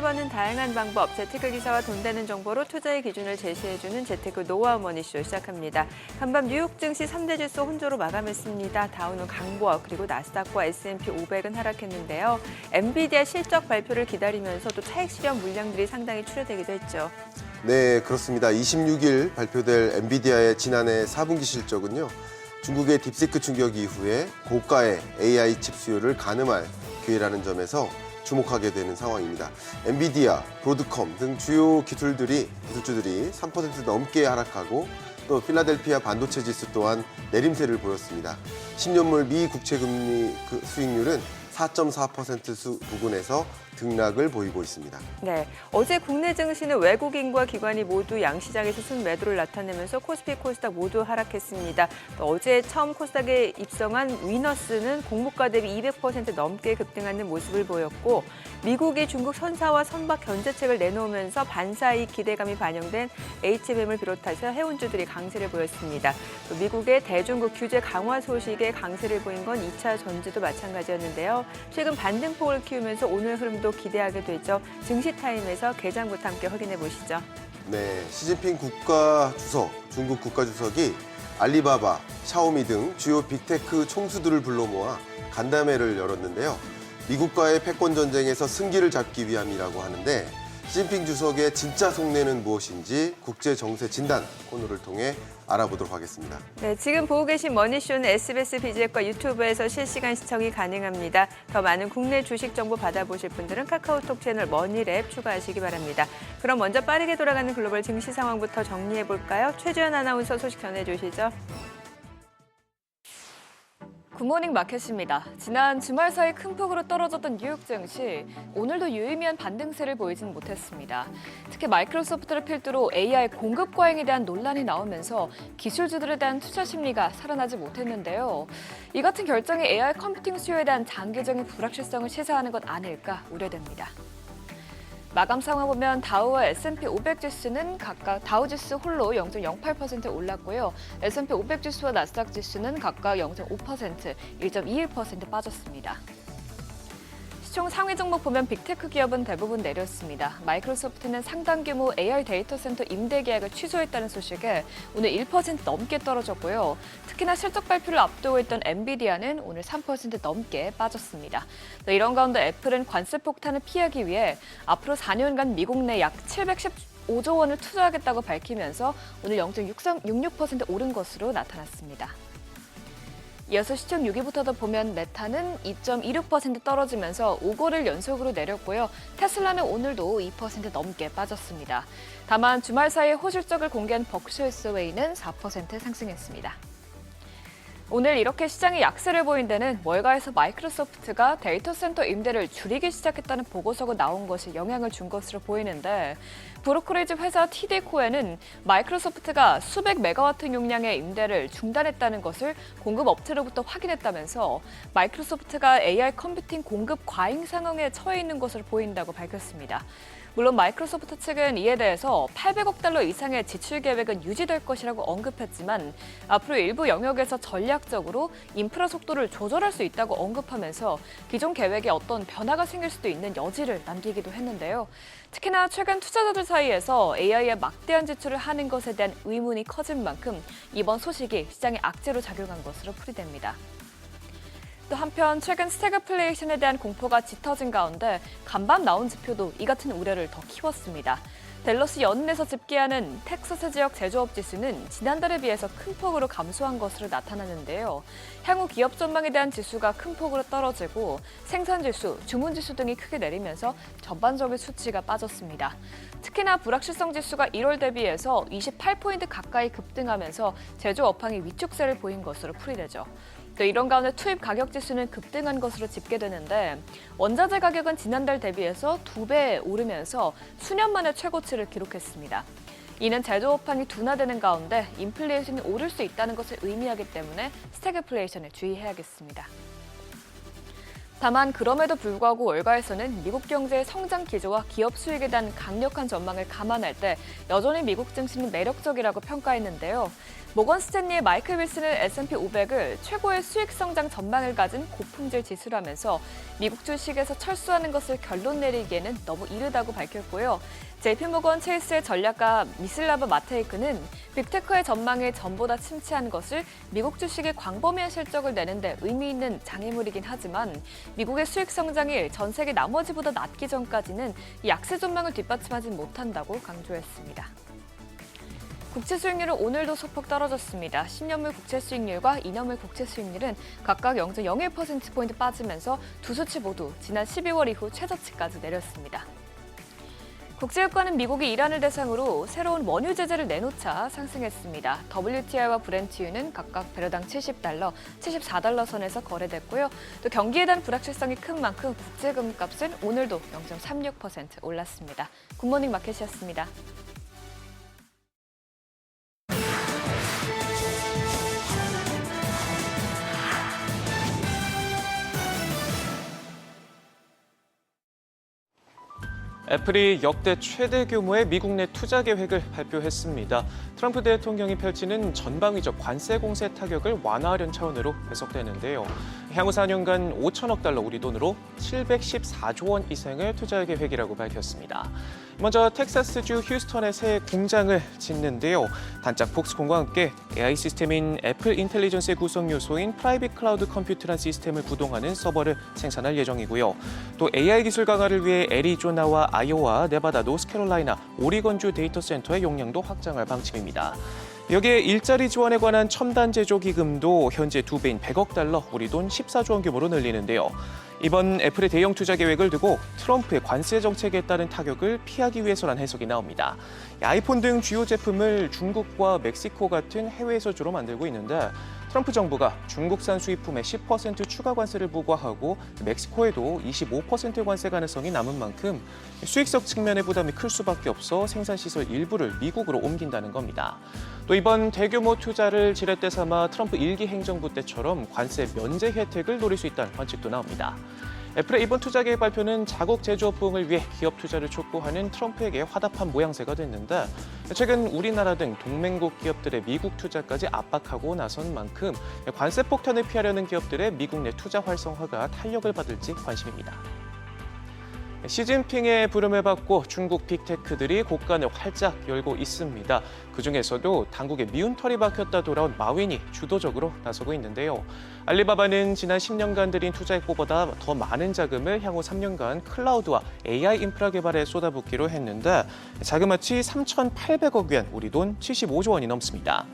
돈을 버는 다양한 방법, 재테크 기사와 돈 되는 정보로 투자의 기준을 제시해주는 재테크 노하우 머니쇼 시작합니다. 간밤 뉴욕 증시 3대 지수 혼조로 마감했습니다. 다우는 강보와 그리고 나스닥과 S&P 500은 하락했는데요. 엔비디아 실적 발표를 기다리면서 또 차익 실현 물량들이 상당히 출회되기도 했죠. 네, 그렇습니다. 26일 발표될 엔비디아의 지난해 4분기 실적은요. 중국의 딥시크 충격 이후에 고가의 AI 칩 수요를 가늠할 기회라는 점에서 주목하게 되는 상황입니다. 엔비디아, 브로드컴 등 주요 기술주들이 3% 넘게 하락하고 또 필라델피아 반도체 지수 또한 내림세를 보였습니다. 10년물 미 국채금리 수익률은 4.4% 부근에서 등락을 보이고 있습니다. 네, 어제 국내 증시는 외국인과 기관이 모두 양시장에서 순매도를 나타내면서 코스피, 코스닥 모두 하락했습니다. 또 어제 처음 코스닥에 입성한 위너스는 공모가 대비 200% 넘게 급등하는 모습을 보였고 미국이 중국 선사와 선박 견제책을 내놓으면서 반사이익 기대감이 반영된 HBM을 비롯해서 해운주들이 강세를 보였습니다. 또 미국의 대중국 규제 강화 소식에 강세를 보인 건 2차 전지도 마찬가지였는데요. 최근 반등폭을 키우면서 오늘 흐름도 기대하게 되죠. 증시타임에서 개장부터 함께 확인해 보시죠. 네, 시진핑 중국 국가주석이 알리바바, 샤오미 등 주요 빅테크 총수들을 불러 모아 간담회를 열었는데요. 미국과의 패권 전쟁에서 승기를 잡기 위함이라고 하는데 시진핑 주석의 진짜 속내는 무엇인지 국제정세 진단 코너를 통해 알아보도록 하겠습니다. 네, 지금 보고 계신 머니쇼는 SBS 비즈앱과 유튜브에서 실시간 시청이 가능합니다. 더 많은 국내 주식 정보 받아보실 분들은 카카오톡 채널 머니랩 추가하시기 바랍니다. 그럼 먼저 빠르게 돌아가는 글로벌 증시 상황부터 정리해볼까요? 최주연 아나운서 소식 전해주시죠. 굿모닝 마켓입니다. 지난 주말 사이 큰 폭으로 떨어졌던 뉴욕 증시, 오늘도 유의미한 반등세를 보이진 못했습니다. 특히 마이크로소프트를 필두로 AI 공급 과잉에 대한 논란이 나오면서 기술주들에 대한 투자 심리가 살아나지 못했는데요. 이 같은 결정이 AI 컴퓨팅 수요에 대한 장기적인 불확실성을 시사하는 것 아닐까 우려됩니다. 마감 상황 보면 다우와 S&P 500 지수는 각각 다우 지수 홀로 0.08% 올랐고요. S&P 500 지수와 나스닥 지수는 각각 0.5%, 1.21% 빠졌습니다. 시총 상위 종목 보면 빅테크 기업은 대부분 내렸습니다. 마이크로소프트는 상당 규모 AI 데이터 센터 임대 계약을 취소했다는 소식에 오늘 1% 넘게 떨어졌고요. 특히나 실적 발표를 앞두고 있던 엔비디아는 오늘 3% 넘게 빠졌습니다. 이런 가운데 애플은 관세 폭탄을 피하기 위해 앞으로 4년간 미국 내 약 715조 원을 투자하겠다고 밝히면서 오늘 0.66% 오른 것으로 나타났습니다. 이어서 시총 6위부터도 보면 메타는 2.26% 떨어지면서 5거래일 연속으로 내렸고요. 테슬라는 오늘도 2% 넘게 빠졌습니다. 다만 주말 사이에 호실적을 공개한 버크셔 해서웨이는 4% 상승했습니다. 오늘 이렇게 시장에 약세를 보인 데는 월가에서 마이크로소프트가 데이터 센터 임대를 줄이기 시작했다는 보고서가 나온 것이 영향을 준 것으로 보이는데 브로커리지 회사 TD코에는 마이크로소프트가 수백 메가와트 용량의 임대를 중단했다는 것을 공급 업체로부터 확인했다면서 마이크로소프트가 AI 컴퓨팅 공급 과잉 상황에 처해 있는 것으로 보인다고 밝혔습니다. 물론 마이크로소프트 측은 이에 대해서 800억 달러 이상의 지출 계획은 유지될 것이라고 언급했지만 앞으로 일부 영역에서 전략적으로 인프라 속도를 조절할 수 있다고 언급하면서 기존 계획에 어떤 변화가 생길 수도 있는 여지를 남기기도 했는데요. 특히나 최근 투자자들 사이에서 AI에 막대한 지출을 하는 것에 대한 의문이 커진 만큼 이번 소식이 시장에 악재로 작용한 것으로 풀이됩니다. 또 한편 최근 스태그플레이션에 대한 공포가 짙어진 가운데 간밤 나온 지표도 이 같은 우려를 더 키웠습니다. 댈러스 연은에서 집계하는 텍사스 지역 제조업 지수는 지난달에 비해서 큰 폭으로 감소한 것으로 나타났는데요. 향후 기업 전망에 대한 지수가 큰 폭으로 떨어지고 생산 지수, 주문 지수 등이 크게 내리면서 전반적인 수치가 빠졌습니다. 특히나 불확실성 지수가 1월 대비해서 28포인트 가까이 급등하면서 제조 업황이 위축세를 보인 것으로 풀이되죠. 또 이런 가운데 투입 가격 지수는 급등한 것으로 집계되는데 원자재 가격은 지난달 대비해서 2배 오르면서 수년 만에 최고치를 기록했습니다. 이는 제조 업황이 둔화되는 가운데 인플레이션이 오를 수 있다는 것을 의미하기 때문에 스태그플레이션에 주의해야겠습니다. 다만 그럼에도 불구하고 월가에서는 미국 경제의 성장 기조와 기업 수익에 대한 강력한 전망을 감안할 때 여전히 미국 증시는 매력적이라고 평가했는데요. 모건 스탠리의 마이클 윌슨은 S&P 500을 최고의 수익 성장 전망을 가진 고품질 지수라면서 미국 주식에서 철수하는 것을 결론 내리기에는 너무 이르다고 밝혔고요. JP모건 체이스의 전략가 미슬라브 마테이크는 빅테크의 전망이 전보다 침체한 것을 미국 주식이 광범위한 실적을 내는데 의미 있는 장애물이긴 하지만 미국의 수익 성장이 전 세계 나머지보다 낮기 전까지는 이 약세 전망을 뒷받침하지 못한다고 강조했습니다. 국채 수익률은 오늘도 소폭 떨어졌습니다. 10년물 국채 수익률과 2년물 국채 수익률은 각각 0.01%포인트 빠지면서 두 수치 모두 지난 12월 이후 최저치까지 내렸습니다. 국제유가는 미국이 이란을 대상으로 새로운 원유 제재를 내놓자 상승했습니다. WTI와 브렌트유는 각각 배럴당 70달러, 74달러 선에서 거래됐고요. 또 경기에 대한 불확실성이 큰 만큼 국제금값은 오늘도 0.36% 올랐습니다. 굿모닝 마켓이었습니다. 애플이 역대 최대 규모의 미국 내 투자 계획을 발표했습니다. 트럼프 대통령이 펼치는 전방위적 관세 공세 타격을 완화하려는 차원으로 해석되는데요. 향후 4년간 5천억 달러 우리 돈으로 714조 원 이상을 투자할 계획이라고 밝혔습니다. 먼저 텍사스주 휴스턴에 새 공장을 짓는데요. 단짝 폭스콘과 함께 AI 시스템인 애플 인텔리전스의 구성 요소인 프라이빗 클라우드 컴퓨터란 시스템을 구동하는 서버를 생산할 예정이고요. 또 AI 기술 강화를 위해 애리조나와 아이오와, 네바다, 노스캐롤라이나, 오리건주 데이터 센터의 용량도 확장할 방침입니다. 여기에 일자리 지원에 관한 첨단 제조 기금도 현재 2배인 100억 달러, 우리 돈 14조 원 규모로 늘리는데요. 이번 애플의 대형 투자 계획을 두고 트럼프의 관세 정책에 따른 타격을 피하기 위해서란 해석이 나옵니다. 아이폰 등 주요 제품을 중국과 멕시코 같은 해외에서 주로 만들고 있는데 트럼프 정부가 중국산 수입품에 10% 추가 관세를 부과하고 멕시코에도 25% 관세 가능성이 남은 만큼 수익성 측면의 부담이 클 수밖에 없어 생산시설 일부를 미국으로 옮긴다는 겁니다. 또 이번 대규모 투자를 지렛대 삼아 트럼프 1기 행정부 때처럼 관세 면제 혜택을 노릴 수 있다는 관측도 나옵니다. 애플의 이번 투자 계획 발표는 자국 제조업 부흥을 위해 기업 투자를 촉구하는 트럼프에게 화답한 모양새가 됐는데 최근 우리나라 등 동맹국 기업들의 미국 투자까지 압박하고 나선 만큼 관세 폭탄을 피하려는 기업들의 미국 내 투자 활성화가 탄력을 받을지 관심입니다. 시진핑의 부름을 받고 중국 빅테크들이 곳간을 활짝 열고 있습니다. 그중에서도 당국의 미운 털이 박혔다 돌아온 마윈이 주도적으로 나서고 있는데요. 알리바바는 지난 10년간 들인 투자액보다 더 많은 자금을 향후 3년간 클라우드와 AI 인프라 개발에 쏟아붓기로 했는데 자그마치 3,800억 원, 우리 돈 75조 원이 넘습니다.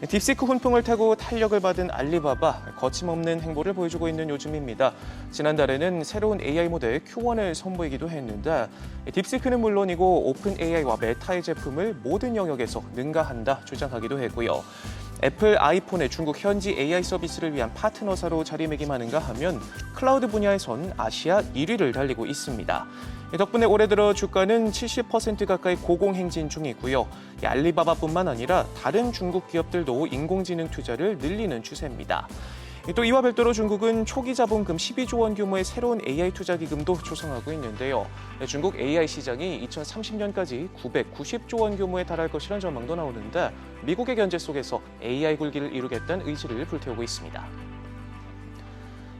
딥시크 훈풍을 타고 탄력을 받은 알리바바, 거침없는 행보를 보여주고 있는 요즘입니다. 지난달에는 새로운 AI 모델 Q1을 선보이기도 했는데 딥시크는 물론이고 오픈 AI와 메타의 제품을 모든 영역에서 능가한다 주장하기도 했고요. 애플 아이폰의 중국 현지 AI 서비스를 위한 파트너사로 자리매김하는가 하면 클라우드 분야에선 아시아 1위를 달리고 있습니다. 덕분에 올해 들어 주가는 70% 가까이 고공행진 중이고요. 알리바바뿐만 아니라 다른 중국 기업들도 인공지능 투자를 늘리는 추세입니다. 또 이와 별도로 중국은 초기 자본금 12조 원 규모의 새로운 AI 투자 기금도 조성하고 있는데요. 중국 AI 시장이 2030년까지 990조 원 규모에 달할 것이라는 전망도 나오는데 미국의 견제 속에서 AI 굴기를 이루겠다는 의지를 불태우고 있습니다.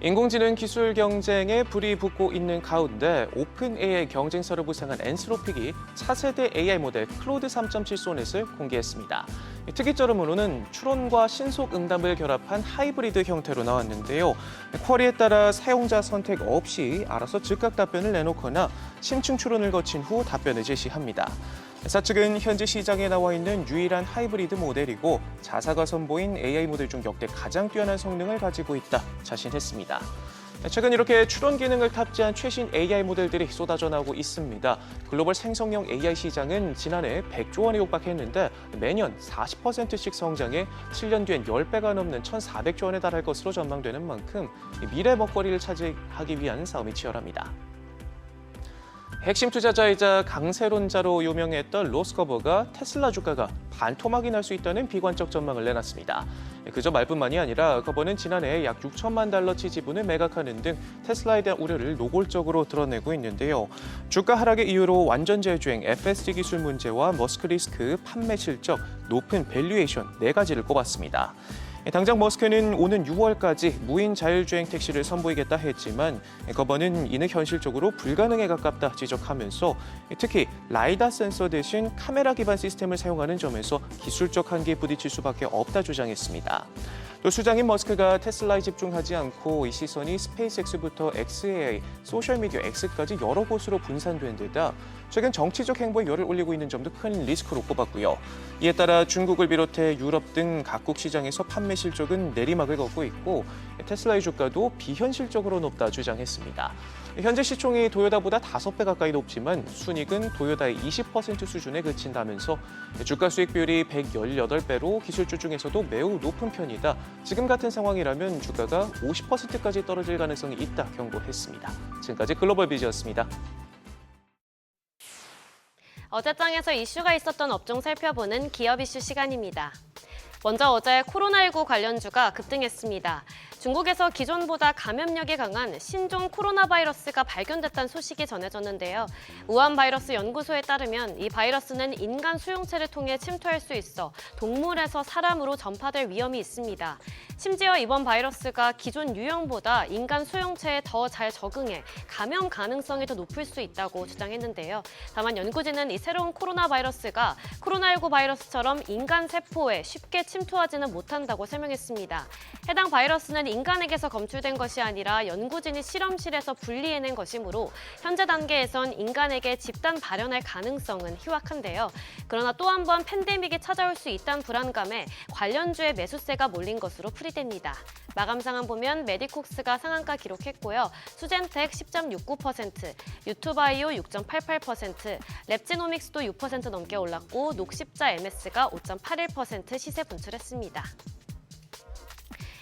인공지능 기술 경쟁에 불이 붙고 있는 가운데 오픈 AI 경쟁사로 부상한 엔스로픽이 차세대 AI 모델 클로드 3.7 소넷을 공개했습니다. 특이점으로는 추론과 신속 응답을 결합한 하이브리드 형태로 나왔는데요. 쿼리에 따라 사용자 선택 없이 알아서 즉각 답변을 내놓거나 심층 추론을 거친 후 답변을 제시합니다. 회사 측은 현재 시장에 나와 있는 유일한 하이브리드 모델이고 자사가 선보인 AI 모델 중 역대 가장 뛰어난 성능을 가지고 있다 자신했습니다. 최근 이렇게 추론 기능을 탑재한 최신 AI 모델들이 쏟아져 나오고 있습니다. 글로벌 생성형 AI 시장은 지난해 100조 원에 육박했는데 매년 40%씩 성장해 7년 뒤엔 10배가 넘는 1,400조 원에 달할 것으로 전망되는 만큼 미래 먹거리를 차지하기 위한 싸움이 치열합니다. 핵심 투자자이자 강세론자로 유명했던 로스커버가 테슬라 주가가 반토막이 날 수 있다는 비관적 전망을 내놨습니다. 그저 말뿐만이 아니라 커버는 지난해 약 6천만 달러치 지분을 매각하는 등 테슬라에 대한 우려를 노골적으로 드러내고 있는데요. 주가 하락의 이유로 완전 자율주행 FSD 기술 문제와 머스크 리스크, 판매 실적, 높은 밸류에이션 네 가지를 꼽았습니다. 당장 머스크는 오는 6월까지 무인 자율주행 택시를 선보이겠다 했지만 커버는 이는 현실적으로 불가능에 가깝다 지적하면서 특히 라이다 센서 대신 카메라 기반 시스템을 사용하는 점에서 기술적 한계에 부딪힐 수밖에 없다 주장했습니다. 또 수장인 머스크가 테슬라에 집중하지 않고 이 시선이 스페이스X부터 XAI, 소셜미디어 X까지 여러 곳으로 분산된 데다 최근 정치적 행보에 열을 올리고 있는 점도 큰 리스크로 꼽았고요. 이에 따라 중국을 비롯해 유럽 등 각국 시장에서 판매 실적은 내리막을 걷고 있고 테슬라의 주가도 비현실적으로 높다 주장했습니다. 현재 시총이 도요타보다 5배 가까이 높지만 순이익은 도요타의 20% 수준에 그친다면서 주가 수익 비율이 118배로 기술주 중에서도 매우 높은 편이다. 지금 같은 상황이라면 주가가 50%까지 떨어질 가능성이 있다 경고했습니다. 지금까지 글로벌 비즈였습니다. 어제장에서 이슈가 있었던 업종 살펴보는 기업 이슈 시간입니다. 먼저 어제 코로나19 관련주가 급등했습니다. 중국에서 기존보다 감염력이 강한 신종 코로나 바이러스가 발견됐다는 소식이 전해졌는데요. 우한 바이러스 연구소에 따르면 이 바이러스는 인간 수용체를 통해 침투할 수 있어 동물에서 사람으로 전파될 위험이 있습니다. 심지어 이번 바이러스가 기존 유형보다 인간 수용체에 더 잘 적응해 감염 가능성이 더 높을 수 있다고 주장했는데요. 다만 연구진은 이 새로운 코로나 바이러스가 코로나19 바이러스처럼 인간 세포에 쉽게 침투하지는 못한다고 설명했습니다. 해당 바이러스는 인간에게서 검출된 것이 아니라 연구진이 실험실에서 분리해낸 것이므로 현재 단계에선 인간에게 집단 발현할 가능성은 희박한데요. 그러나 또 한 번 팬데믹이 찾아올 수 있다는 불안감에 관련주의 매수세가 몰린 것으로 풀이됩니다. 마감 상황 보면 메디콕스가 상한가 기록했고요. 수젠텍 10.69%, 유투바이오 6.88%, 랩지노믹스도 6% 넘게 올랐고 녹십자 MS가 5.81% 시세 분출했습니다.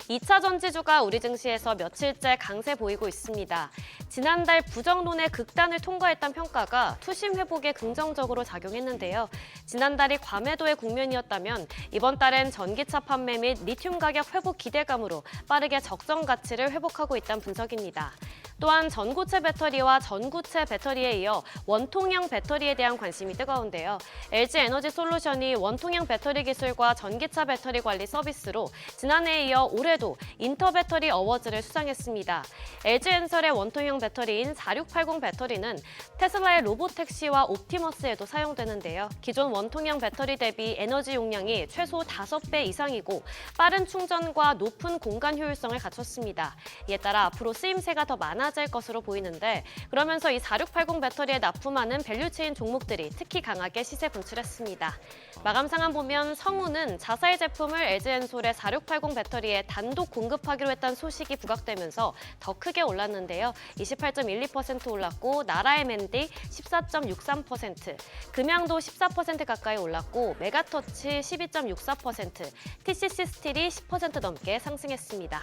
2차 전지주가 우리 증시에서 며칠째 강세 보이고 있습니다. 지난달 부정론의 극단을 통과했다는 평가가 투심 회복에 긍정적으로 작용했는데요. 지난달이 과매도의 국면이었다면 이번 달엔 전기차 판매 및 리튬 가격 회복 기대감으로 빠르게 적정 가치를 회복하고 있다는 분석입니다. 또한 전고체 배터리와 전구체 배터리에 이어 원통형 배터리에 대한 관심이 뜨거운데요. LG 에너지 솔루션이 원통형 배터리 기술과 전기차 배터리 관리 서비스로 지난해에 이어 올해도 인터배터리 어워즈를 수상했습니다. LG엔설의 원통형 배터리인 4680 배터리는 테슬라의 로보택시와 옵티머스에도 사용되는데요. 기존 원통형 배터리 대비 에너지 용량이 최소 5배 이상이고 빠른 충전과 높은 공간 효율성을 갖췄습니다. 이에 따라 앞으로 쓰임새가 더 많아질 것으로 보이는데 그러면서 이 4680 배터리에 납품하는 밸류체인 종목들이 특히 강하게 시세 분출했습니다. 마감 상황 보면 성우는 자사의 제품을 LG엔솔의 4680 배터리에 단독 공급하기로 했다는 소식이 부각되면서 더 크게 올랐는데요. 28.12% 올랐고 나라MND 14.63%, 금양도 14% 가까이 올랐고 메가터치 12.64%, TCC 스틸이 10% 넘게 상승했습니다.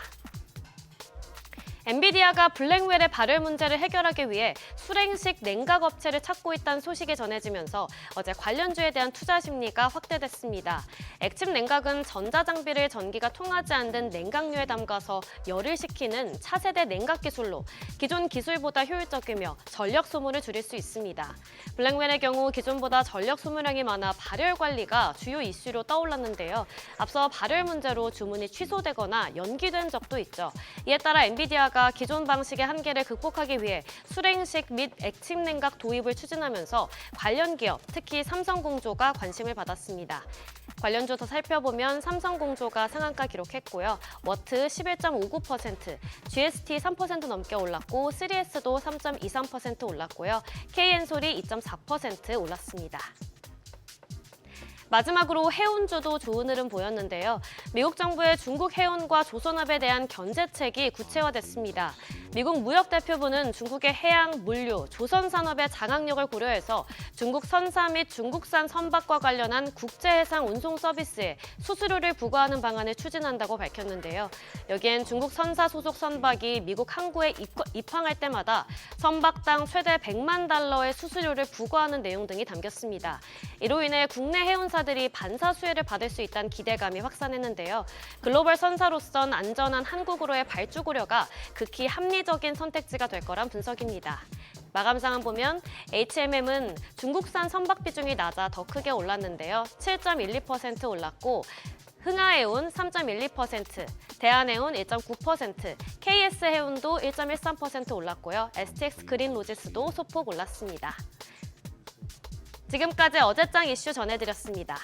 엔비디아가 블랙웰의 발열 문제를 해결하기 위해 수랭식 냉각 업체를 찾고 있다는 소식이 전해지면서 어제 관련주에 대한 투자 심리가 확대됐습니다. 액침 냉각은 전자장비를 전기가 통하지 않는 냉각류에 담가서 열을 식히는 차세대 냉각 기술로 기존 기술보다 효율적이며 전력 소모를 줄일 수 있습니다. 블랙웰의 경우 기존보다 전력 소모량이 많아 발열 관리가 주요 이슈로 떠올랐는데요. 앞서 발열 문제로 주문이 취소되거나 연기된 적도 있죠. 이에 따라 엔비디아가 기존 방식의 한계를 극복하기 위해 수랭식 및 액침 냉각 도입을 추진하면서 관련 기업, 특히 삼성공조가 관심을 받았습니다. 관련주 더 살펴보면 삼성공조가 상한가 기록했고요. 워트 11.59%, GST 3% 넘게 올랐고 3S도 3.23% 올랐고요. KN솔이 2.4% 올랐습니다. 마지막으로 해운주도 좋은 흐름 보였는데요. 미국 정부의 중국 해운과 조선업에 대한 견제책이 구체화됐습니다. 미국 무역대표부는 중국의 해양, 물류, 조선 산업의 장악력을 고려해서 중국 선사 및 중국산 선박과 관련한 국제해상 운송 서비스에 수수료를 부과하는 방안을 추진한다고 밝혔는데요. 여기엔 중국 선사 소속 선박이 미국 항구에 입항할 때마다 선박당 최대 100만 달러의 수수료를 부과하는 내용 등이 담겼습니다. 이로 인해 국내 해운사들이 반사수혜를 받을 수 있다는 기대감이 확산했는데요. 글로벌 선사로선 안전한 한국으로의 발주 고려가 극히 합리적인 선택지가 될 거란 분석입니다. 마감 상황 보면 HMM은 중국산 선박 비중이 낮아 더 크게 올랐는데요. 7.12% 올랐고 흥하해운 3.12%, 대한해운 1.9%, KS해운도 1.13% 올랐고요. STX 그린로지스도 소폭 올랐습니다. 지금까지 어제장 이슈 전해드렸습니다.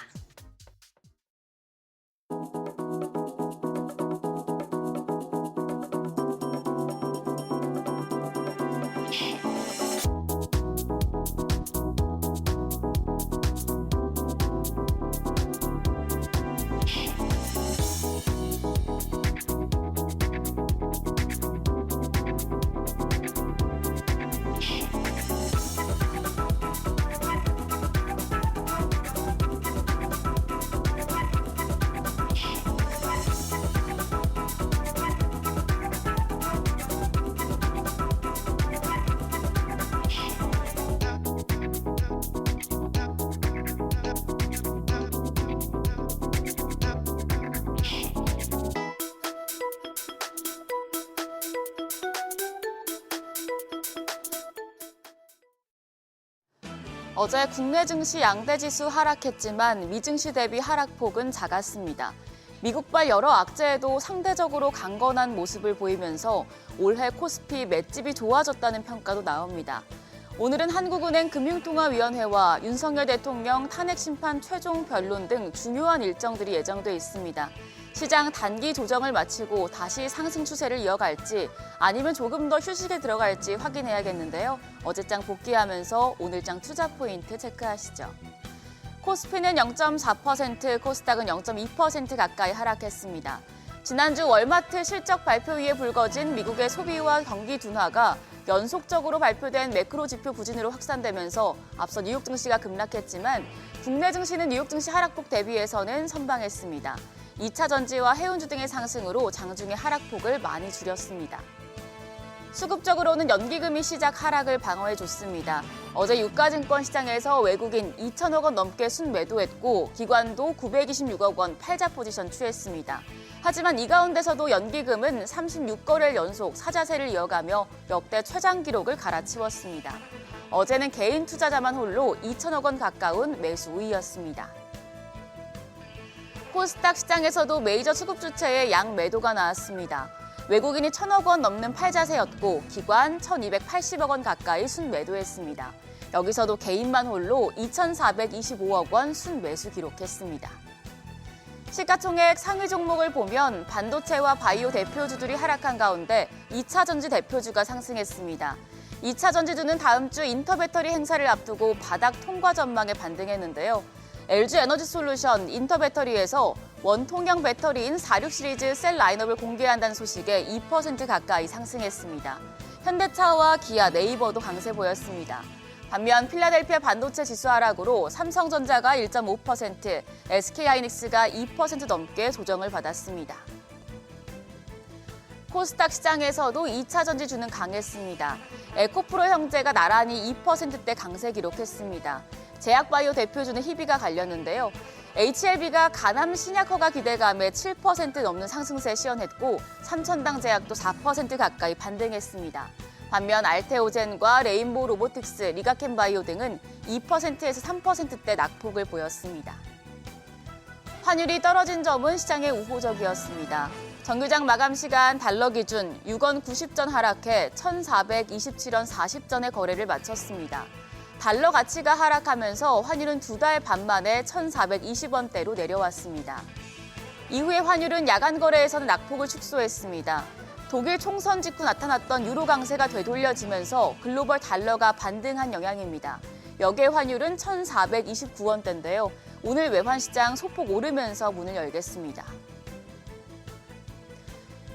어제 국내 증시 양대 지수 하락했지만 미증시 대비 하락폭은 작았습니다. 미국발 여러 악재에도 상대적으로 강건한 모습을 보이면서 올해 코스피 맷집이 좋아졌다는 평가도 나옵니다. 오늘은 한국은행 금융통화위원회와 윤석열 대통령 탄핵심판 최종 변론 등 중요한 일정들이 예정돼 있습니다. 시장 단기 조정을 마치고 다시 상승 추세를 이어갈지 아니면 조금 더 휴식에 들어갈지 확인해야겠는데요. 어제장 복귀하면서 오늘장 투자 포인트 체크하시죠. 코스피는 0.4%, 코스닥은 0.2% 가까이 하락했습니다. 지난주 월마트 실적 발표 이에 불거진 미국의 소비와 경기 둔화가 연속적으로 발표된 매크로 지표 부진으로 확산되면서 앞서 뉴욕 증시가 급락했지만 국내 증시는 뉴욕 증시 하락폭 대비해서는 선방했습니다. 2차 전지와 해운주 등의 상승으로 장중의 하락폭을 많이 줄였습니다. 수급적으로는 연기금이 시작 하락을 방어해줬습니다. 어제 유가증권 시장에서 외국인 2천억 원 넘게 순매도했고 기관도 926억 원 팔자 포지션 취했습니다. 하지만 이 가운데서도 연기금은 36거래일 연속 사자세를 이어가며 역대 최장 기록을 갈아치웠습니다. 어제는 개인 투자자만 홀로 2천억 원 가까운 매수 우위였습니다. 코스닥 시장에서도 메이저 수급 주체의 양 매도가 나왔습니다. 외국인이 1,000억 원 넘는 팔자세였고 기관 1,280억 원 가까이 순매도했습니다. 여기서도 개인만 홀로 2,425억 원 순매수 기록했습니다. 시가총액 상위 종목을 보면 반도체와 바이오 대표주들이 하락한 가운데 2차 전지 대표주가 상승했습니다. 2차 전지주는 다음 주 인터배터리 행사를 앞두고 바닥 통과 전망에 반등했는데요. LG 에너지솔루션 인터배터리에서 원통형 배터리인 46 시리즈 셀 라인업을 공개한다는 소식에 2% 가까이 상승했습니다. 현대차와 기아, 네이버도 강세 보였습니다. 반면 필라델피아 반도체 지수 하락으로 삼성전자가 1.5%, SK하이닉스가 2% 넘게 조정을 받았습니다. 코스닥 시장에서도 2차 전지주는 강했습니다. 에코프로 형제가 나란히 2%대 강세 기록했습니다. 제약바이오 대표주는 희비가 갈렸는데요. HLB가 간암 신약 허가 기대감에 7% 넘는 상승세 시현했고 삼천당 제약도 4% 가까이 반등했습니다. 반면 알테오젠과 레인보우 로보틱스, 리가켄바이오 등은 2%에서 3%대 낙폭을 보였습니다. 환율이 떨어진 점은 시장에 우호적이었습니다. 정규장 마감 시간 달러 기준 6원 90전 하락해 1,427원 40전의 거래를 마쳤습니다. 달러 가치가 하락하면서 환율은 2달 반 만에 1,420원대로 내려왔습니다. 이후에 환율은 야간 거래에서는 낙폭을 축소했습니다. 독일 총선 직후 나타났던 유로 강세가 되돌려지면서 글로벌 달러가 반등한 영향입니다. 역의 환율은 1,429원대인데요. 오늘 외환시장 소폭 오르면서 문을 열겠습니다.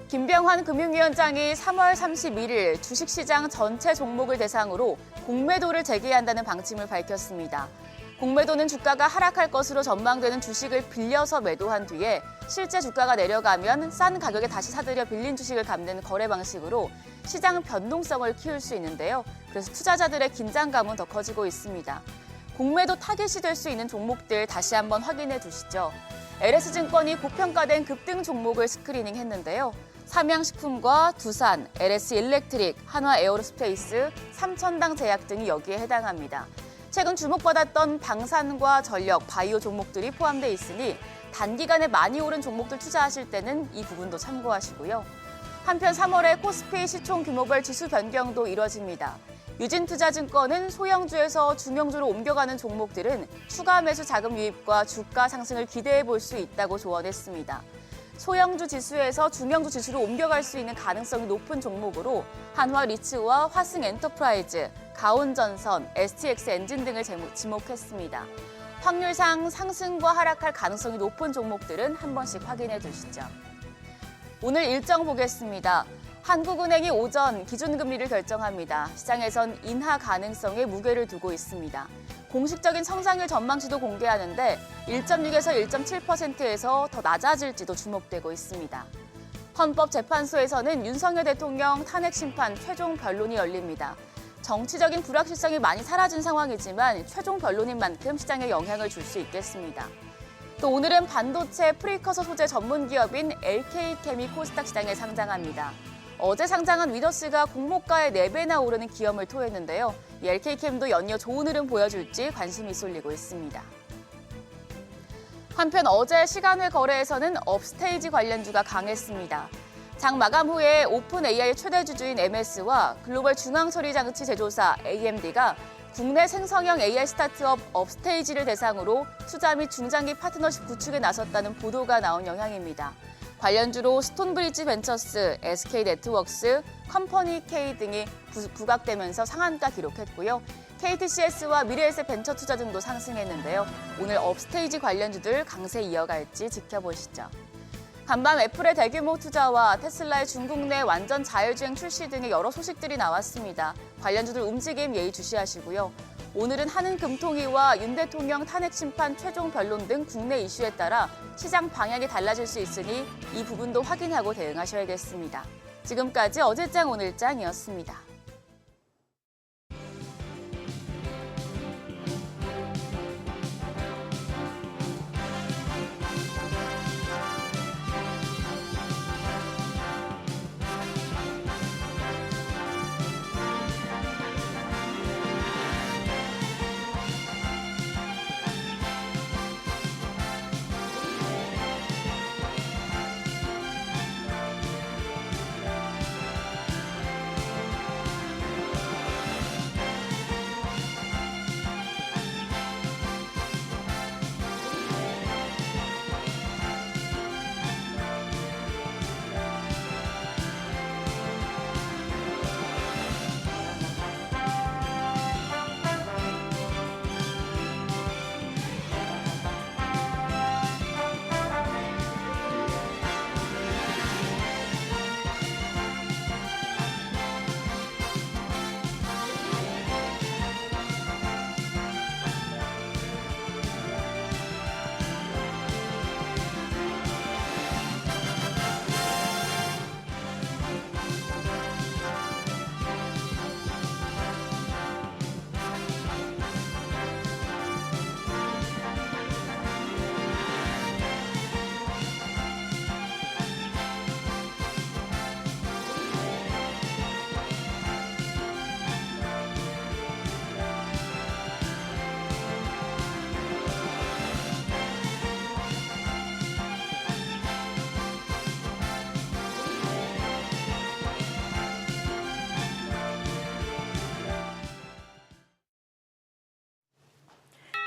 김병환 금융위원장이 3월 31일 주식시장 전체 종목을 대상으로 공매도를 재개한다는 방침을 밝혔습니다. 공매도는 주가가 하락할 것으로 전망되는 주식을 빌려서 매도한 뒤에 실제 주가가 내려가면 싼 가격에 다시 사들여 빌린 주식을 갚는 거래 방식으로 시장 변동성을 키울 수 있는데요. 그래서 투자자들의 긴장감은 더 커지고 있습니다. 공매도 타깃이 될 수 있는 종목들 다시 한번 확인해 두시죠. LS증권이 고평가된 급등 종목을 스크리닝했는데요. 삼양식품과 두산, LS일렉트릭, 한화에어로스페이스, 삼천당 제약 등이 여기에 해당합니다. 최근 주목받았던 방산과 전력, 바이오 종목들이 포함되어 있으니 단기간에 많이 오른 종목들 투자하실 때는 이 부분도 참고하시고요. 한편 3월에 코스피 시총 규모별 지수 변경도 이뤄집니다. 유진투자증권은 소형주에서 중형주로 옮겨가는 종목들은 추가 매수 자금 유입과 주가 상승을 기대해 볼 수 있다고 조언했습니다. 소형주 지수에서 중형주 지수로 옮겨갈 수 있는 가능성이 높은 종목으로 한화리츠와 화승엔터프라이즈, 가온전선, STX엔진 등을 지목했습니다. 확률상 상승과 하락할 가능성이 높은 종목들은 한 번씩 확인해 두시죠. 오늘 일정 보겠습니다. 한국은행이 오전 기준금리를 결정합니다. 시장에선 인하 가능성에 무게를 두고 있습니다. 공식적인 성장률 전망치도 공개하는데 1.6에서 1.7%에서 더 낮아질지도 주목되고 있습니다. 헌법재판소에서는 윤석열 대통령 탄핵 심판 최종 변론이 열립니다. 정치적인 불확실성이 많이 사라진 상황이지만 최종 변론인 만큼 시장에 영향을 줄 수 있겠습니다. 또 오늘은 반도체 프리커서 소재 전문 기업인 LK캠이 코스닥 시장에 상장합니다. 어제 상장한 위더스가 공모가의 4배나 오르는 기염을 토했는데요. LK캠도 연이어 좋은 흐름 보여줄지 관심이 쏠리고 있습니다. 한편 어제 시간외 거래에서는 업스테이지 관련주가 강했습니다. 장 마감 후에 오픈 AI 최대 주주인 MS와 글로벌 중앙처리 장치 제조사 AMD가 국내 생성형 AI 스타트업 업스테이지를 대상으로 투자 및 중장기 파트너십 구축에 나섰다는 보도가 나온 영향입니다. 관련주로 스톤브리지 벤처스, SK네트워크스, 컴퍼니 K 등이 부각되면서 상한가 기록했고요. KTCS와 미래에셋 벤처투자 등도 상승했는데요. 오늘 업스테이지 관련주들 강세 이어갈지 지켜보시죠. 간밤 애플의 대규모 투자와 테슬라의 중국 내 완전 자율주행 출시 등의 여러 소식들이 나왔습니다. 관련주들 움직임 예의주시하시고요. 오늘은 한은금통위와 윤 대통령 탄핵 심판 최종 변론 등 국내 이슈에 따라 시장 방향이 달라질 수 있으니 이 부분도 확인하고 대응하셔야겠습니다. 지금까지 어제장 오늘장이었습니다.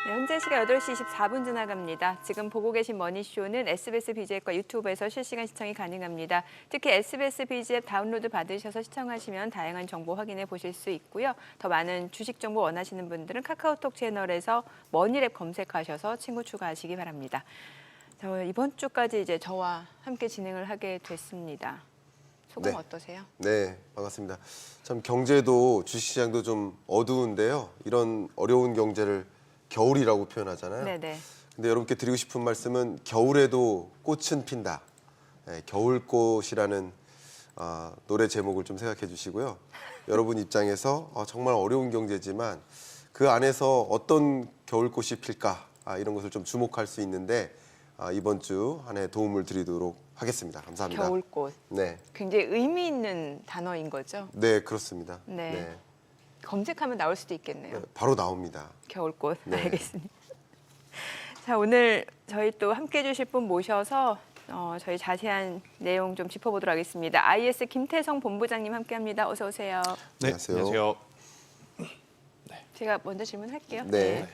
네, 현재 시각 8시 24분 지나갑니다. 지금 보고 계신 머니쇼는 SBS BG앱과 유튜브에서 실시간 시청이 가능합니다. 특히 SBS BG앱 다운로드 받으셔서 시청하시면 다양한 정보 확인해 보실 수 있고요. 더 많은 주식 정보 원하시는 분들은 카카오톡 채널에서 머니랩 검색하셔서 친구 추가하시기 바랍니다. 이번 주까지 이제 저와 함께 진행을 하게 됐습니다. 소감 네. 어떠세요? 네, 반갑습니다. 참 경제도 주식시장도 좀 어두운데요. 이런 어려운 경제를 겨울이라고 표현하잖아요. 네네. 근데 여러분께 드리고 싶은 말씀은 겨울에도 꽃은 핀다. 네, 겨울꽃이라는 노래 제목을 좀 생각해 주시고요. 여러분 입장에서 정말 어려운 경제지만 그 안에서 어떤 겨울꽃이 필까 이런 것을 좀 주목할 수 있는데 이번 주 한 해 도움을 드리도록 하겠습니다. 감사합니다. 겨울꽃. 네, 굉장히 의미 있는 단어인 거죠. 네 그렇습니다. 네. 검색하면 나올 수도 있겠네요. 네, 바로 나옵니다. 겨울꽃. 네. 알겠습니다. 자, 오늘 저희 또 함께해 주실 분 모셔서 저희 자세한 내용 좀 짚어보도록 하겠습니다. IS 김태성 본부장님 함께합니다. 어서 오세요. 네, 안녕하세요. 제가 먼저 질문할게요. 네.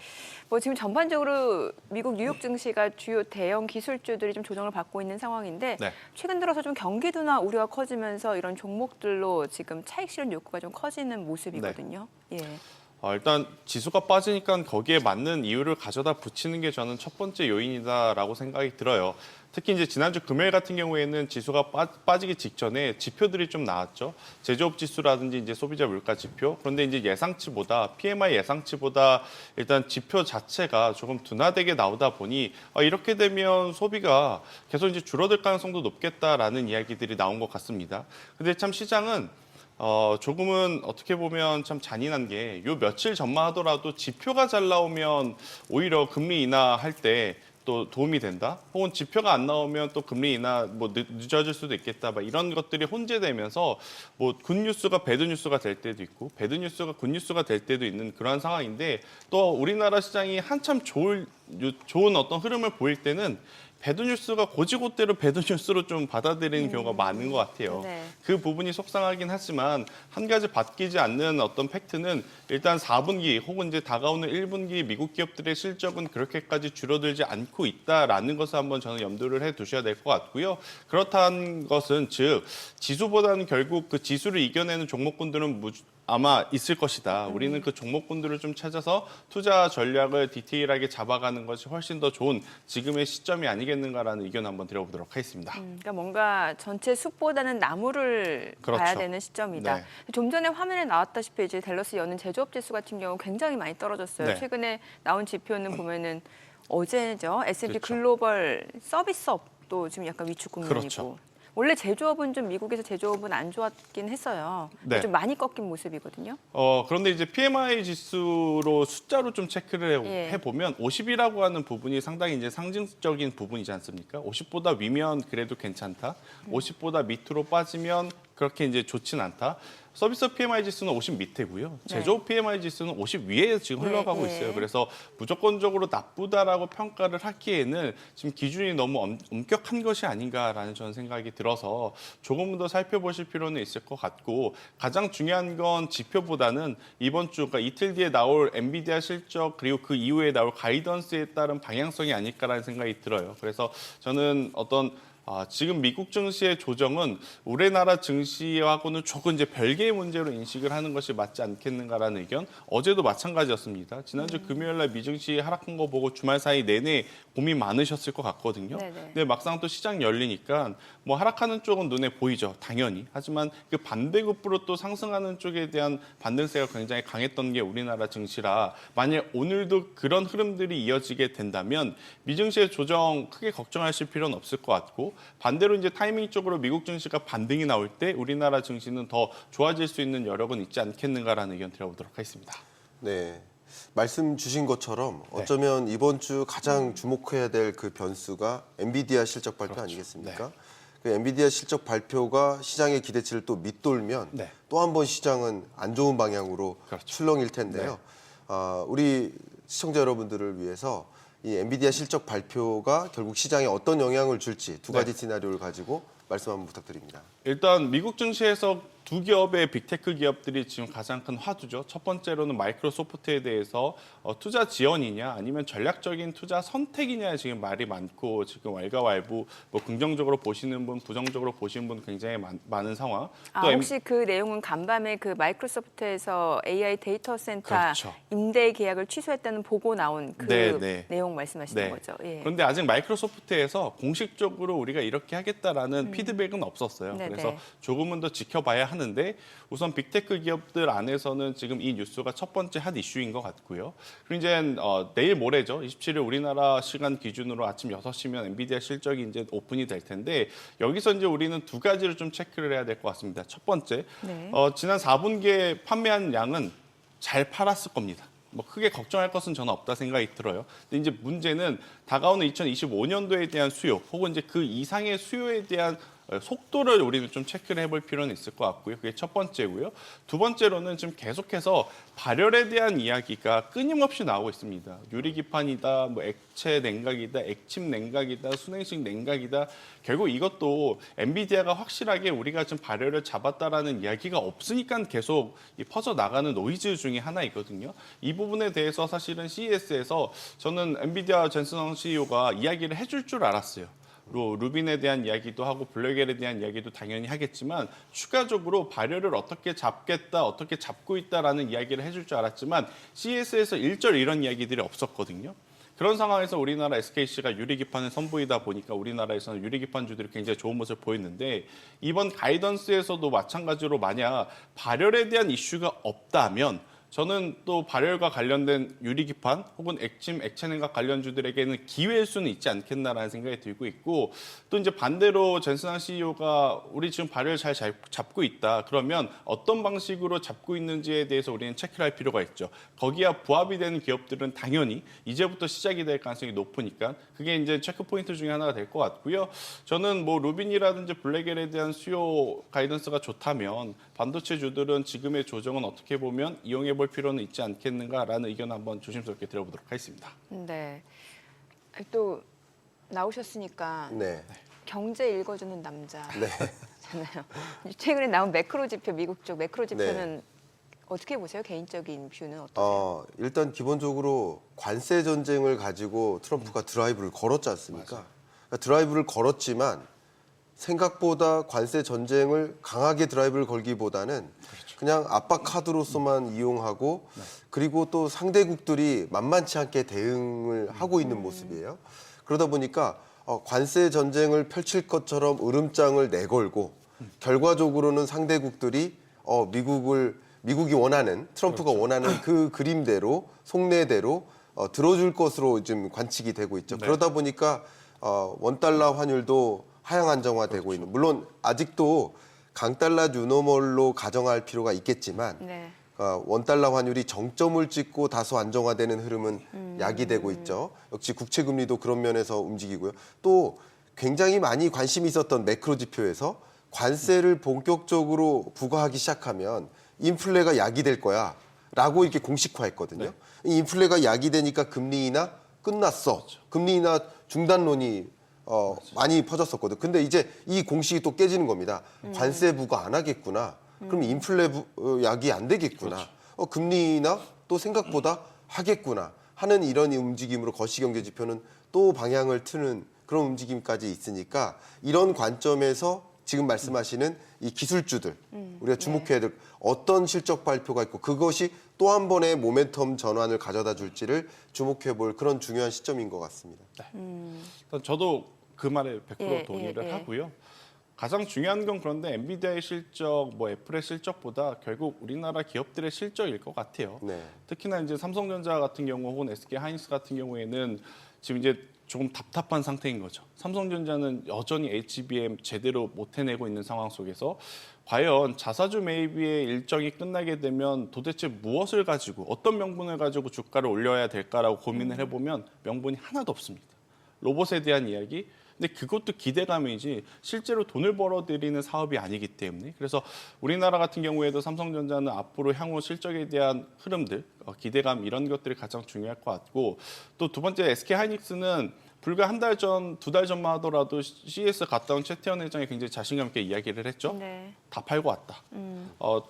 뭐 지금 전반적으로 미국 뉴욕 증시가 주요 대형 기술주들이 좀 조정을 받고 있는 상황인데 네. 최근 들어서 좀 경기 둔화 우려가 커지면서 이런 종목들로 지금 차익 실현 욕구가 좀 커지는 모습이거든요. 예. 일단 지수가 빠지니까 거기에 맞는 이유를 가져다 붙이는 게 저는 첫 번째 요인이다라고 생각이 들어요. 특히 이제 지난주 금요일 같은 경우에는 지수가 빠지기 직전에 지표들이 좀 나왔죠. 제조업 지수라든지 이제 소비자 물가 지표. 그런데 이제 예상치보다 PMI 예상치보다 일단 지표 자체가 조금 둔화되게 나오다 보니 이렇게 되면 소비가 계속 이제 줄어들 가능성도 높겠다라는 이야기들이 나온 것 같습니다. 근데 참 시장은 조금은 어떻게 보면 참 잔인한 게 요 며칠 전만 하더라도 지표가 잘 나오면 오히려 금리 인하할 때 또 도움이 된다. 혹은 지표가 안 나오면 또 금리 인하 뭐 늦어질 수도 있겠다. 막 이런 것들이 혼재되면서 뭐 굿뉴스가 배드뉴스가 될 때도 있고 배드뉴스가 굿뉴스가 될 때도 있는 그런 상황인데 또 우리나라 시장이 한참 좋은 어떤 흐름을 보일 때는 배드뉴스가 고지고대로 배드뉴스로 좀 받아들이는 경우가 많은 것 같아요. 네. 그 부분이 속상하긴 하지만 한 가지 바뀌지 않는 어떤 팩트는 일단 4분기 혹은 이제 다가오는 1분기 미국 기업들의 실적은 그렇게까지 줄어들지 않고 있다라는 것을 한번 저는 염두를 해 두셔야 될 것 같고요. 그렇다는 것은 즉 지수보다는 결국 그 지수를 이겨내는 종목군들은 아마 있을 것이다. 우리는 그 종목군들을 좀 찾아서 투자 전략을 디테일하게 잡아가는 것이 훨씬 더 좋은 지금의 시점이 아니겠는가라는 의견 한번 드려보도록 하겠습니다. 그러니까 뭔가 전체 숲보다는 나무를 그렇죠. 봐야 되는 시점이다. 네. 좀 전에 화면에 나왔다시피 이제 댈러스 여는 제조업 지수 같은 경우 굉장히 많이 떨어졌어요. 네. 최근에 나온 지표는 보면은 어제죠. S&P 그렇죠. 글로벌 서비스업도 지금 약간 위축 국면이고. 그렇죠. 원래 제조업은 좀 미국에서 제조업은 안 좋았긴 했어요. 네. 좀 많이 꺾인 모습이거든요. 그런데 이제 PMI 지수로 숫자로 좀 체크를 예. 해보면 50이라고 하는 부분이 상당히 이제 상징적인 부분이지 않습니까? 50보다 위면 그래도 괜찮다. 50보다 밑으로 빠지면 그렇게 이제 좋진 않다. 서비스 PMI 지수는 50 밑에고요. 제조업 PMI 지수는 50 위에 지금 흘러가고 있어요. 그래서 무조건적으로 나쁘다라고 평가를 하기에는 지금 기준이 너무 엄격한 것이 아닌가라는 저는 생각이 들어서 조금 더 살펴보실 필요는 있을 것 같고 가장 중요한 건 지표보다는 이번 주, 그러니까 이틀 뒤에 나올 엔비디아 실적 그리고 그 이후에 나올 가이던스에 따른 방향성이 아닐까라는 생각이 들어요. 그래서 저는 지금 미국 증시의 조정은 우리나라 증시하고는 조금 이제 별개의 문제로 인식을 하는 것이 맞지 않겠는가라는 의견. 어제도 마찬가지였습니다. 지난주 금요일 날 미증시 하락한 거 보고 주말 사이 내내 고민 많으셨을 것 같거든요. 네네. 근데 막상 또 시장 열리니까 뭐 하락하는 쪽은 눈에 보이죠. 당연히. 하지만 그 반대급부로 또 상승하는 쪽에 대한 반등세가 굉장히 강했던 게 우리나라 증시라 만약 오늘도 그런 흐름들이 이어지게 된다면 미증시의 조정 크게 걱정하실 필요는 없을 것 같고 반대로 이제 타이밍 쪽으로 미국 증시가 반등이 나올 때 우리나라 증시는 더 좋아질 수 있는 여력은 있지 않겠는가라는 의견 드려보도록 하겠습니다. 네. 말씀 주신 것처럼 어쩌면 이번 주 가장 주목해야 될 그 변수가 엔비디아 실적 발표 아니겠습니까? 그 엔비디아 실적 발표가 시장의 기대치를 또 밑돌면 네. 또 한 번 시장은 안 좋은 방향으로 그렇죠. 출렁일 텐데요. 우리 시청자 여러분들을 위해서 이 엔비디아 실적 발표가 결국 시장에 어떤 영향을 줄지 두 가지 시나리오를 가지고 말씀 한번 부탁드립니다. 일단 미국 증시에서 두 기업의 빅테크 기업들이 지금 가장 큰 화두죠. 첫 번째로는 마이크로소프트에 대해서 투자 지원이냐 아니면 전략적인 투자 선택이냐 지금 말이 많고 지금 왈가왈부 뭐 긍정적으로 보시는 분, 부정적으로 보시는 분 굉장히 많은 상황. 혹시 그 내용은 간밤에 그 마이크로소프트에서 AI 데이터 센터 그렇죠. 임대 계약을 취소했다는 보고 나온 그 네. 내용 말씀하시는 네. 거죠? 예. 그런데 아직 마이크로소프트에서 공식적으로 우리가 이렇게 하겠다라는 피드백은 없었어요. 네네. 그래서 네. 조금은 더 지켜봐야 하는데 우선 빅테크 기업들 안에서는 지금 이 뉴스가 첫 번째 핫 이슈인 것 같고요. 그리고 이제 내일 모레죠. 27일 우리나라 시간 기준으로 아침 6시면 엔비디아 실적이 이제 오픈이 될 텐데 여기서 이제 우리는 두 가지를 좀 체크를 해야 될 것 같습니다. 첫 번째, 네. 지난 4분기에 판매한 양은 잘 팔았을 겁니다. 뭐 크게 걱정할 것은 저는 없다 생각이 들어요. 근데 이제 문제는 다가오는 2025년도에 대한 수요, 혹은 이제 그 이상의 수요에 대한 속도를 우리는 좀 체크를 해볼 필요는 있을 것 같고요. 그게 첫 번째고요. 두 번째로는 지금 계속해서 발열에 대한 이야기가 끊임없이 나오고 있습니다. 유리기판이다, 뭐 액체 냉각이다, 액침 냉각이다, 순행식 냉각이다. 결국 이것도 엔비디아가 확실하게 우리가 지금 발열을 잡았다라는 이야기가 없으니까 계속 퍼져 나가는 노이즈 중에 하나이거든요. 이 부분에 대해서 사실은 CES에서 저는 엔비디아 젠슨 CEO가 이야기를 해줄 줄 알았어요. 루빈에 대한 이야기도 하고 블랙엘에 대한 이야기도 당연히 하겠지만 추가적으로 발열을 어떻게 잡겠다, 어떻게 잡고 있다라는 이야기를 해줄 줄 알았지만 CES에서 일절 이런 이야기들이 없었거든요. 그런 상황에서 우리나라 SKC가 유리기판을 선보이다 보니까 우리나라에서는 유리기판주들이 굉장히 좋은 모습을 보였는데 이번 가이던스에서도 마찬가지로 만약 발열에 대한 이슈가 없다면 저는 또 발열과 관련된 유리기판 혹은 액침, 액체냉각 관련주들에게는 기회일 수는 있지 않겠나라는 생각이 들고 있고 또 이제 반대로 젠슨항 CEO가 우리 지금 발열 잘 잡고 있다. 그러면 어떤 방식으로 잡고 있는지에 대해서 우리는 체크를 할 필요가 있죠. 거기야 부합이 되는 기업들은 당연히 이제부터 시작이 될 가능성이 높으니까 그게 이제 체크 포인트 중에 하나가 될 것 같고요. 저는 뭐 루빈이라든지 블랙엘에 대한 수요 가이던스가 좋다면 반도체 주들은 지금의 조정은 어떻게 보면 이용해 볼 필요는 있지 않겠는가라는 의견 한번 조심스럽게 들어보도록 하겠습니다. 네. 또 나오셨으니까 네. 경제 읽어주는 남자잖아요. 네. 최근에 나온 매크로 지표, 미국 쪽 매크로 지표는 어떻게 보세요? 개인적인 뷰는 어떠세요? 일단 기본적으로 관세 전쟁을 가지고 트럼프가 드라이브를 걸었지 않습니까? 그러니까 드라이브를 걸었지만 생각보다 관세 전쟁을 강하게 드라이브를 걸기보다는 그냥 압박 카드로서만 이용하고 그리고 또 상대국들이 만만치 않게 대응을 하고 있는 모습이에요. 그러다 보니까 관세 전쟁을 펼칠 것처럼 으름장을 내걸고 결과적으로는 상대국들이 미국이 원하는 트럼프가 원하는 그 그림대로 속내대로 들어줄 것으로 지금 관측이 되고 있죠. 그러다 보니까 원달러 환율도 하향 안정화되고 있는. 물론 아직도 강달러 뉴노멀로 가정할 필요가 있겠지만 네. 원달러 환율이 정점을 찍고 다소 안정화되는 흐름은 야기되고 있죠. 역시 국채금리도 그런 면에서 움직이고요. 또 굉장히 많이 관심이 있었던 매크로 지표에서 관세를 본격적으로 부과하기 시작하면 인플레가 야기될 거야 라고 이렇게 공식화했거든요. 이 인플레가 야기되니까 금리 인하 끝났어. 금리 인하 중단론이 많이 퍼졌었거든. 근데 이제 이 공식이 또 깨지는 겁니다. 관세 부과 안 하겠구나. 그럼 인플레 약이 안 되겠구나. 금리 인하 또 생각보다 하겠구나 하는 이런 움직임으로 거시경제 지표는 또 방향을 트는 그런 움직임까지 있으니까 이런 관점에서 지금 말씀하시는 이 기술주들 우리가 주목해야 될 어떤 실적 발표가 있고 그것이 또 한 번의 모멘텀 전환을 가져다 줄지를 주목해 볼 그런 중요한 시점인 것 같습니다. 저도 그 말에 100% 예, 동의를 예. 하고요. 가장 중요한 건 그런데 엔비디아의 실적, 뭐 애플의 실적보다 결국 우리나라 기업들의 실적일 것 같아요. 네. 특히나 이제 삼성전자 같은 경우 혹은 SK 하이닉스 같은 경우에는 지금 이제 조금 답답한 상태인 거죠. 삼성전자는 여전히 HBM 제대로 못 해내고 있는 상황 속에서 과연 자사주 매입의 일정이 끝나게 되면 도대체 무엇을 가지고 어떤 명분을 가지고 주가를 올려야 될까라고 고민을 해보면 명분이 하나도 없습니다. 로봇에 대한 이야기, 근데 그것도 기대감이지 실제로 돈을 벌어들이는 사업이 아니기 때문에 그래서 우리나라 같은 경우에도 삼성전자는 앞으로 향후 실적에 대한 흐름들, 기대감 이런 것들이 가장 중요할 것 같고 또 두 번째 SK 하이닉스는 불과 한 달 전, 두 달 전만 하더라도 CES 갔다 온 최태원 회장이 굉장히 자신감 있게 이야기를 했죠. 네. 다 팔고 왔다.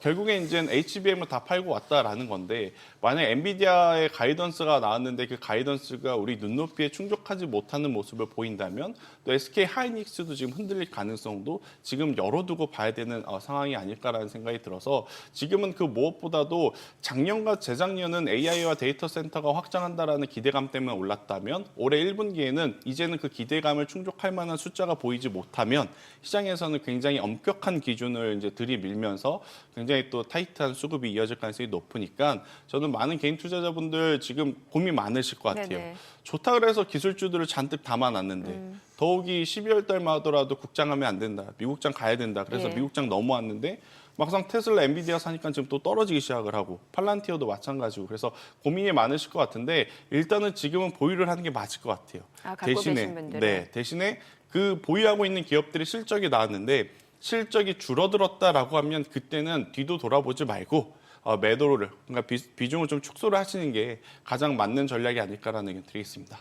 결국에 이제 HBM을 다 팔고 왔다라는 건데 만약 엔비디아의 가이던스가 나왔는데 그 가이던스가 우리 눈높이에 충족하지 못하는 모습을 보인다면 또 SK 하이닉스도 지금 흔들릴 가능성도 지금 열어두고 봐야 되는 상황이 아닐까라는 생각이 들어서 지금은 그 무엇보다도 작년과 재작년은 AI와 데이터 센터가 확장한다라는 기대감 때문에 올랐다면 올해 1분기에는 이제는 그 기대감을 충족할 만한 숫자가 보이지 못하면 시장에서는 굉장히 엄격한 기준을 이제 들이밀면서 굉장히 또 타이트한 수급이 이어질 가능성이 높으니까 저는 많은 개인 투자자분들 지금 고민 많으실 것 같아요. 네네. 좋다 그래서 기술주들을 잔뜩 담아놨는데 더욱이 12월 달만 하더라도 국장하면 안 된다. 미국장 가야 된다. 그래서 예. 미국장 넘어왔는데 막상 테슬라, 엔비디아 사니까 지금 또 떨어지기 시작을 하고 팔란티어도 마찬가지고 그래서 고민이 많으실 것 같은데 일단은 지금은 보유를 하는 게 맞을 것 같아요. 갖고 계신 분들은. 네, 대신에 그 보유하고 있는 기업들이 실적이 나왔는데 실적이 줄어들었다라고 하면 그때는 뒤도 돌아보지 말고 매도를 그러니까 비중을 좀 축소를 하시는 게 가장 맞는 전략이 아닐까라는 의견 드리겠습니다.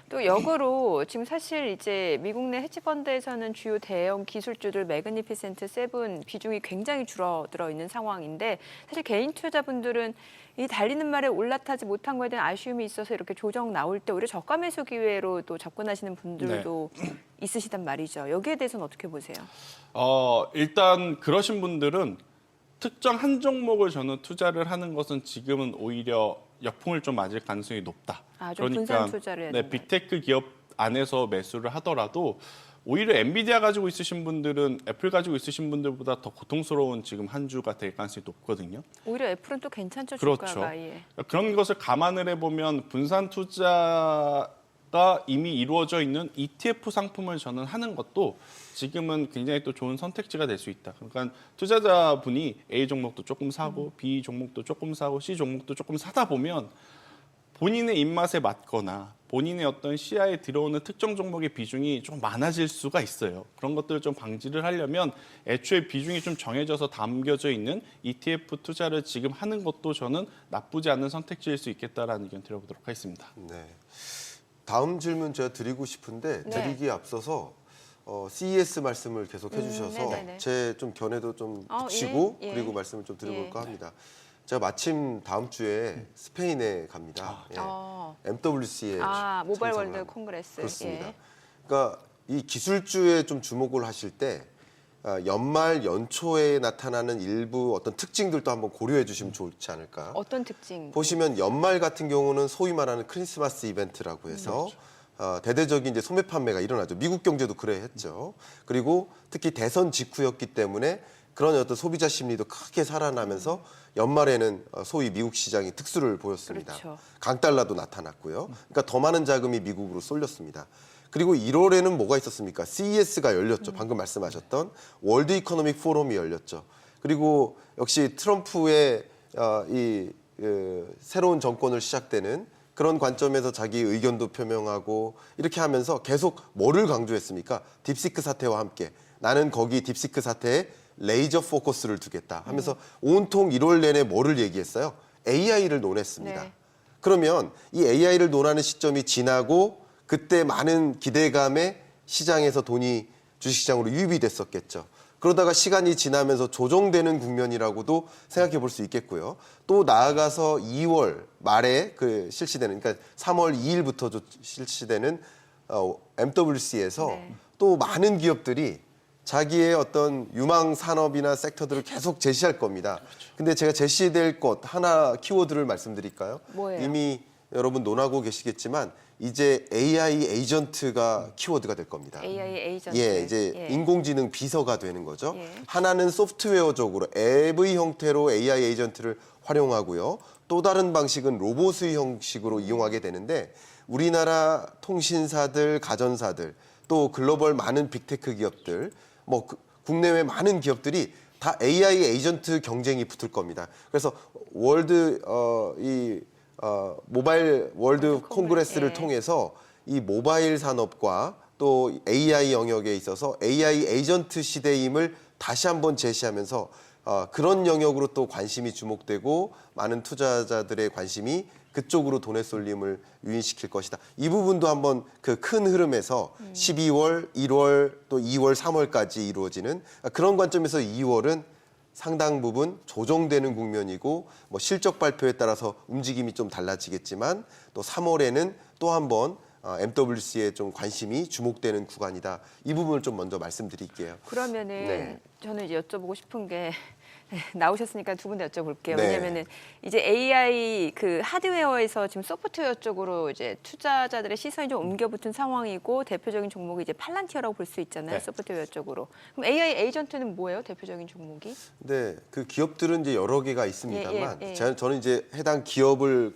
또 역으로 지금 사실 이제 미국 내 헤지펀드에서는 주요 대형 기술주들 매그니피센트 세븐 비중이 굉장히 줄어들어 있는 상황인데 사실 개인 투자자분들은 이 달리는 말에 올라타지 못한 거에 대한 아쉬움이 있어서 이렇게 조정 나올 때 오히려 저가 매수 기회로 또 접근하시는 분들도 있으시단 말이죠. 여기에 대해서는 어떻게 보세요? 일단 그러신 분들은 특정 한 종목을 저는 투자를 하는 것은 지금은 오히려 역풍을 좀 맞을 가능성이 높다. 좀 분산 투자를 해야 된다. 빅테크 기업 안에서 매수를 하더라도 오히려 엔비디아 가지고 있으신 분들은 애플 가지고 있으신 분들보다 더 고통스러운 지금 한 주가 될 가능성이 높거든요. 오히려 애플은 또 괜찮죠, 그렇죠. 주가가. 예. 그런 것을 감안을 해보면 분산 투자가 이미 이루어져 있는 ETF 상품을 저는 하는 것도 지금은 굉장히 또 좋은 선택지가 될 수 있다. 그러니까 투자자분이 A 종목도 조금 사고 B 종목도 조금 사고 C 종목도 조금 사다 보면 본인의 입맛에 맞거나 본인의 어떤 시야에 들어오는 특정 종목의 비중이 좀 많아질 수가 있어요. 그런 것들을 좀 방지를 하려면 애초에 비중이 좀 정해져서 담겨져 있는 ETF 투자를 지금 하는 것도 저는 나쁘지 않은 선택지일 수 있겠다라는 의견 드려보도록 하겠습니다. 네. 다음 질문 제가 드리고 싶은데 네. 드리기에 앞서서 CES 말씀을 계속 해주셔서 네네네. 제 좀 견해도 좀 붙이고 예. 그리고 말씀을 좀 드려볼까 예. 합니다. 제가 마침 다음 주에 스페인에 갑니다. 예. MWC에 모바일 월드 참석을 콩그레스. 그렇습니다. 예. 그러니까 이 기술주에 좀 주목을 하실 때 연말 연초에 나타나는 일부 어떤 특징들도 한번 고려해 주시면 좋지 않을까. 어떤 특징? 보시면 연말 같은 경우는 소위 말하는 크리스마스 이벤트라고 해서 대대적인 이제 소매 판매가 일어나죠. 미국 경제도 그래 했죠. 그리고 특히 대선 직후였기 때문에 그런 어떤 소비자 심리도 크게 살아나면서 연말에는 소위 미국 시장이 특수를 보였습니다. 그렇죠. 강달러도 나타났고요. 그러니까 더 많은 자금이 미국으로 쏠렸습니다. 그리고 1월에는 뭐가 있었습니까? CES가 열렸죠. 방금 말씀하셨던 월드 이코노믹 포럼이 열렸죠. 그리고 역시 트럼프의 새로운 정권을 시작되는 그런 관점에서 자기 의견도 표명하고 이렇게 하면서 계속 뭐를 강조했습니까? 딥시크 사태와 함께 나는 거기 딥시크 사태에 레이저 포커스를 두겠다 하면서 온통 1월 내내 뭐를 얘기했어요? AI를 논했습니다. 네. 그러면 이 AI를 논하는 시점이 지나고 그때 많은 기대감에 시장에서 돈이 주식시장으로 유입이 됐었겠죠. 그러다가 시간이 지나면서 조정되는 국면이라고도 생각해 볼 수 있겠고요. 또 나아가서 2월 말에 실시되는, 그러니까 3월 2일부터 실시되는 MWC에서 네. 또 많은 기업들이 자기의 어떤 유망 산업이나 섹터들을 계속 제시할 겁니다. 근데 제가 제시될 것 하나 키워드를 말씀드릴까요? 뭐예요? 이미 여러분 논하고 계시겠지만 이제 AI 에이전트가 키워드가 될 겁니다. AI 에이전트. 예, 이제 인공지능 비서가 되는 거죠. 예. 하나는 소프트웨어적으로 앱의 형태로 AI 에이전트를 활용하고요. 또 다른 방식은 로봇의 형식으로 이용하게 되는데 우리나라 통신사들, 가전사들, 또 글로벌 많은 빅테크 기업들, 국내외 많은 기업들이 다 AI 에이전트 경쟁이 붙을 겁니다. 그래서 모바일 월드 콩그레스를 통해서 이 모바일 산업과 또 AI 영역에 있어서 AI 에이전트 시대임을 다시 한번 제시하면서 그런 영역으로 또 관심이 주목되고 많은 투자자들의 관심이 그쪽으로 돈의 쏠림을 유인시킬 것이다. 이 부분도 한번 그 큰 흐름에서 12월, 1월 또 2월, 3월까지 이루어지는 그런 관점에서 2월은 상당 부분 조정되는 국면이고 뭐 실적 발표에 따라서 움직임이 좀 달라지겠지만 또 3월에는 또 한번 MWC에 좀 관심이 주목되는 구간이다. 이 부분을 좀 먼저 말씀드릴게요. 그러면은 네. 저는 이제 여쭤보고 싶은 게 나오셨으니까 두 분 다 여쭤볼게요. 네. 왜냐면은 이제 AI 그 하드웨어에서 지금 소프트웨어 쪽으로 이제 투자자들의 시선이 좀 옮겨붙은 상황이고 대표적인 종목이 이제 팔란티어라고 볼 수 있잖아요. 네. 소프트웨어 쪽으로. 그럼 AI 에이전트는 뭐예요? 대표적인 종목이? 네, 그 기업들은 이제 여러 개가 있습니다만 예. 저는 이제 해당 기업을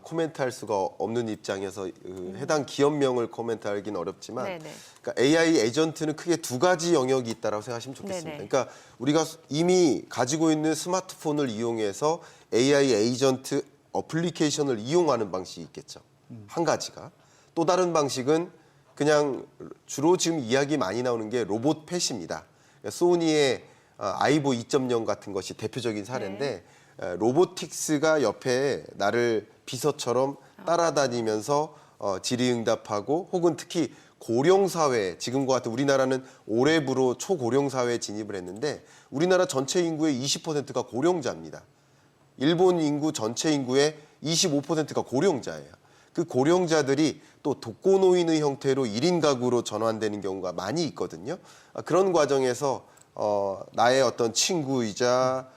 코멘트할 수가 없는 입장에서 해당 기업명을 코멘트하기는 어렵지만 네네. 그러니까 AI 에이전트는 크게 두 가지 영역이 있다고 생각하시면 좋겠습니다. 네네. 그러니까 우리가 이미 가지고 있는 스마트폰을 이용해서 AI 에이전트 어플리케이션을 이용하는 방식이 있겠죠. 한 가지가. 또 다른 방식은 그냥 주로 지금 이야기 많이 나오는 게 로봇 펫입니다. 그러니까 소니의 아이보 2.0 같은 것이 대표적인 사례인데 로보틱스가 옆에 나를 비서처럼 따라다니면서 질의응답하고 혹은 특히 고령사회, 지금과 같은 우리나라는 올해부로 초고령사회에 진입을 했는데 우리나라 전체 인구의 20%가 고령자입니다. 일본 인구 전체 인구의 25%가 고령자예요. 그 고령자들이 또 독거노인의 형태로 1인 가구로 전환되는 경우가 많이 있거든요. 그런 과정에서 나의 어떤 친구이자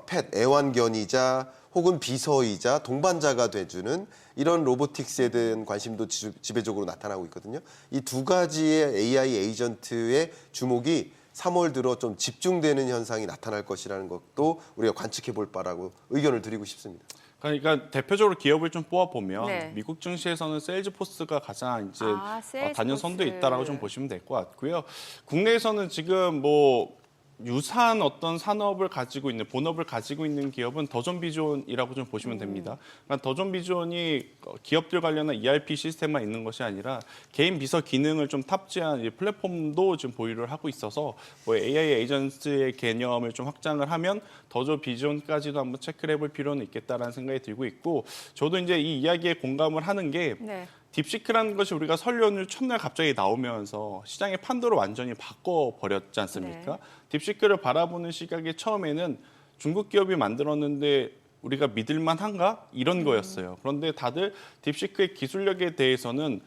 펫, 애완견이자 혹은 비서이자 동반자가 돼주는 이런 로보틱스에 대한 관심도 지배적으로 나타나고 있거든요. 이 두 가지의 AI 에이전트의 주목이 3월 들어 좀 집중되는 현상이 나타날 것이라는 것도 우리가 관측해 볼 바라고 의견을 드리고 싶습니다. 그러니까 대표적으로 기업을 좀 뽑아보면 네. 미국 증시에서는 세일즈포스가 가장 이제 세일즈포스. 단연 선두에 있다라고 좀 보시면 될 것 같고요. 국내에서는 지금 뭐 유사한 어떤 산업을 가지고 있는 본업을 가지고 있는 기업은 더존비존이라고 좀 보시면 됩니다. 그러니까 더존비존이 기업들 관련한 ERP 시스템만 있는 것이 아니라 개인 비서 기능을 좀 탑재한 이 플랫폼도 지금 보유를 하고 있어서 뭐 AI 에이전트의 개념을 좀 확장을 하면 더존비존까지도 한번 체크를 해볼 필요는 있겠다라는 생각이 들고 있고 저도 이제 이 이야기에 공감을 하는 게 네. 딥시크라는 것이 우리가 설 연휴 첫날 갑자기 나오면서 시장의 판도를 완전히 바꿔버렸지 않습니까? 네. 딥시크를 바라보는 시각이 처음에는 중국 기업이 만들었는데 우리가 믿을만한가? 이런 거였어요. 그런데 다들 딥시크의 기술력에 대해서는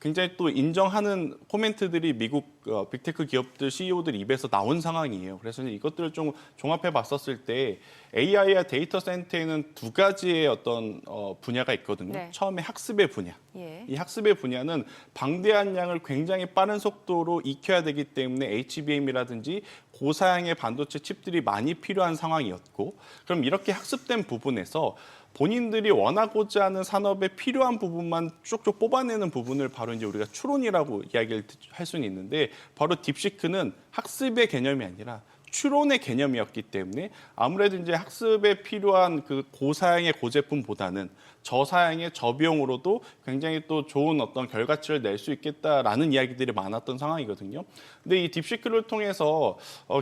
굉장히 또 인정하는 코멘트들이 미국 빅테크 기업들 CEO들 입에서 나온 상황이에요. 그래서 이것들을 좀 종합해 봤었을 때 AI와 데이터 센터에는 두 가지의 어떤 분야가 있거든요. 네. 처음에 학습의 분야. 예. 이 학습의 분야는 방대한 양을 굉장히 빠른 속도로 익혀야 되기 때문에 HBM이라든지 고사양의 반도체 칩들이 많이 필요한 상황이었고 그럼 이렇게 학습된 부분에서 본인들이 원하고자 하는 산업에 필요한 부분만 쭉쭉 뽑아내는 부분을 바로 이제 우리가 추론이라고 이야기를 할 수는 있는데 바로 딥시크는 학습의 개념이 아니라 추론의 개념이었기 때문에 아무래도 이제 학습에 필요한 그 고사양의 고제품보다는 저사양의 저비용으로도 굉장히 또 좋은 어떤 결과치를 낼 수 있겠다라는 이야기들이 많았던 상황이거든요. 근데 이 딥시크를 통해서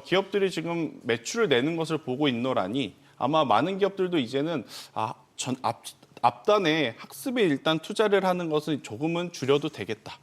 기업들이 지금 매출을 내는 것을 보고 있노라니 아마 많은 기업들도 이제는 앞단에 학습에 일단 투자를 하는 것은 조금은 줄여도 되겠다.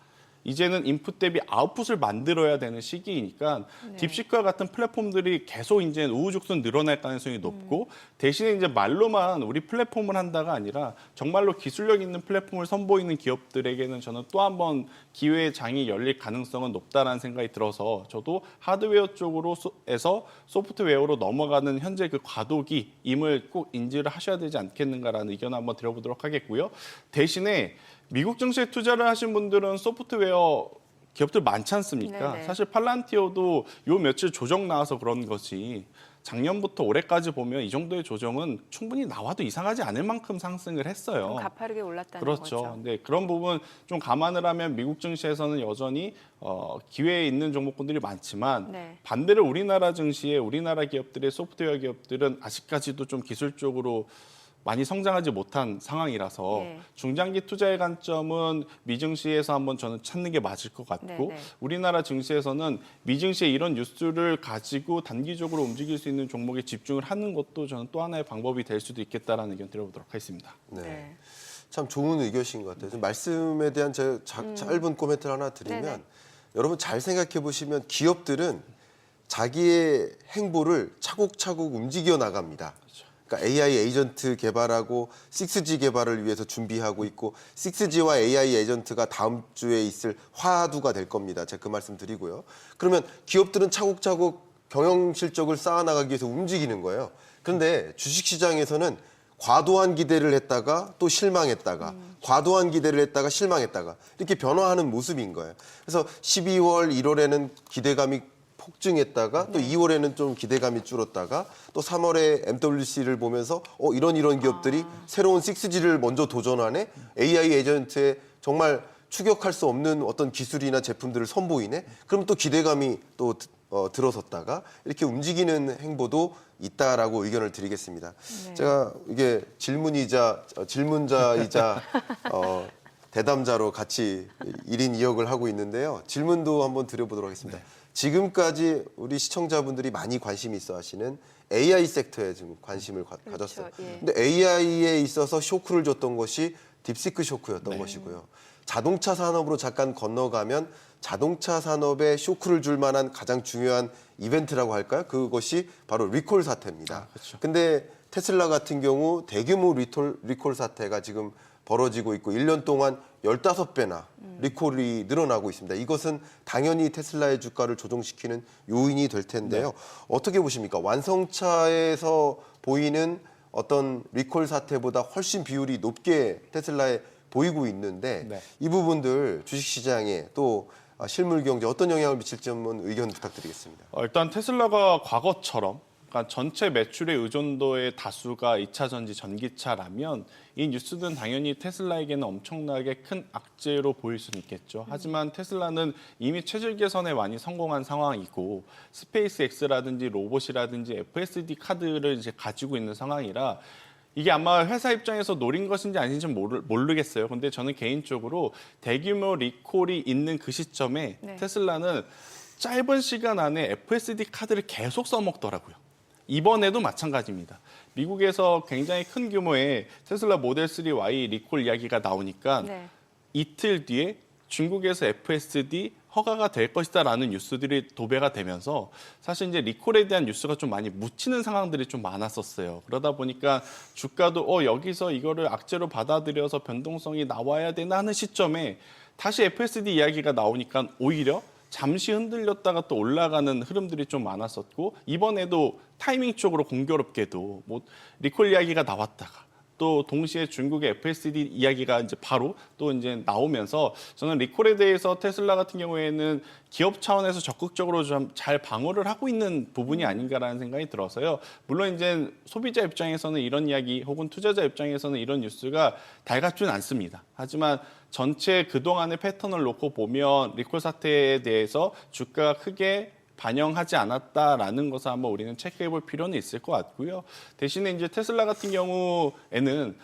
이제는 인풋 대비 아웃풋을 만들어야 되는 시기이니까 딥시크와 같은 플랫폼들이 계속 이제 우후죽순 늘어날 가능성이 높고 대신에 이제 말로만 우리 플랫폼을 한다가 아니라 정말로 기술력 있는 플랫폼을 선보이는 기업들에게는 저는 또 한 번 기회의 장이 열릴 가능성은 높다라는 생각이 들어서 저도 하드웨어 쪽으로에서 소프트웨어로 넘어가는 현재 그 과도기임을 꼭 인지를 하셔야 되지 않겠는가라는 의견을 한번 드려보도록 하겠고요. 대신에 미국 증시에 투자를 하신 분들은 소프트웨어 기업들 많지 않습니까? 네네. 사실 팔란티어도 요 며칠 조정 나와서 그런 거지 작년부터 올해까지 보면 이 정도의 조정은 충분히 나와도 이상하지 않을 만큼 상승을 했어요. 좀 가파르게 올랐다는 그렇죠. 거죠. 네, 그런 부분 좀 감안을 하면 미국 증시에서는 여전히 기회에 있는 종목군들이 많지만 네. 반대로 우리나라 증시에 우리나라 기업들의 소프트웨어 기업들은 아직까지도 좀 기술적으로 많이 성장하지 못한 상황이라서 네. 중장기 투자의 관점은 미증시에서 한번 저는 찾는 게 맞을 것 같고 네, 네. 우리나라 증시에서는 미증시의 이런 뉴스를 가지고 단기적으로 움직일 수 있는 종목에 집중을 하는 것도 저는 또 하나의 방법이 될 수도 있겠다라는 의견 드려보도록 하겠습니다. 네. 네. 참 좋은 의견인 것 같아요. 좀 말씀에 대한 제가 짧은 코멘트를 하나 드리면 네네. 여러분 잘 생각해 보시면 기업들은 자기의 행보를 차곡차곡 움직여 나갑니다. 그러니까 AI 에이전트 개발하고 6G 개발을 위해서 준비하고 있고 6G와 AI 에이전트가 다음 주에 있을 화두가 될 겁니다. 제가 그 말씀 드리고요. 그러면 기업들은 차곡차곡 경영 실적을 쌓아나가기 위해서 움직이는 거예요. 그런데 주식시장에서는 과도한 기대를 했다가 또 실망했다가 과도한 기대를 했다가 실망했다가 이렇게 변화하는 모습인 거예요. 그래서 12월, 1월에는 기대감이 폭증했다가 또 2월에는 좀 기대감이 줄었다가 또 3월에 MWC를 보면서 이런 기업들이 새로운 6G를 먼저 도전하네. AI 에이전트에 정말 추격할 수 없는 어떤 기술이나 제품들을 선보이네. 그럼 또 기대감이 또 들어섰다가 이렇게 움직이는 행보도 있다라고 의견을 드리겠습니다. 네. 제가 이게 질문자이자 대담자로 같이 1인 2역을 하고 있는데요. 질문도 한번 드려보도록 하겠습니다. 지금까지 우리 시청자분들이 많이 관심이 있어 하시는 AI 섹터에 지금 관심을 가졌어요. 예. 근데 AI에 있어서 쇼크를 줬던 것이 딥시크 쇼크였던 것이고요. 자동차 산업으로 잠깐 건너가면 자동차 산업에 쇼크를 줄 만한 가장 중요한 이벤트라고 할까요? 그것이 바로 리콜 사태입니다. 그렇죠. 근데 테슬라 같은 경우 대규모 리콜 사태가 지금 벌어지고 있고 1년 동안 15배나 리콜이 늘어나고 있습니다. 이것은 당연히 테슬라의 주가를 조정시키는 요인이 될 텐데요. 어떻게 보십니까? 완성차에서 보이는 어떤 리콜 사태보다 훨씬 비율이 높게 테슬라에 보이고 있는데 네. 이 부분들 주식시장에 또 실물 경제 어떤 영향을 미칠지 한번 의견 부탁드리겠습니다. 일단 테슬라가 과거처럼 그러니까 전체 매출의 의존도의 다수가 2차 전지 전기차라면 이 뉴스는 당연히 테슬라에게는 엄청나게 큰 악재로 보일 수는 있겠죠. 하지만 테슬라는 이미 체질 개선에 많이 성공한 상황이고 스페이스X라든지 로봇이라든지 FSD 카드를 이제 가지고 있는 상황이라 이게 아마 회사 입장에서 노린 것인지 아닌지 모르겠어요. 근데 저는 개인적으로 대규모 리콜이 있는 그 시점에 네. 테슬라는 짧은 시간 안에 FSD 카드를 계속 써먹더라고요. 이번에도 마찬가지입니다. 미국에서 굉장히 큰 규모의 테슬라 모델 3 Y 리콜 이야기가 나오니까 네. 이틀 뒤에 중국에서 FSD 허가가 될 것이다라는 뉴스들이 도배가 되면서 사실 이제 리콜에 대한 뉴스가 좀 많이 묻히는 상황들이 좀 많았었어요. 그러다 보니까 주가도 여기서 이거를 악재로 받아들여서 변동성이 나와야 되나 하는 시점에 다시 FSD 이야기가 나오니까 오히려 잠시 흔들렸다가 또 올라가는 흐름들이 좀 많았었고 이번에도 타이밍 쪽으로 공교롭게도 뭐 리콜 이야기가 나왔다가 또 동시에 중국의 FSD 이야기가 이제 바로 또 이제 나오면서 저는 리콜에 대해서 테슬라 같은 경우에는 기업 차원에서 적극적으로 좀 잘 방어를 하고 있는 부분이 아닌가라는 생각이 들어서요. 물론 이제 소비자 입장에서는 이런 이야기 혹은 투자자 입장에서는 이런 뉴스가 달갑지는 않습니다. 하지만 전체 그동안의 패턴을 놓고 보면 리콜 사태에 대해서 주가가 크게 반영하지 않았다라는 것을 한번 우리는 체크해 볼 필요는 있을 것 같고요. 대신에 이제 테슬라 같은 경우에는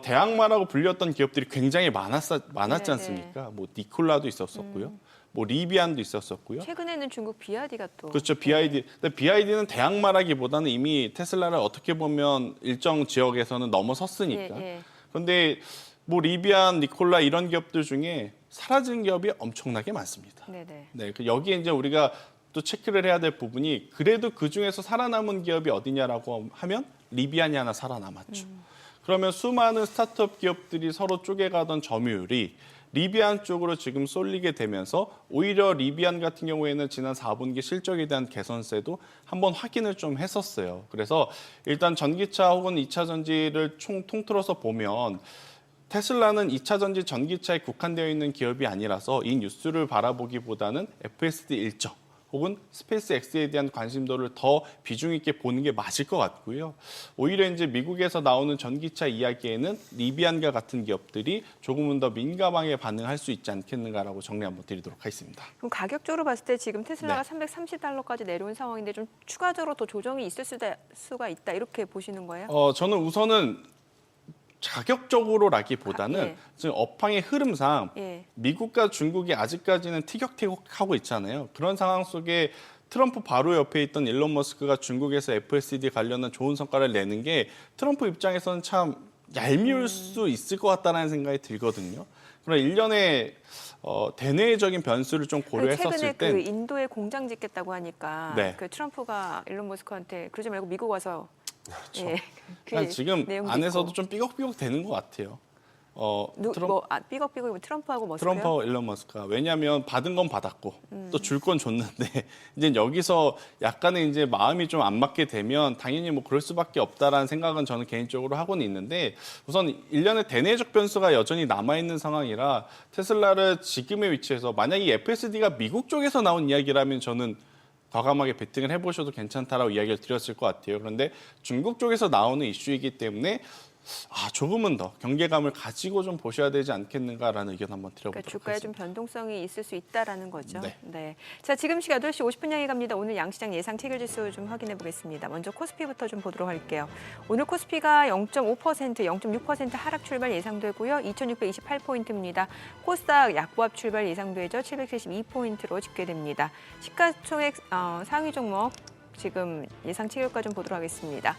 대항마라고 불렸던 기업들이 굉장히 많았지 네, 않습니까? 뭐 니콜라도 있었었고요. 뭐 리비안도 있었었고요. 최근에는 중국 BYD가 또 그렇죠. BYD. 근데 BYD는 대항마라기보다는 이미 테슬라를 어떻게 보면 일정 지역에서는 넘어섰으니까. 예. 그런데 뭐 리비안, 니콜라 이런 기업들 중에 사라진 기업이 엄청나게 많습니다. 네네. 네, 여기에 이제 우리가 또 체크를 해야 될 부분이 그래도 그 중에서 살아남은 기업이 어디냐라고 하면 리비안이 하나 살아남았죠. 그러면 수많은 스타트업 기업들이 서로 쪼개가던 점유율이 리비안 쪽으로 지금 쏠리게 되면서 오히려 리비안 같은 경우에는 지난 4분기 실적에 대한 개선세도 한번 확인을 좀 했었어요. 그래서 일단 전기차 혹은 2차 전지를 통틀어서 보면 테슬라는 2차 전지 전기차에 국한되어 있는 기업이 아니라서 이 뉴스를 바라보기보다는 FSD 일정 혹은 스페이스X에 대한 관심도를 더 비중 있게 보는 게 맞을 것 같고요. 오히려 이제 미국에서 나오는 전기차 이야기에는 리비안과 같은 기업들이 조금은 더 민감하게 반응할 수 있지 않겠는가라고 정리 한번 드리도록 하겠습니다. 그럼 가격적으로 봤을 때 지금 테슬라가 네. 330달러까지 내려온 상황인데 좀 추가적으로 더 조정이 있을 수가 있다 이렇게 보시는 거예요? 저는 우선은 자격적으로라기보다는 예. 지금 업황의 흐름상 예. 미국과 중국이 아직까지는 티격태격하고 있잖아요. 그런 상황 속에 트럼프 바로 옆에 있던 일론 머스크가 중국에서 FSD 관련한 좋은 성과를 내는 게 트럼프 입장에서는 참 얄미울 수 있을 것 같다는 생각이 들거든요. 그런 일련의 대내적인 변수를 좀 고려했었을 최근에 땐 그 인도에 공장 짓겠다고 하니까 네. 그 트럼프가 일론 머스크한테 그러지 말고 미국 와서 예. 그 그러니까 지금 내용도 안에서도 있고. 좀 삐걱삐걱 되는 것 같아요. 삐걱삐걱 트럼프하고 머스크요? 트럼프와 일론 머스크가 왜냐하면 받은 건 받았고 또 줄 건 줬는데 이제 여기서 약간의 이제 마음이 좀 안 맞게 되면 당연히 뭐 그럴 수밖에 없다라는 생각은 저는 개인적으로 하고는 있는데 우선 일련의 대내적 변수가 여전히 남아 있는 상황이라 테슬라를 지금의 위치에서 만약 이 FSD가 미국 쪽에서 나온 이야기라면 저는 과감하게 베팅을 해보셔도 괜찮다라고 이야기를 드렸을 것 같아요. 그런데 중국 쪽에서 나오는 이슈이기 때문에 조금은 더 경계감을 가지고 좀 보셔야 되지 않겠는가라는 의견 한번 드려보도록 그러니까 주가에 좀 하겠습니다. 변동성이 있을 수 있다라는 거죠. 네. 자, 지금 시각 8시 50분 향해 갑니다. 오늘 양시장 예상 체결지수 좀 확인해 보겠습니다. 먼저 코스피부터 좀 보도록 할게요. 오늘 코스피가 0.5%, 0.6% 하락 출발 예상되고요. 2,628포인트입니다. 코스닥 약보합 출발 예상되죠. 772포인트로 집계됩니다. 시가총액 상위 종목 지금 예상 체결가 좀 보도록 하겠습니다.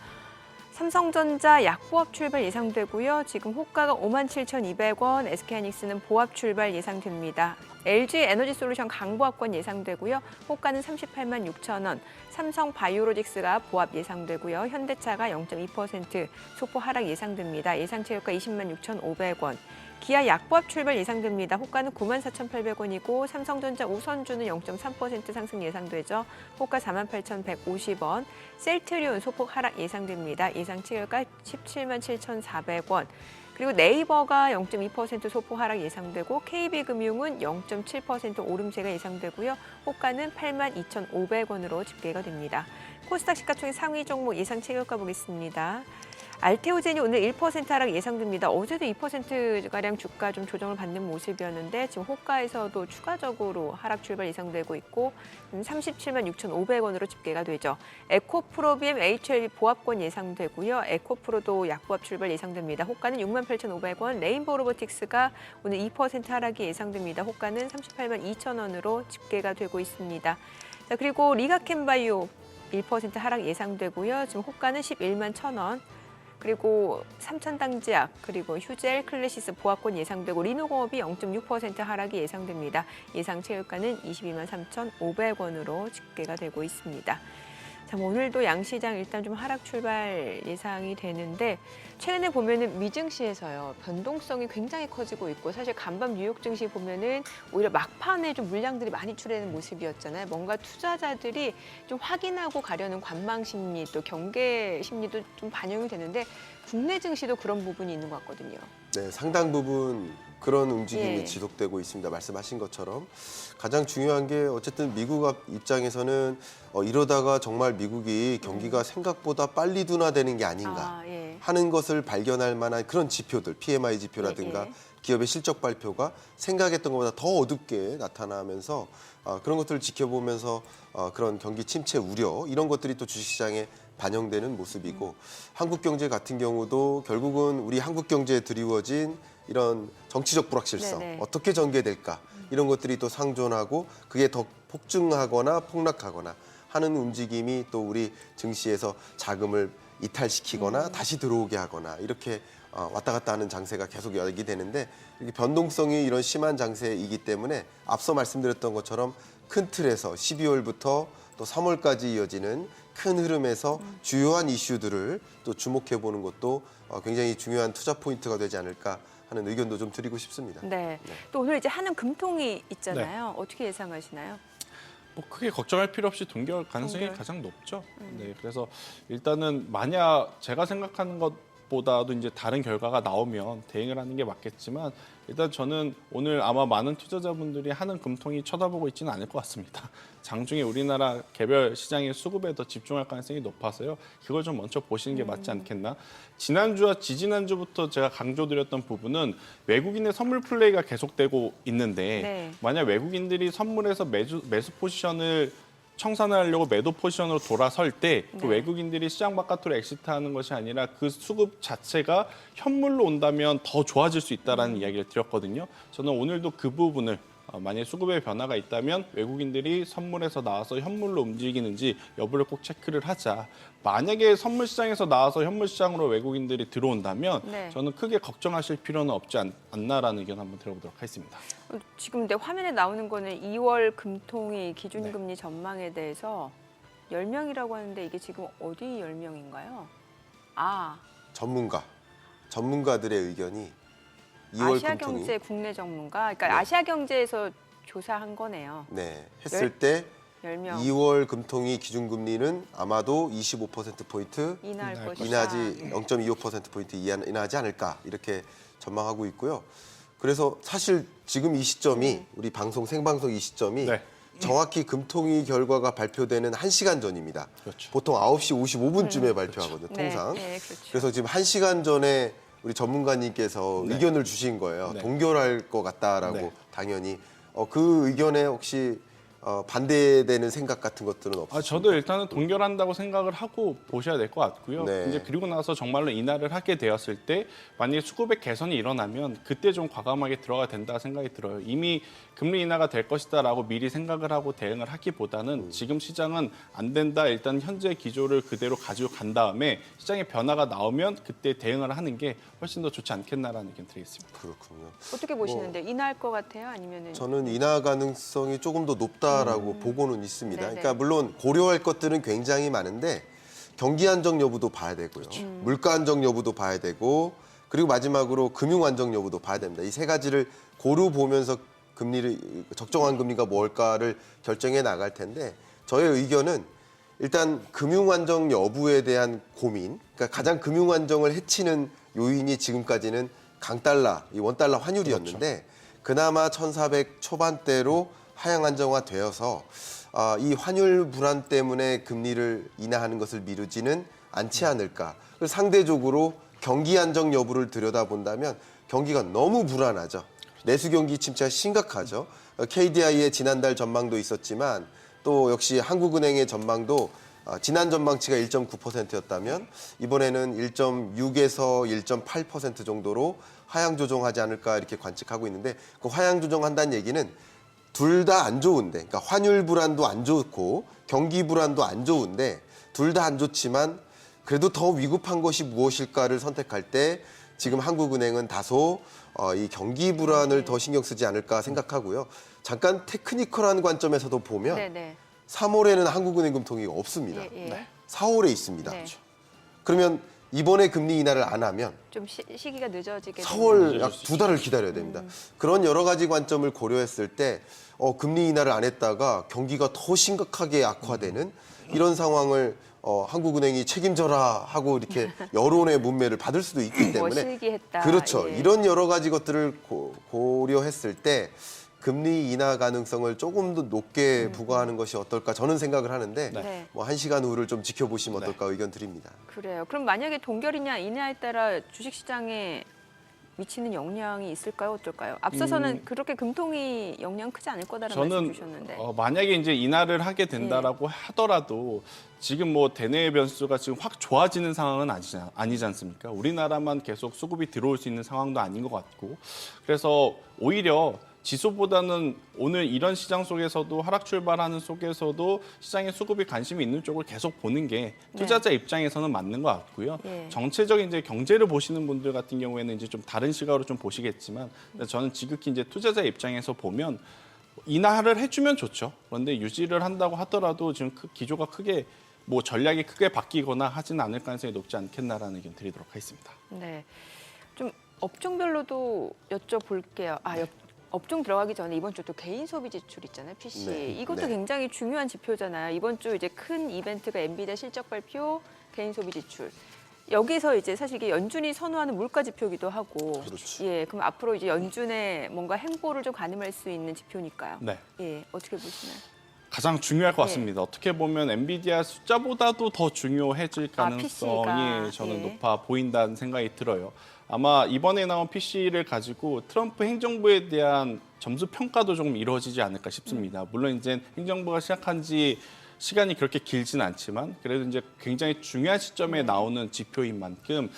삼성전자 약보합 출발 예상되고요. 지금 호가가 57,200원, SK하이닉스는 보합 출발 예상됩니다. LG 에너지솔루션 강보합권 예상되고요. 호가는 386,000원, 삼성바이오로직스가 보합 예상되고요. 현대차가 0.2% 소폭 하락 예상됩니다. 예상 체결가 206,500원. 기아 약보합 출발 예상됩니다. 호가는 94,800원이고 삼성전자 우선주는 0.3% 상승 예상되죠. 호가 48,150원. 셀트리온 소폭 하락 예상됩니다. 예상 체결가 177,400원. 그리고 네이버가 0.2% 소폭 하락 예상되고 KB금융은 0.7% 오름세가 예상되고요. 호가는 82,500원으로 집계가 됩니다. 코스닥 시가총액 상위 종목 예상 체결가 보겠습니다. 알테오젠이 오늘 1% 하락 예상됩니다. 어제도 2%가량 주가 좀 조정을 받는 모습이었는데 지금 호가에서도 추가적으로 하락 출발 예상되고 있고 376,500원으로 집계가 되죠. 에코프로비엠 HLB 보합권 예상되고요. 에코프로도 약보합 출발 예상됩니다. 호가는 68,500원. 레인보우 로보틱스가 오늘 2% 하락이 예상됩니다. 호가는 382,000원으로 집계가 되고 있습니다. 자, 그리고 리가캠바이오 1% 하락 예상되고요. 지금 호가는 111,000원. 그리고 삼천당제약, 그리고 휴젤, 클래시스 보합권 예상되고 리노공업이 0.6% 하락이 예상됩니다. 예상 체결가는 223,500원으로 집계가 되고 있습니다. 자, 오늘도 양시장 일단 좀 하락 출발 예상이 되는데 최근에 보면은 미증시에서요 변동성이 굉장히 커지고 있고 사실 간밤 뉴욕 증시 보면은 오히려 막판에 좀 물량들이 많이 출하는 모습이었잖아요. 뭔가 투자자들이 좀 확인하고 가려는 관망 심리 또 경계 심리도 좀 반영이 되는데 국내 증시도 그런 부분이 있는 것 같거든요. 네, 상당 부분 그런 움직임이 예. 지속되고 있습니다. 말씀하신 것처럼 가장 중요한 게 어쨌든 미국 입장에서는 이러다가 정말 미국이 경기가 생각보다 빨리 둔화되는 게 아닌가 예. 하는 것을 발견할 만한 그런 지표들, PMI 지표라든가 예. 기업의 실적 발표가 생각했던 것보다 더 어둡게 나타나면서 그런 것들을 지켜보면서 그런 경기 침체 우려 이런 것들이 또 주식시장에 반영되는 모습이고 한국 경제 같은 경우도 결국은 우리 한국 경제에 드리워진 이런 정치적 불확실성 네네. 어떻게 전개될까 이런 것들이 또 상존하고 그게 더 폭증하거나 폭락하거나 하는 움직임이 또 우리 증시에서 자금을 이탈시키거나 다시 들어오게 하거나 이렇게 왔다 갔다 하는 장세가 계속 야기되는데 이렇게 변동성이 이런 심한 장세이기 때문에 앞서 말씀드렸던 것처럼 큰 틀에서 12월부터 또 3월까지 이어지는 큰 흐름에서 주요한 이슈들을 또 주목해 보는 것도 굉장히 중요한 투자 포인트가 되지 않을까 하는 의견도 좀 드리고 싶습니다. 네. 또 오늘 이제 한은 금통이 있잖아요. 어떻게 예상하시나요? 뭐 크게 걱정할 필요 없이 동결 가능성이 동결. 가장 높죠. 네, 그래서 일단은 만약 제가 생각하는 것보다도 이제 다른 결과가 나오면 대응을 하는 게 맞겠지만 일단 저는 오늘 아마 많은 투자자분들이 하는 금통이 쳐다보고 있지는 않을 것 같습니다. 장중에 우리나라 개별 시장의 수급에 더 집중할 가능성이 높아서요. 그걸 좀 먼저 보시는 게 맞지 않겠나. 지난주와 지지난주부터 제가 강조드렸던 부분은 외국인의 선물 플레이가 계속되고 있는데 네. 만약 외국인들이 선물에서 매수 포지션을 청산하려고 매도 포지션으로 돌아설 때 그 네. 외국인들이 시장 바깥으로 엑시트하는 것이 아니라 그 수급 자체가 현물로 온다면 더 좋아질 수 있다는 이야기를 드렸거든요. 저는 오늘도 그 부분을 만약에 수급의 변화가 있다면 외국인들이 선물에서 나와서 현물로 움직이는지 여부를 꼭 체크를 하자. 만약에 선물 시장에서 나와서 현물 시장으로 외국인들이 들어온다면 네. 저는 크게 걱정하실 필요는 없지 않나라는 의견 한번 들어보도록 하겠습니다. 지금 내 화면에 나오는 거는 2월 금통위 기준금리 전망에 대해서 10명이라고 하는데 이게 지금 어디 10명인가요? 아, 전문가들의 의견이 2월 금통위 아시아경제 국내 전문가. 그러니까 네. 아시아경제에서 조사한 거네요. 네, 했을 때 10명 2월 금통위 기준금리는 아마도 25%포인트 인하할 것이다. 인하지 0.25%포인트 인하하지 않을까 이렇게 전망하고 있고요. 그래서 사실 지금 이 시점이 우리 방송 생방송 이 시점이 네. 정확히 금통위 결과가 발표되는 1시간 전입니다. 그렇죠. 보통 9시 55분쯤에 발표하거든요, 통상. 네, 그렇죠. 그래서 지금 1시간 전에 우리 전문가님께서 네. 의견을 주신 거예요. 네. 동결할 것 같다라고 네. 당연히. 그 의견에 혹시 반대되는 생각 같은 것들은 없으십니까? 저도 일단은 동결한다고 생각을 하고 보셔야 될 것 같고요. 네. 이제 그리고 나서 정말로 인하를 하게 되었을 때 만약에 수급의 개선이 일어나면 그때 좀 과감하게 들어가야 된다 생각이 들어요. 이미 금리 인하가 될 것이다라고 미리 생각을 하고 대응을 하기보다는 지금 시장은 안 된다. 일단 현재 기조를 그대로 가지고 간 다음에 시장에 변화가 나오면 그때 대응을 하는 게 훨씬 더 좋지 않겠나라는 의견 드리겠습니다. 그렇군요. 어떻게 보시는데 인하할 것 같아요? 아니면은 저는 인하 가능성이 조금 더 높다라고 보고는 있습니다. 네네. 그러니까 물론 고려할 것들은 굉장히 많은데 경기 안정 여부도 봐야 되고요. 물가 안정 여부도 봐야 되고 그리고 마지막으로 금융 안정 여부도 봐야 됩니다. 이 세 가지를 고루 보면서 금리를 적정한 금리가 뭘까를 결정해 나갈 텐데 저의 의견은 일단 금융 안정 여부에 대한 고민, 그러니까 가장 금융 안정을 해치는 요인이 지금까지는 강달러, 이 원달러 환율이었는데 그나마 1,400 초반대로 하향 안정화되어서 이 환율 불안 때문에 금리를 인하하는 것을 미루지는 않지 않을까. 그래서 상대적으로 경기 안정 여부를 들여다본다면 경기가 너무 불안하죠. 내수 경기 침체가 심각하죠. KDI의 지난달 전망도 있었지만 또 역시 한국은행의 전망도 지난 전망치가 1.9%였다면 이번에는 1.6에서 1.8% 정도로 하향 조정하지 않을까 이렇게 관측하고 있는데 그 하향 조정한다는 얘기는 둘 다 안 좋은데, 그러니까 환율 불안도 안 좋고 경기 불안도 안 좋은데 둘 다 안 좋지만 그래도 더 위급한 것이 무엇일까를 선택할 때 지금 한국은행은 다소 이 경기 불안을 더 신경 쓰지 않을까 생각하고요. 잠깐 테크니컬한 관점에서도 보면 네네. 3월에는 한국은행 금통위가 없습니다. 예, 예. 4월에 있습니다. 네. 그러면 이번에 금리 인하를 안 하면 좀 시기가 늦어지게 4월 약 2달을 기다려야 됩니다. 그런 여러 가지 관점을 고려했을 때 금리 인하를 안 했다가 경기가 더 심각하게 악화되는 이런 상황을 한국은행이 책임져라 하고 이렇게 여론의 문매를 받을 수도 있기 때문에 실기했다. 그렇죠. 예. 이런 여러 가지 것들을 고려했을 때 금리 인하 가능성을 조금 더 높게 부과하는 것이 어떨까 저는 생각을 하는데 네. 뭐 1시간 후를 좀 지켜보시면 어떨까 의견 드립니다. 그래요. 그럼 만약에 동결이냐 인하에 따라 주식시장에 미치는 영향이 있을까요? 어떨까요? 앞서서는 그렇게 금통위 영향 크지 않을 거다라는 말씀 저는 주셨는데. 만약에 이제 인하를 하게 된다라고 하더라도 지금 뭐 대내 변수가 지금 확 좋아지는 상황은 아니지 않습니까? 우리나라만 계속 수급이 들어올 수 있는 상황도 아닌 것 같고 그래서 오히려 지수보다는 오늘 이런 시장 속에서도 하락 출발하는 속에서도 시장에 수급이 관심이 있는 쪽을 계속 보는 게 투자자 입장에서는 맞는 것 같고요. 예. 정체적인 이제 경제를 보시는 분들 같은 경우에는 이제 좀 다른 시각으로 좀 보시겠지만 저는 지극히 이제 투자자 입장에서 보면 인하를 해주면 좋죠. 그런데 유지를 한다고 하더라도 지금 기조가 크게 뭐 전략이 크게 바뀌거나 하지는 않을 가능성이 높지 않겠나라는 의견 드리도록 하겠습니다. 네. 좀 업종별로도 여쭤볼게요. 업종 들어가기 전에 이번 주 또 개인 소비 지출 있잖아요, PC. 네. 이것도 네. 굉장히 중요한 지표잖아요. 이번 주 이제 큰 이벤트가 엔비디아 실적 발표, 개인 소비 지출. 여기서 이제 사실 이게 연준이 선호하는 물가 지표기도 하고, 그렇죠. 예, 그럼 앞으로 이제 연준의 뭔가 행보를 좀 가늠할 수 있는 지표니까요. 네. 예, 어떻게 보시나요? 가장 중요할 것 같습니다. 어떻게 보면 엔비디아 숫자보다도 더 중요해질 가능성이 PC가, 저는 예. 높아 보인다는 생각이 들어요. 아마 이번에 나온 PC를 가지고 트럼프 행정부에 대한 점수 평가도 조금 이루어지지 않을까 싶습니다. 물론 이제 행정부가 시작한 지 시간이 그렇게 길진 않지만 그래도 이제 굉장히 중요한 시점에 나오는 지표인 만큼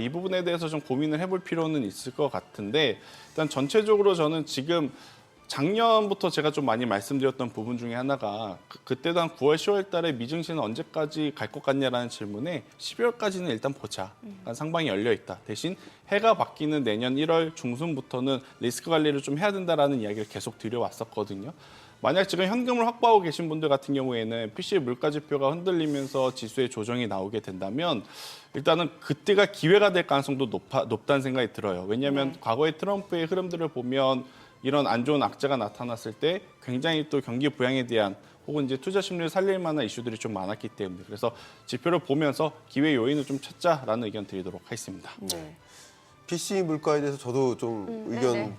이 부분에 대해서 좀 고민을 해볼 필요는 있을 것 같은데 일단 전체적으로 저는 지금 작년부터 제가 좀 많이 말씀드렸던 부분 중에 하나가 그때도 한 9월, 10월 달에 미증시는 언제까지 갈 것 같냐라는 질문에 12월까지는 일단 보자. 상방이 열려 있다. 대신 해가 바뀌는 내년 1월 중순부터는 리스크 관리를 좀 해야 된다라는 이야기를 계속 드려왔었거든요. 만약 지금 현금을 확보하고 계신 분들 같은 경우에는 PC 물가 지표가 흔들리면서 지수의 조정이 나오게 된다면 일단은 그때가 기회가 될 가능성도 높다는 생각이 들어요. 왜냐하면 과거의 트럼프의 흐름들을 보면 이런 안 좋은 악재가 나타났을 때 굉장히 또 경기 부양에 대한 혹은 이제 투자 심리를 살릴 만한 이슈들이 좀 많았기 때문에 그래서 지표를 보면서 기회 요인을 좀 찾자라는 의견 드리도록 하겠습니다. 네. PC 물가에 대해서 저도 좀 의견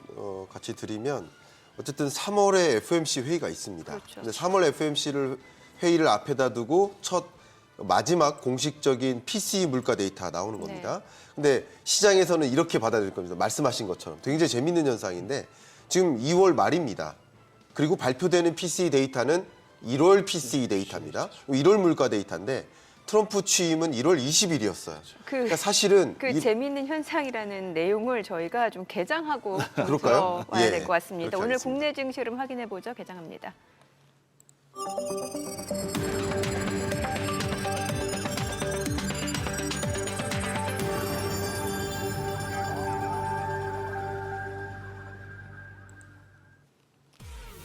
같이 드리면 어쨌든 3월에 FOMC 회의가 있습니다. 그렇죠. 근데 3월 FOMC 회의를 앞에다 두고 첫 마지막 공식적인 PC 물가 데이터가 나오는 겁니다. 근데 시장에서는 이렇게 받아들일 겁니다. 말씀하신 것처럼 굉장히 재밌는 현상인데 지금 2월 말입니다. 그리고 발표되는 PCE 데이터는 1월 PCE 데이터입니다. 1월 물가 데이터인데 트럼프 취임은 1월 20일이었어요. 그러니까 사실은 재미있는 현상이라는 내용을 저희가 좀 개장하고 그럴까요? 들어와야 예, 될 것 같습니다. 그렇게 오늘 하겠습니다. 국내 증시 흐름 확인해 보죠. 개장합니다.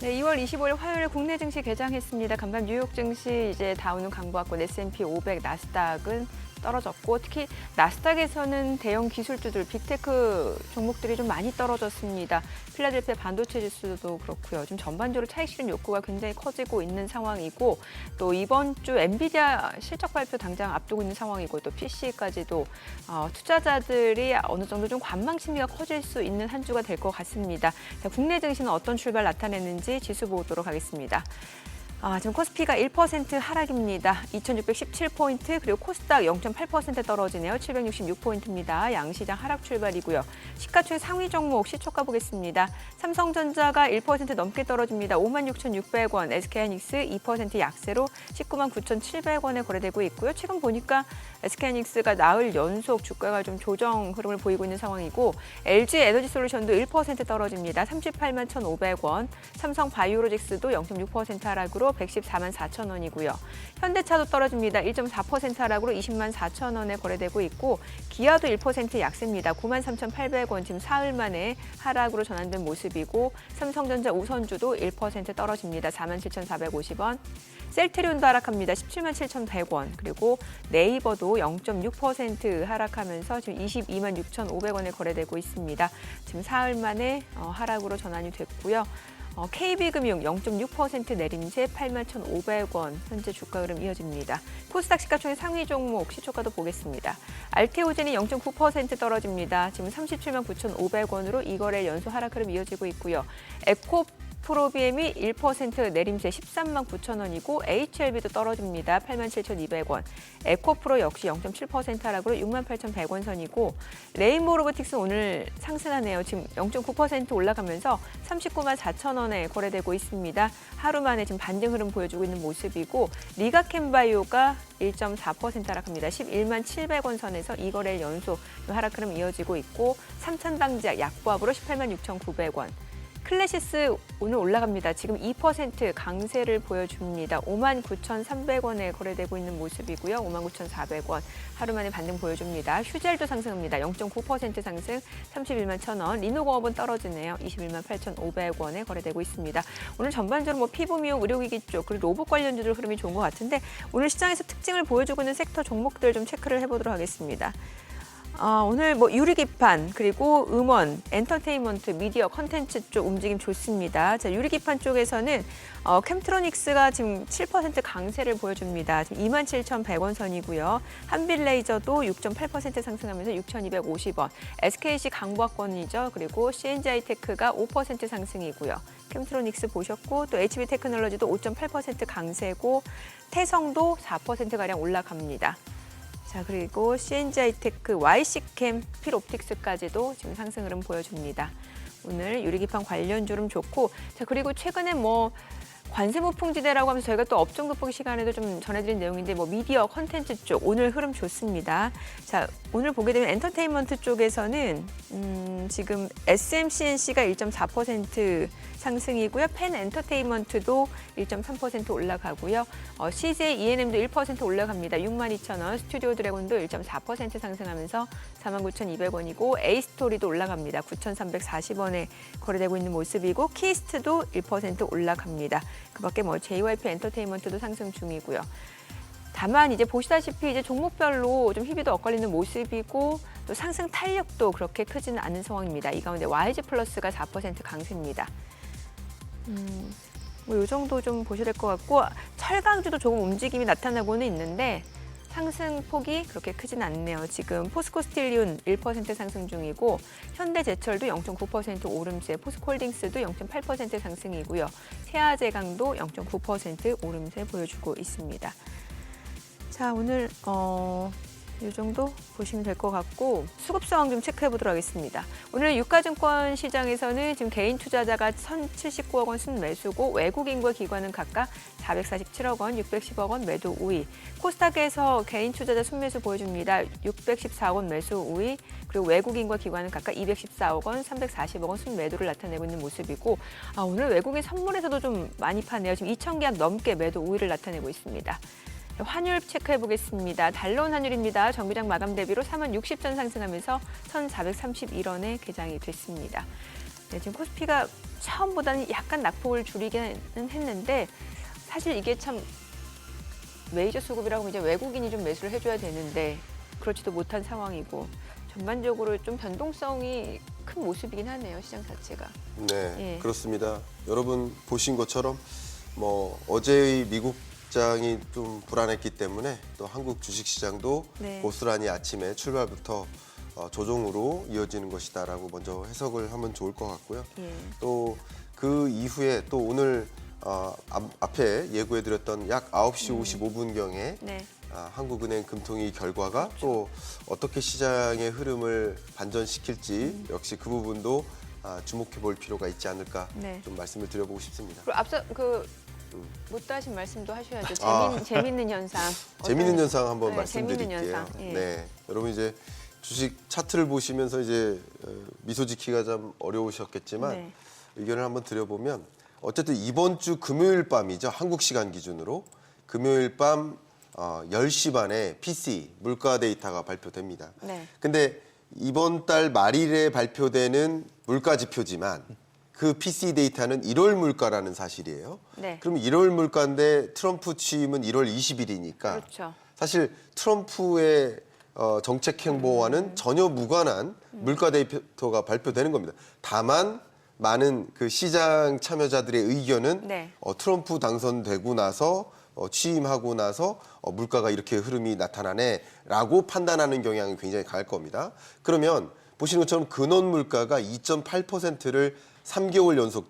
네, 2월 25일 화요일 국내 증시 개장했습니다. 간밤 뉴욕 증시 이제 다우는 강보합권, S&P 500, 나스닥은 떨어졌고 특히 나스닥에서는 대형 기술주들, 빅테크 종목들이 좀 많이 떨어졌습니다. 필라델피아 반도체 지수도 그렇고요. 좀 전반적으로 차익 실현 욕구가 굉장히 커지고 있는 상황이고 또 이번 주 엔비디아 실적 발표 당장 앞두고 있는 상황이고 또 PC까지도 투자자들이 어느 정도 좀 관망 심리가 커질 수 있는 한 주가 될 것 같습니다. 자, 국내 증시는 어떤 출발 나타냈는지 지수 보도록 하겠습니다. 지금 코스피가 1% 하락입니다. 2,617포인트, 그리고 코스닥 0.8% 떨어지네요. 766포인트입니다. 양시장 하락 출발이고요. 시가총액 상위 종목 시초가 보겠습니다. 삼성전자가 1% 넘게 떨어집니다. 56,600원, SK하이닉스 2% 약세로 199,700원에 거래되고 있고요. 최근 보니까 SK하이닉스가 나흘 연속 주가가 좀 조정 흐름을 보이고 있는 상황이고 LG 에너지솔루션도 1% 떨어집니다. 381,500원, 삼성 바이오로직스도 0.6% 하락으로 114,400원이고요. 현대차도 떨어집니다. 1.4% 하락으로 204,000원에 거래되고 있고 기아도 1% 약세입니다. 93,800원 지금 사흘 만에 하락으로 전환된 모습이고 삼성전자 우선주도 1% 떨어집니다. 47,450원. 셀트리온도 하락합니다. 177,100원. 그리고 네이버도 0.6% 하락하면서 지금 226,500원에 거래되고 있습니다. 지금 사흘 만에 하락으로 전환이 됐고요. KB금융 0.6% 내림세 81,500원 현재 주가 흐름 이어집니다. 코스닥 시가총액 상위 종목 시초가도 보겠습니다. 알테오젠이 0.9% 떨어집니다. 지금 379,500원으로 2거래 연속 하락 흐름 이어지고 있고요. 프로비엠이 1% 내림세 139,000원이고 HLB도 떨어집니다. 87,200원. 에코프로 역시 0.7% 하락으로 68,100원 선이고 레인보우 로보틱스 오늘 상승하네요. 지금 0.9% 올라가면서 394,000원에 거래되고 있습니다. 하루 만에 지금 반등 흐름 보여주고 있는 모습이고 리가캠바이오가 1.4% 하락합니다. 117,000원 선에서 2거래일 연속 하락 흐름 이어지고 있고 삼천당제약 약보합으로 186,900원. 클래시스 오늘 올라갑니다. 지금 2% 강세를 보여줍니다. 59,300원에 거래되고 있는 모습이고요. 59,400원 하루 만에 반등 보여줍니다. 휴젤도 상승합니다. 0.9% 상승 311,000원. 리노공업은 떨어지네요. 218,500원에 거래되고 있습니다. 오늘 전반적으로 피부 미용, 의료기기 쪽 그리고 로봇 관련주들 흐름이 좋은 것 같은데 오늘 시장에서 특징을 보여주고 있는 섹터 종목들 좀 체크를 해보도록 하겠습니다. 오늘 유리기판 그리고 음원, 엔터테인먼트, 미디어, 컨텐츠 쪽 움직임 좋습니다. 자, 유리기판 쪽에서는 캠트로닉스가 지금 7% 강세를 보여줍니다. 지금 27,100원 선이고요. 한빌레이저도 6.8% 상승하면서 6,250원. SKC 강보합권이죠. 그리고 CNG하이테크가 5% 상승이고요. 캠트로닉스 보셨고 또 HB테크놀로지도 5.8% 강세고 태성도 4%가량 올라갑니다. 자, 그리고 CNG하이테크, YC캠, 필옵틱스까지도 지금 상승 흐름 보여줍니다. 오늘 유리기판 관련주 흐름 좋고, 자, 그리고 최근에 관세 무풍지대라고 하면서 저희가 또 업종 돋보기 시간에도 좀 전해드린 내용인데 뭐 미디어 컨텐츠 쪽 오늘 흐름 좋습니다. 자, 오늘 보게 되면 엔터테인먼트 쪽에서는 지금 SMCNC가 1.4% 상승이고요. 펜 엔터테인먼트도 1.3% 올라가고요. CJ ENM도 1% 올라갑니다. 62,000원. 스튜디오 드래곤도 1.4% 상승하면서 49,200원이고 A스토리도 올라갑니다. 9,340원에 거래되고 있는 모습이고 키스트도 1% 올라갑니다. 그밖에 뭐 JYP 엔터테인먼트도 상승 중이고요. 다만 이제 보시다시피 이제 종목별로 좀 희비도 엇갈리는 모습이고 또 상승 탄력도 그렇게 크지는 않은 상황입니다. 이 가운데 YG 플러스가 4% 강세입니다. 뭐 이 정도 좀 보셔야 될 것 같고 철강주도 조금 움직임이 나타나고는 있는데 상승폭이 그렇게 크진 않네요. 지금 포스코 스틸리온 1% 상승 중이고 현대제철도 0.9% 오름세, 포스코홀딩스도 0.8% 상승이고요. 세아제강도 0.9% 오름세 보여주고 있습니다. 자, 오늘 이 정도 보시면 될 것 같고 수급 상황 좀 체크해 보도록 하겠습니다. 오늘 유가증권 시장에서는 지금 개인 투자자가 1,079억 원 순매수고 외국인과 기관은 각각 447억 원, 610억 원 매도 우위. 코스닥에서 개인 투자자 순매수 보여줍니다. 614억 원 매수 우위. 그리고 외국인과 기관은 각각 214억 원, 340억 원 순매도를 나타내고 있는 모습이고 오늘 외국인 선물에서도 좀 많이 파네요. 지금 2,000개 넘게 매도 우위를 나타내고 있습니다. 환율 체크해 보겠습니다. 달러원 환율입니다. 정기장 마감 대비로 4만 60전 상승하면서 1,431원에 개장이 됐습니다. 네, 지금 코스피가 처음보다는 약간 낙폭을 줄이기는 했는데 사실 이게 참 메이저 수급이라고 하면 이제 외국인이 좀 매수를 해줘야 되는데 그렇지도 못한 상황이고 전반적으로 좀 변동성이 큰 모습이긴 하네요. 시장 자체가. 네, 예. 그렇습니다. 여러분 보신 것처럼 뭐 어제의 미국 시장이 좀 불안했기 때문에 또 한국 주식시장도 네. 고스란히 아침에 출발부터 조정으로 이어지는 것이다라고 먼저 해석을 하면 좋을 것 같고요. 예. 또 그 이후에 또 오늘 앞에 예고해드렸던 약 9시 55분경에 네. 한국은행 금통위 결과가 또 어떻게 시장의 흐름을 반전시킬지 역시 그 부분도 주목해 볼 필요가 있지 않을까 네. 좀 말씀을 드려보고 싶습니다. 그리고 앞서 못다 하신 말씀도 하셔야죠. 아. 재밌는 현상. 재미있는 어떤- 현상 한번 네, 말씀드릴게요. 재미있는 현상. 예. 네, 여러분 이제 주식 차트를 보시면서 이제 미소 짓기가 좀 어려우셨겠지만 네. 의견을 한번 드려보면 어쨌든 이번 주 금요일 밤이죠. 한국 시간 기준으로 금요일 밤 10시 반에 PCE 물가 데이터가 발표됩니다. 네. 근데 이번 달 말일에 발표되는 물가 지표지만 그 PCE 데이터는 1월 물가라는 사실이에요. 네. 그럼 1월 물가인데 트럼프 취임은 1월 20일이니까 그렇죠. 사실 트럼프의 정책 행보와는 전혀 무관한 물가 데이터가 발표되는 겁니다. 다만 많은 그 시장 참여자들의 의견은 네. 트럼프 당선되고 나서 취임하고 나서 물가가 이렇게 흐름이 나타나네라고 판단하는 경향이 굉장히 강할 겁니다. 그러면 보시는 것처럼 근원 물가가 2.8%를 3개월 연속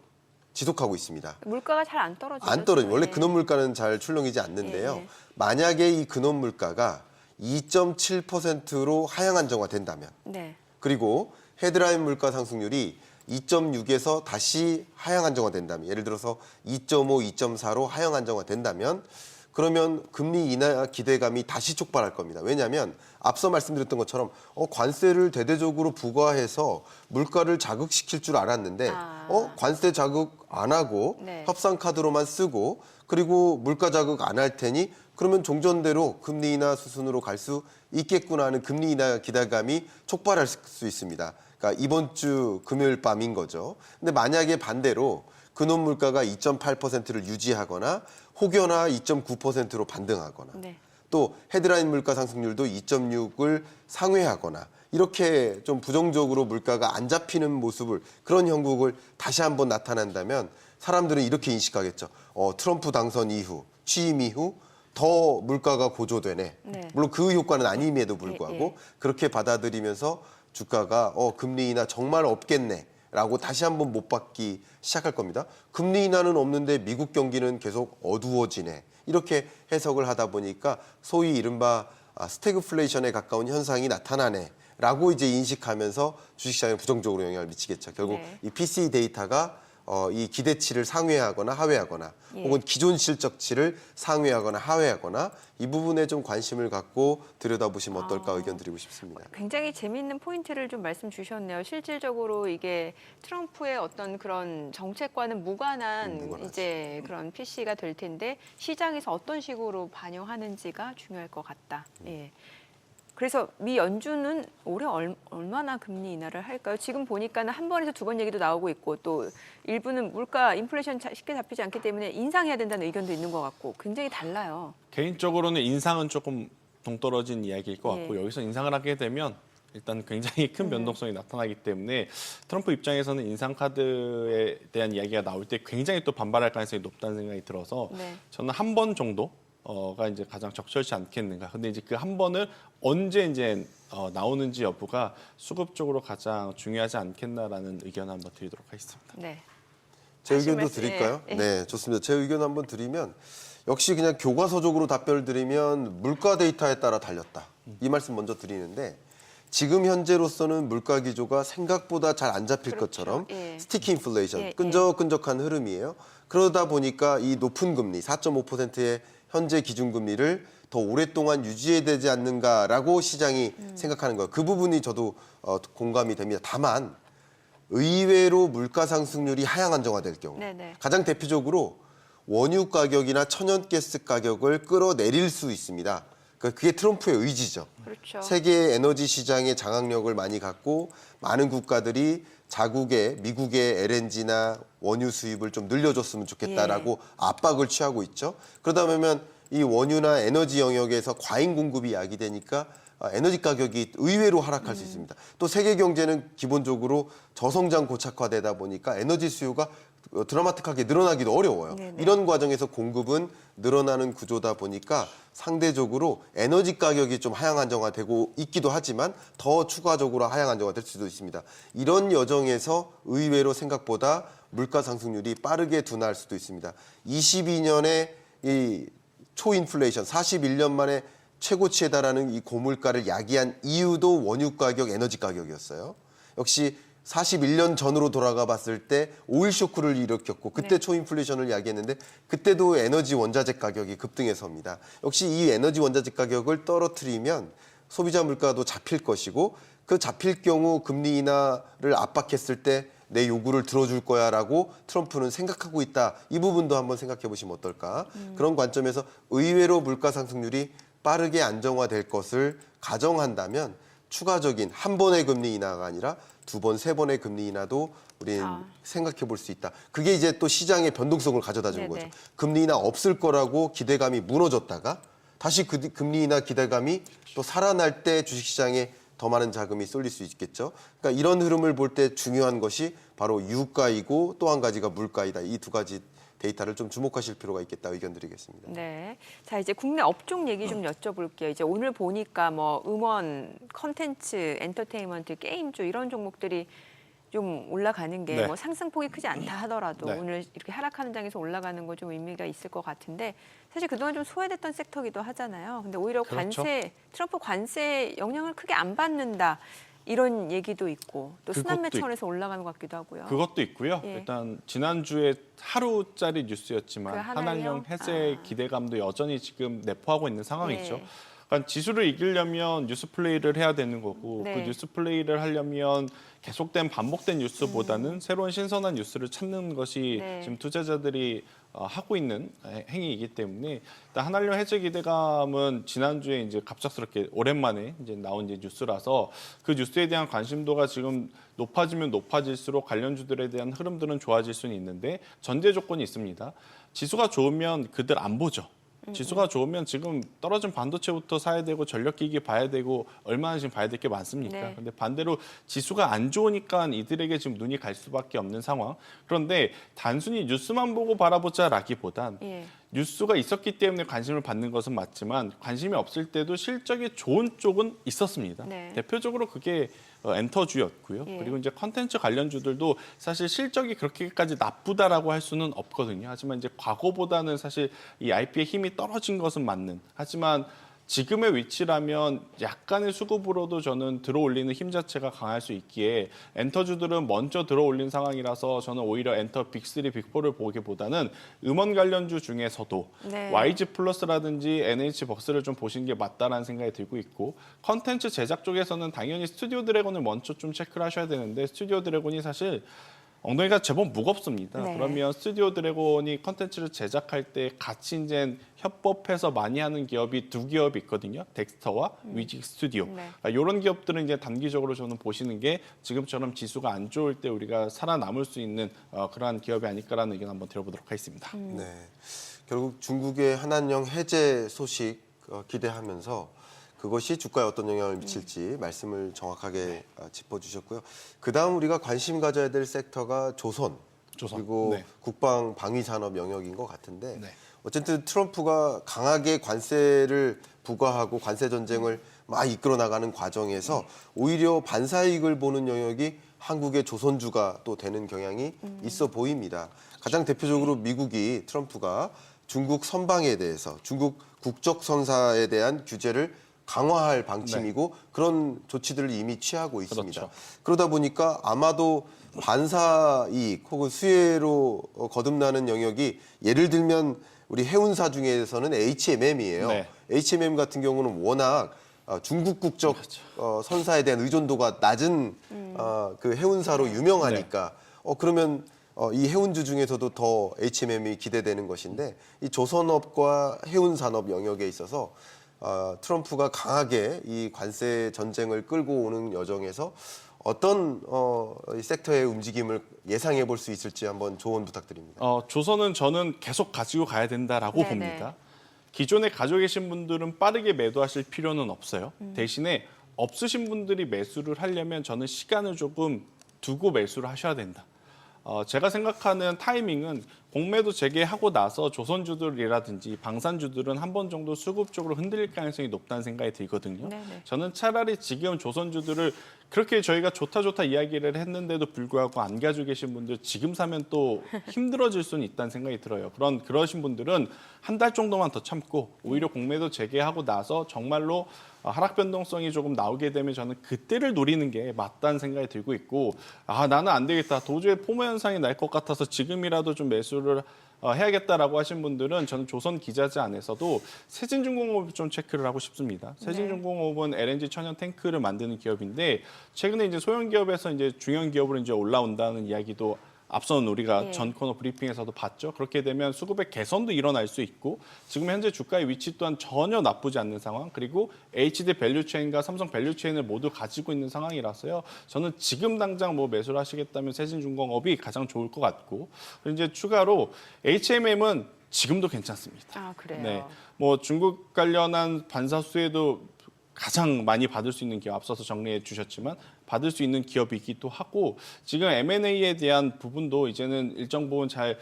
지속하고 있습니다. 물가가 잘 안 떨어져요. 안 떨어져요. 원래 예. 근원 물가는 잘 출렁이지 않는데요. 예. 만약에 이 근원 물가가 2.7%로 하향 안정화된다면 네. 그리고 헤드라인 물가 상승률이 2.6에서 다시 하향 안정화된다면 예를 들어서 2.5, 2.4로 하향 안정화된다면 그러면 금리 인하 기대감이 다시 촉발할 겁니다. 왜냐하면 앞서 말씀드렸던 것처럼 관세를 대대적으로 부과해서 물가를 자극시킬 줄 알았는데 관세 자극 안 하고 네. 협상 카드로만 쓰고 그리고 물가 자극 안 할 테니 그러면 종전대로 금리 인하 수순으로 갈 수 있겠구나 하는 금리 인하 기대감이 촉발할 수 있습니다. 그러니까 이번 주 금요일 밤인 거죠. 근데 만약에 반대로 근원 물가가 2.8%를 유지하거나 혹여나 2.9%로 반등하거나 네. 또 헤드라인 물가 상승률도 2.6을 상회하거나 이렇게 좀 부정적으로 물가가 안 잡히는 모습을 그런 형국을 다시 한번 나타난다면 사람들은 이렇게 인식하겠죠. 트럼프 당선 이후 취임 이후 더 물가가 고조되네. 네. 물론 그 효과는 아님에도 불구하고 예. 그렇게 받아들이면서 주가가 금리 인하 정말 없겠네. 라고 다시 한번 못 받기 시작할 겁니다. 금리 인하는 없는데 미국 경기는 계속 어두워지네. 이렇게 해석을 하다 보니까 소위 이른바 스태그플레이션에 가까운 현상이 나타나네. 라고 이제 인식하면서 주식시장에 부정적으로 영향을 미치겠죠. 결국 네. 이 PCE 데이터가 이 기대치를 상회하거나 하회하거나 예. 혹은 기존 실적치를 상회하거나 하회하거나 이 부분에 좀 관심을 갖고 들여다보시면 어떨까 의견 드리고 싶습니다. 굉장히 재미있는 포인트를 좀 말씀 주셨네요. 실질적으로 이게 트럼프의 어떤 그런 정책과는 무관한 무관하죠. 이제 그런 PC가 될 텐데 시장에서 어떤 식으로 반영하는지가 중요할 것 같다. 예. 그래서 미 연준은 올해 얼마나 금리 인하를 할까요? 지금 보니까는 한 번에서 두 번 얘기도 나오고 있고 또 일부는 물가 인플레이션 쉽게 잡히지 않기 때문에 인상해야 된다는 의견도 있는 것 같고 굉장히 달라요. 개인적으로는 인상은 조금 동떨어진 이야기일 것 같고 예. 여기서 인상을 하게 되면 일단 굉장히 큰 변동성이 나타나기 때문에 트럼프 입장에서는 인상 카드에 대한 이야기가 나올 때 굉장히 또 반발할 가능성이 높다는 생각이 들어서 네. 저는 한 번 정도가 이제 가장 적절치 않겠는가. 근데 이제 그 한 번을 언제 이제 나오는지 여부가 수급적으로 가장 중요하지 않겠나라는 의견을 한번 드리도록 하겠습니다. 네. 제 하실 의견도 말씀, 드릴까요? 예. 네, 좋습니다. 제 의견 한번 드리면 역시 그냥 교과서적으로 답변을 드리면 물가 데이터에 따라 달렸다. 이 말씀 먼저 드리는데 지금 현재로서는 물가 기조가 생각보다 잘 안 잡힐 그렇죠. 것처럼 예. 스티키 인플레이션, 예, 끈적끈적한 흐름이에요. 그러다 보니까 이 높은 금리, 4.5%의 현재 기준금리를 더 오랫동안 유지해야 되지 않는가라고 시장이 생각하는 거예요. 그 부분이 저도 공감이 됩니다. 다만 의외로 물가 상승률이 하향 안정화될 경우 네네. 가장 대표적으로 원유 가격이나 천연가스 가격을 끌어내릴 수 있습니다. 그게 트럼프의 의지죠. 그렇죠. 세계 에너지 시장의 장악력을 많이 갖고 많은 국가들이 자국의 미국의 LNG나 원유 수입을 좀 늘려줬으면 좋겠다라고 압박을 취하고 있죠. 그러다 보면 이 원유나 에너지 영역에서 과잉 공급이 야기되니까 에너지 가격이 의외로 하락할 수 있습니다. 또 세계 경제는 기본적으로 저성장 고착화되다 보니까 에너지 수요가 드라마틱하게 늘어나기도 어려워요. 네네. 이런 과정에서 공급은 늘어나는 구조다 보니까 상대적으로 에너지 가격이 좀 하향 안정화되고 있기도 하지만 더 추가적으로 하향 안정화될 수도 있습니다. 이런 여정에서 의외로 생각보다 물가 상승률이 빠르게 둔화할 수도 있습니다. 22년에 이 초인플레이션 41년 만에 최고치에 달하는 이 고물가를 야기한 이유도 원유 가격, 에너지 가격이었어요. 역시 41년 전으로 돌아가 봤을 때 오일 쇼크를 일으켰고 그때 초인플레이션을 야기했는데 그때도 에너지 원자재 가격이 급등해서입니다. 역시 이 에너지 원자재 가격을 떨어뜨리면 소비자 물가도 잡힐 것이고 그 잡힐 경우 금리 인하를 압박했을 때 내 요구를 들어줄 거야라고 트럼프는 생각하고 있다. 이 부분도 한번 생각해 보시면 어떨까. 그런 관점에서 의외로 물가 상승률이 빠르게 안정화될 것을 가정한다면 추가적인 한 번의 금리 인하가 아니라 두 번, 세 번의 금리 인하도 우리는 생각해 볼 수 있다. 그게 이제 또 시장의 변동성을 가져다 주는 네네. 거죠. 금리 인하 없을 거라고 기대감이 무너졌다가 다시 그 금리 인하 기대감이 또 살아날 때 주식시장에 더 많은 자금이 쏠릴 수 있겠죠. 그러니까 이런 흐름을 볼 때 중요한 것이 바로 유가이고 또 한 가지가 물가이다. 이 두 가지 데이터를 좀 주목하실 필요가 있겠다 의견 드리겠습니다. 네. 자, 이제 국내 업종 얘기 좀 여쭤볼게요. 이제 오늘 보니까 뭐 음원, 컨텐츠, 엔터테인먼트, 게임 쪽 이런 종목들이 좀 올라가는 게 네. 뭐 상승폭이 크지 않다 하더라도 네. 오늘 이렇게 하락하는 장에서 올라가는 거 좀 의미가 있을 것 같은데 사실 그동안 좀 소외됐던 섹터기도 하잖아요. 근데 오히려 그렇죠. 트럼프 관세 영향을 크게 안 받는다. 이런 얘기도 있고 또 순환매 그것도 차원에서 올라가는 것 같기도 하고요. 그것도 있고요. 예. 일단 지난주에 하루짜리 뉴스였지만 그 한알령 해제 기대감도 여전히 지금 내포하고 있는 상황이죠. 네. 그러니까 지수를 이기려면 뉴스 플레이를 해야 되는 거고 네. 그 뉴스 플레이를 하려면 계속된 반복된 뉴스보다는 새로운 신선한 뉴스를 찾는 것이 네. 지금 투자자들이 하고 있는 행위이기 때문에 일단 한알령 해제 기대감은 지난주에 이제 갑작스럽게 오랜만에 이제 나온 이제 뉴스라서 그 뉴스에 대한 관심도가 지금 높아지면 높아질수록 관련주들에 대한 흐름들은 좋아질 수는 있는데 전제 조건이 있습니다. 지수가 좋으면 그들 안 보죠. 지수가 좋으면 지금 떨어진 반도체부터 사야 되고 전력기기 봐야 되고 얼마나 지금 봐야 될 게 많습니까? 네. 근데 반대로 지수가 안 좋으니까 이들에게 지금 눈이 갈 수밖에 없는 상황. 그런데 단순히 뉴스만 보고 바라보자라기보단 예. 뉴스가 있었기 때문에 관심을 받는 것은 맞지만 관심이 없을 때도 실적이 좋은 쪽은 있었습니다. 네. 대표적으로 그게 엔터주였고요. 예. 그리고 이제 컨텐츠 관련주들도 사실 실적이 그렇게까지 나쁘다라고 할 수는 없거든요. 하지만 이제 과거보다는 사실 이 IP의 힘이 떨어진 것은 맞는. 하지만 지금의 위치라면 약간의 수급으로도 저는 들어올리는 힘 자체가 강할 수 있기에 엔터주들은 먼저 들어올린 상황이라서 저는 오히려 엔터 빅3, 빅4를 보기보다는 음원 관련주 중에서도 네. YG 플러스라든지 NH 벅스를 좀 보시는 게 맞다라는 생각이 들고 있고 컨텐츠 제작 쪽에서는 당연히 스튜디오 드래곤을 먼저 좀 체크를 하셔야 되는데 스튜디오 드래곤이 사실 엉덩이가 제법 무겁습니다. 네. 그러면 스튜디오 드래곤이 컨텐츠를 제작할 때 같이 이제 협업해서 많이 하는 기업이 두 기업이 있거든요. 덱스터와 위직 스튜디오. 네. 이런 기업들은 이제 단기적으로 저는 보시는 게 지금처럼 지수가 안 좋을 때 우리가 살아남을 수 있는 그러한 기업이 아닐까라는 의견 한번 들어보도록 하겠습니다. 네. 결국 중국의 한한령 해제 소식 기대하면서 그것이 주가에 어떤 영향을 미칠지 말씀을 정확하게 짚어주셨고요. 그다음 우리가 관심 가져야 될 섹터가 조선. 그리고 네. 국방 방위 산업 영역인 것 같은데 네. 어쨌든 트럼프가 강하게 관세를 부과하고 관세 전쟁을 막 이끌어 나가는 과정에서 오히려 반사이익을 보는 영역이 한국의 조선주가 또 되는 경향이 있어 보입니다. 가장 대표적으로 미국이 트럼프가 중국 선방에 대해서 중국 국적 선사에 대한 규제를 강화할 방침이고 그런 조치들을 이미 취하고 있습니다. 그렇죠. 그러다 보니까 아마도 반사 이익 혹은 수혜로 거듭나는 영역이 예를 들면 우리 해운사 중에서는 HMM이에요. 네. HMM 같은 경우는 워낙 중국 국적 선사에 대한 의존도가 낮은 그 해운사로 유명하니까 그러면 이 해운주 중에서도 더 HMM이 기대되는 것인데 이 조선업과 해운산업 영역에 있어서 트럼프가 강하게 이 관세 전쟁을 끌고 오는 여정에서 어떤 이 섹터의 움직임을 예상해 볼 수 있을지 한번 조언 부탁드립니다. 조선은 저는 계속 가지고 가야 된다라고 네네. 봅니다. 기존에 가지고 계신 분들은 빠르게 매도하실 필요는 없어요. 대신에 없으신 분들이 매수를 하려면 저는 시간을 조금 두고 매수를 하셔야 된다. 제가 생각하는 타이밍은 공매도 재개하고 나서 조선주들이라든지 방산주들은 한 번 정도 수급적으로 흔들릴 가능성이 높다는 생각이 들거든요. 네네. 저는 차라리 지금 조선주들을 그렇게 저희가 좋다 이야기를 했는데도 불구하고 안 가지고 계신 분들 지금 사면 또 힘들어질 수는 있다는 생각이 들어요. 그러신 분들은 한 달 정도만 더 참고 오히려 공매도 재개하고 나서 정말로 하락 변동성이 조금 나오게 되면 저는 그때를 노리는 게 맞다는 생각이 들고 있고 나는 안 되겠다. 도저히 포모 현상이 날 것 같아서 지금이라도 좀 매수를 해야겠다라고 하신 분들은 저는 조선 기자재 안에서도 세진중공업을 좀 체크를 하고 싶습니다. 세진중공업은 LNG 천연 탱크를 만드는 기업인데 최근에 이제 소형 기업에서 이제 중형 기업으로 이제 올라온다는 이야기도 앞선 우리가 예. 전 코너 브리핑에서도 봤죠. 그렇게 되면 수급의 개선도 일어날 수 있고 지금 현재 주가의 위치 또한 전혀 나쁘지 않는 상황 그리고 HD 밸류체인과 삼성 밸류체인을 모두 가지고 있는 상황이라서요. 저는 지금 당장 뭐 매수를 하시겠다면 세진중공업이 가장 좋을 것 같고 그리고 이제 추가로 HMM은 지금도 괜찮습니다. 그래요. 네, 뭐 중국 관련한 반사 수혜도 가장 많이 받을 수 있는 기업 앞서서 정리해 주셨지만 받을 수 있는 기업이기도 하고 지금 M&A에 대한 부분도 이제는 일정 부분 잘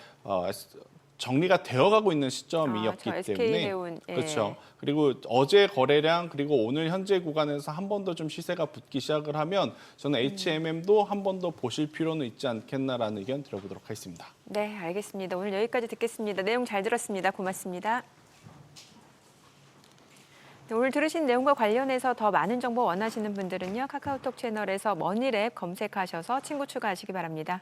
정리가 되어가고 있는 시점이었기 저 SK 때문에 해운, 예. 그렇죠. 그리고 어제 거래량 그리고 오늘 현재 구간에서 한 번 더 좀 시세가 붙기 시작을 하면 저는 HMM도 한 번 더 보실 필요는 있지 않겠나라는 의견 드려보도록 하겠습니다. 네, 알겠습니다. 오늘 여기까지 듣겠습니다. 내용 잘 들었습니다. 고맙습니다. 네, 오늘 들으신 내용과 관련해서 더 많은 정보 원하시는 분들은요. 카카오톡 채널에서 머니랩 검색하셔서 친구 추가하시기 바랍니다.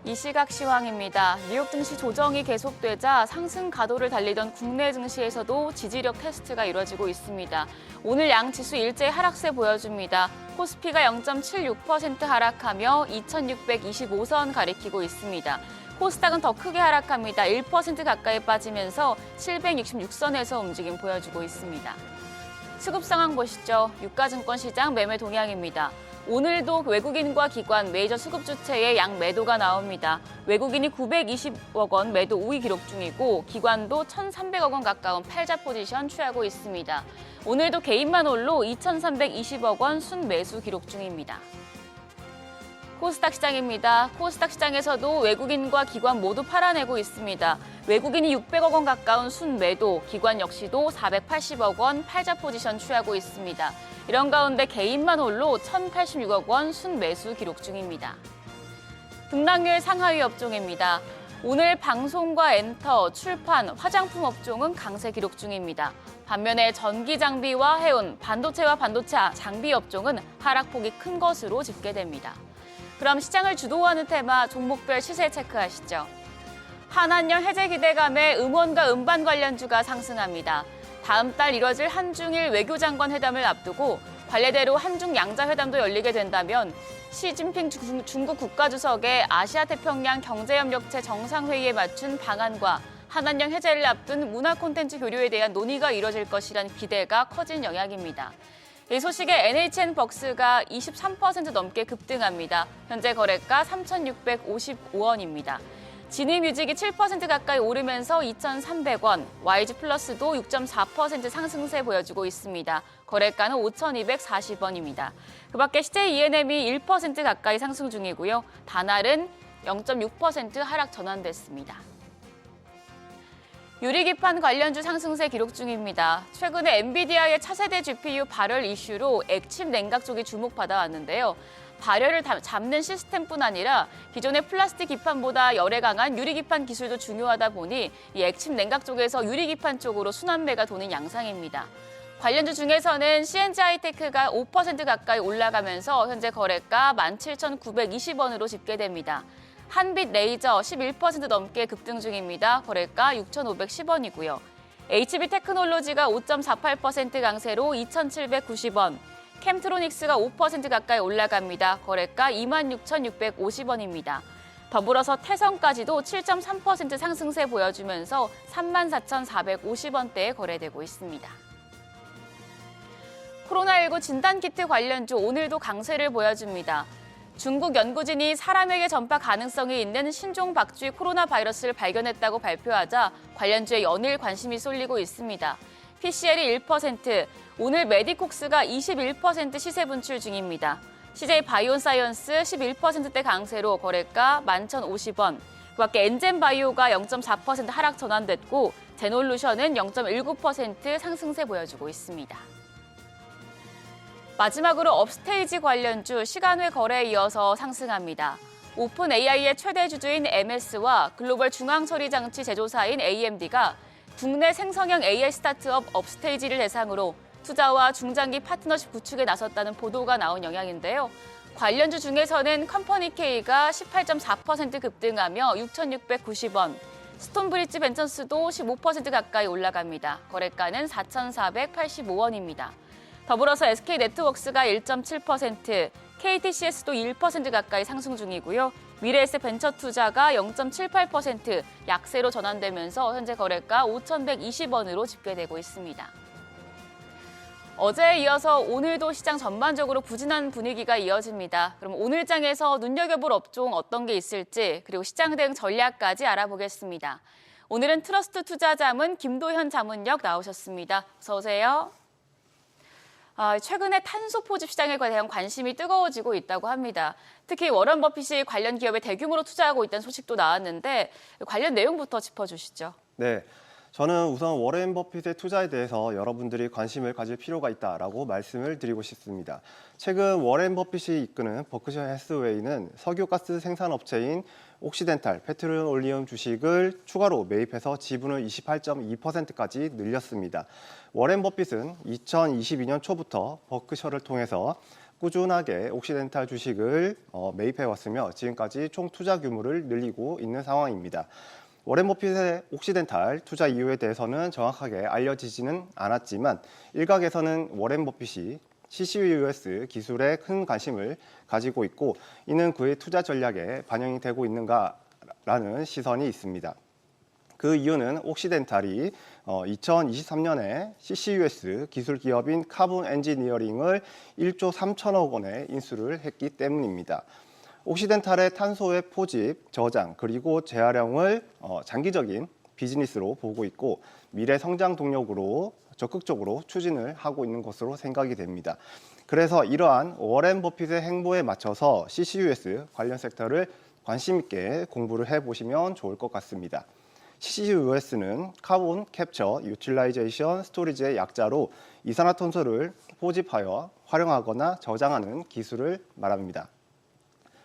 이 시각 시황입니다. 뉴욕 증시 조정이 계속되자 상승 가도를 달리던 국내 증시에서도 지지력 테스트가 이뤄지고 있습니다. 오늘 양 지수 일제히 하락세 보여줍니다. 코스피가 0.76% 하락하며 2,625선 가리키고 있습니다. 코스닥은 더 크게 하락합니다. 1% 가까이 빠지면서 766선에서 움직임 보여주고 있습니다. 수급 상황 보시죠. 유가증권 시장 매매 동향입니다. 오늘도 외국인과 기관, 메이저 수급 주체의 양 매도가 나옵니다. 외국인이 920억 원 매도 우위 기록 중이고 기관도 1,300억 원 가까운 팔자 포지션 취하고 있습니다. 오늘도 개인만 홀로 2,320억 원 순매수 기록 중입니다. 코스닥 시장입니다. 코스닥 시장에서도 외국인과 기관 모두 팔아내고 있습니다. 외국인이 600억 원 가까운 순매도, 기관 역시도 480억 원 팔자 포지션 취하고 있습니다. 이런 가운데 개인만 홀로 1,086억 원 순매수 기록 중입니다. 등락률 상하위 업종입니다. 오늘 방송과 엔터, 출판, 화장품 업종은 강세 기록 중입니다. 반면에 전기 장비와 해운, 반도체와 반도체 장비 업종은 하락폭이 큰 것으로 집계됩니다. 그럼 시장을 주도하는 테마 종목별 시세 체크하시죠. 한한령 해제 기대감에 음원과 음반 관련주가 상승합니다. 다음 달 이뤄질 한중일 외교장관 회담을 앞두고 관례대로 한중 양자회담도 열리게 된다면 시진핑 중국 국가주석의 아시아태평양 경제협력체 정상회의에 맞춘 방안과 한한령 해제를 앞둔 문화 콘텐츠 교류에 대한 논의가 이뤄질 것이란 기대가 커진 영향입니다. 이 소식에 NHN벅스가 23% 넘게 급등합니다. 현재 거래가 3,655원입니다. 지니뮤직이 7% 가까이 오르면서 2,300원, YG플러스도 6.4% 상승세 보여주고 있습니다. 거래가는 5,240원입니다. 그 밖에 CJ ENM이 1% 가까이 상승 중이고요. 다날은 0.6% 하락 전환됐습니다. 유리기판 관련주 상승세 기록 중입니다. 최근에 엔비디아의 차세대 GPU 발열 이슈로 액침 냉각 쪽이 주목받아 왔는데요. 발열을 잡는 시스템뿐 아니라 기존의 플라스틱 기판보다 열에 강한 유리기판 기술도 중요하다 보니 이 액침 냉각 쪽에서 유리기판 쪽으로 순환매가 도는 양상입니다. 관련주 중에서는 CNG하이테크가 5% 가까이 올라가면서 현재 거래가 17,920원으로 집계됩니다. 한빛레이저 11% 넘게 급등 중입니다. 거래가 6,510원이고요. HB테크놀로지가 5.48% 강세로 2,790원, 캠트로닉스가 5% 가까이 올라갑니다. 거래가 26,650원입니다. 더불어서 태성까지도 7.3% 상승세 보여주면서 34,450원대에 거래되고 있습니다. 코로나19 진단키트 관련주 오늘도 강세를 보여줍니다. 중국 연구진이 사람에게 전파 가능성이 있는 신종 박쥐 코로나 바이러스를 발견했다고 발표하자 관련주에 연일 관심이 쏠리고 있습니다. PCL이 1%, 오늘 메디콕스가 21% 시세 분출 중입니다. CJ 바이온사이언스 11%대 강세로 거래가 11,050원. 그 밖에 엔젠바이오가 0.4% 하락 전환됐고 제놀루션은 0.19% 상승세 보여주고 있습니다. 마지막으로 업스테이지 관련주 시간외 거래에 이어서 상승합니다. 오픈 AI의 최대 주주인 MS와 글로벌 중앙처리장치 제조사인 AMD가 국내 생성형 AI 스타트업 업스테이지를 대상으로 투자와 중장기 파트너십 구축에 나섰다는 보도가 나온 영향인데요. 관련주 중에서는 컴퍼니K가 18.4% 급등하며 6,690원, 스톤브리지 벤처스도 15% 가까이 올라갑니다. 거래가는 4,485원입니다. 더불어서 SK네트워크스가 1.7%, KTCS도 1% 가까이 상승 중이고요. 미래에셋벤처투자가 0.78% 약세로 전환되면서 현재 거래가 5,120원으로 집계되고 있습니다. 어제에 이어서 오늘도 시장 전반적으로 부진한 분위기가 이어집니다. 그럼 오늘 장에서 눈여겨볼 업종 어떤 게 있을지 그리고 시장 대응 전략까지 알아보겠습니다. 오늘은 트러스트 투자자문 김도현 자문역 나오셨습니다. 어서 오세요. 최근에 탄소 포집 시장에 대한 관심이 뜨거워지고 있다고 합니다. 특히 워런 버핏이 관련 기업에 대규모로 투자하고 있다는 소식도 나왔는데 관련 내용부터 짚어주시죠. 네, 저는 우선 워렌 버핏의 투자에 대해서 여러분들이 관심을 가질 필요가 있다라고 말씀을 드리고 싶습니다. 최근 워렌 버핏이 이끄는 버크셔 해스웨이는 석유가스 생산업체인 옥시덴탈 페트롤리움 주식을 추가로 매입해서 지분을 28.2%까지 늘렸습니다. 워렌 버핏은 2022년 초부터 버크셔를 통해서 꾸준하게 옥시덴탈 주식을 매입해왔으며 지금까지 총 투자 규모를 늘리고 있는 상황입니다. 워렌 버핏의 옥시덴탈 투자 이유에 대해서는 정확하게 알려지지는 않았지만 일각에서는 워렌 버핏이 CCUS 기술에 큰 관심을 가지고 있고 이는 그의 투자 전략에 반영이 되고 있는가라는 시선이 있습니다. 그 이유는 옥시덴탈이 2023년에 CCUS 기술 기업인 카본 엔지니어링을 1조 3천억 원에 인수를 했기 때문입니다. 옥시덴탈의 탄소의 포집, 저장, 그리고 재활용을 장기적인 비즈니스로 보고 있고 미래 성장 동력으로 적극적으로 추진을 하고 있는 것으로 생각이 됩니다. 그래서 이러한 워렌 버핏의 행보에 맞춰서 CCUS 관련 섹터를 관심 있게 공부를 해보시면 좋을 것 같습니다. CCUS는 카본 캡처 유틸라이제이션 스토리지의 약자로 이산화탄소를 포집하여 활용하거나 저장하는 기술을 말합니다.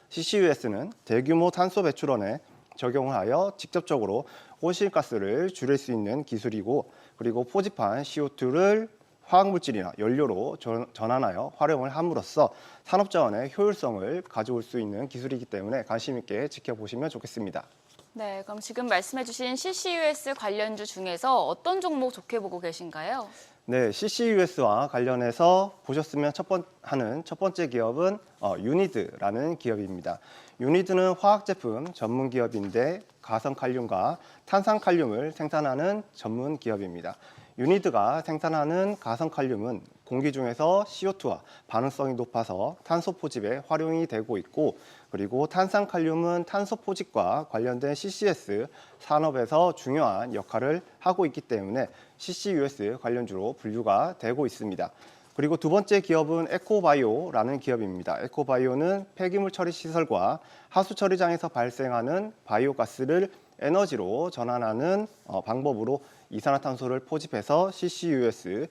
CCUS는 대규모 탄소 배출원에 적용하여 직접적으로 온실가스를 줄일 수 있는 기술이고 그리고 포집한 CO2를 화학물질이나 연료로 전환하여 활용을 함으로써 산업자원의 효율성을 가져올 수 있는 기술이기 때문에 관심 있게 지켜보시면 좋겠습니다. 네, 그럼 지금 말씀해주신 CCUS 관련주 중에서 어떤 종목 좋게 보고 계신가요? 네, CCUS와 관련해서 보셨으면 하는 첫 번째 기업은 유니드라는 기업입니다. 유니드는 화학제품 전문 기업인데 가성칼륨과 탄산칼륨을 생산하는 전문 기업입니다. 유니드가 생산하는 가성칼륨은 공기 중에서 CO2와 반응성이 높아서 탄소 포집에 활용이 되고 있고 그리고 탄산칼륨은 탄소 포집과 관련된 CCS 산업에서 중요한 역할을 하고 있기 때문에 CCUS 관련주로 분류가 되고 있습니다. 그리고 두 번째 기업은 에코바이오라는 기업입니다. 에코바이오는 폐기물 처리 시설과 하수 처리장에서 발생하는 바이오가스를 에너지로 전환하는 방법으로 이산화탄소를 포집해서 CCUS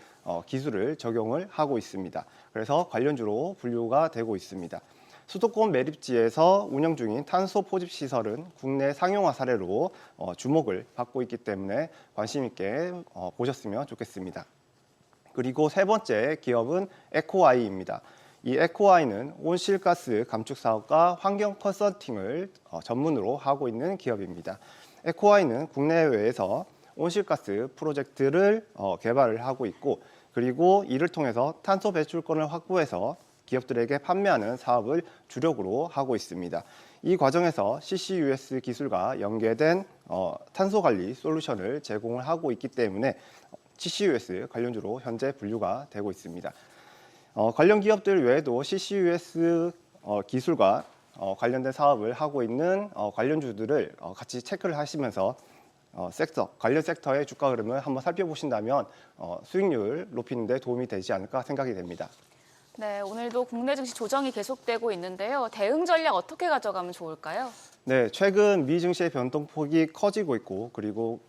기술을 적용을 하고 있습니다. 그래서 관련주로 분류가 되고 있습니다. 수도권 매립지에서 운영 중인 탄소 포집 시설은 국내 상용화 사례로 주목을 받고 있기 때문에 관심 있게 보셨으면 좋겠습니다. 그리고 세 번째 기업은 에코아이입니다. 이 에코아이는 온실가스 감축 사업과 환경 컨설팅을 전문으로 하고 있는 기업입니다. 에코아이는 국내외에서 온실가스 프로젝트를 개발을 하고 있고 그리고 이를 통해서 탄소 배출권을 확보해서 기업들에게 판매하는 사업을 주력으로 하고 있습니다. 이 과정에서 CCUS 기술과 연계된 탄소 관리 솔루션을 제공을 하고 있기 때문에 CCUS 관련주로 현재 분류가 되고 있습니다. 관련 기업들 외에도 CCUS 기술과 관련된 사업을 하고 있는 관련주들을 같이 체크를 하시면서 관련 섹터의 주가 흐름을 한번 살펴보신다면 수익률 높이는 데 도움이 되지 않을까 생각이 됩니다. 네, 오늘도 국내 증시 조정이 계속되고 있는데요. 대응 전략 어떻게 가져가면 좋을까요? 네, 최근 미 증시의 변동폭이 커지고 있고 그리고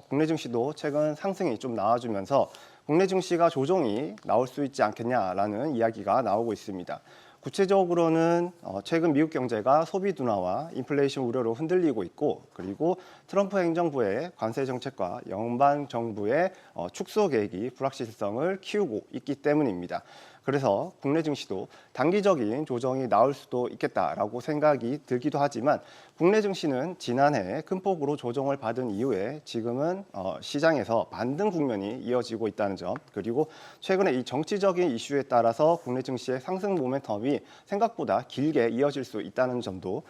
국내 증시도 최근 상승이 좀 나와주면서 국내 증시가 조정이 나올 수 있지 않겠냐라는 이야기가 나오고 있습니다. 구체적으로는 최근 미국 경제가 소비 둔화와 인플레이션 우려로 흔들리고 있고 그리고 트럼프 행정부의 관세 정책과 연방 정부의 축소 계획이 불확실성을 키우고 있기 때문입니다. 그래서 국내 증시도 단기적인 조정이 나올 수도 있겠다라고 생각이 들기도 하지만 국내 증시는 지난해 큰 폭으로 조정을 받은 이후에 지금은 시장에서 반등 국면이 이어지고 있다는 점 그리고 최근에 이 정치적인 이슈에 따라서 국내 증시의 상승 모멘텀이 생각보다 길게 이어질 수 있다는 점도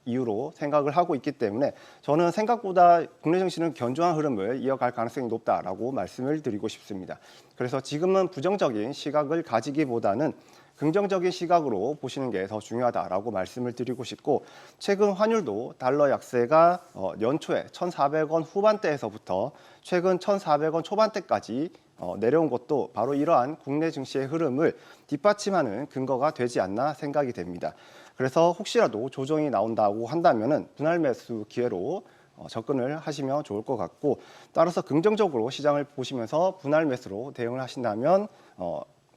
이유로 생각을 하고 있기 때문에 저는 생각보다 국내 증시는 견조한 흐름을 이어갈 가능성이 높다라고 말씀을 드리고 싶습니다. 그래서 지금은 부정적인 시각을 가지기보다는 긍정적인 시각으로 보시는 게 더 중요하다라고 말씀을 드리고 싶고 최근 환율도 달러 약세가 연초에 1,400원 후반대에서부터 최근 1,400원 초반대까지 내려온 것도 바로 이러한 국내 증시의 흐름을 뒷받침하는 근거가 되지 않나 생각이 됩니다. 그래서 혹시라도 조정이 나온다고 한다면은 분할 매수 기회로 접근을 하시면 좋을 것 같고 따라서 긍정적으로 시장을 보시면서 분할 매수로 대응을 하신다면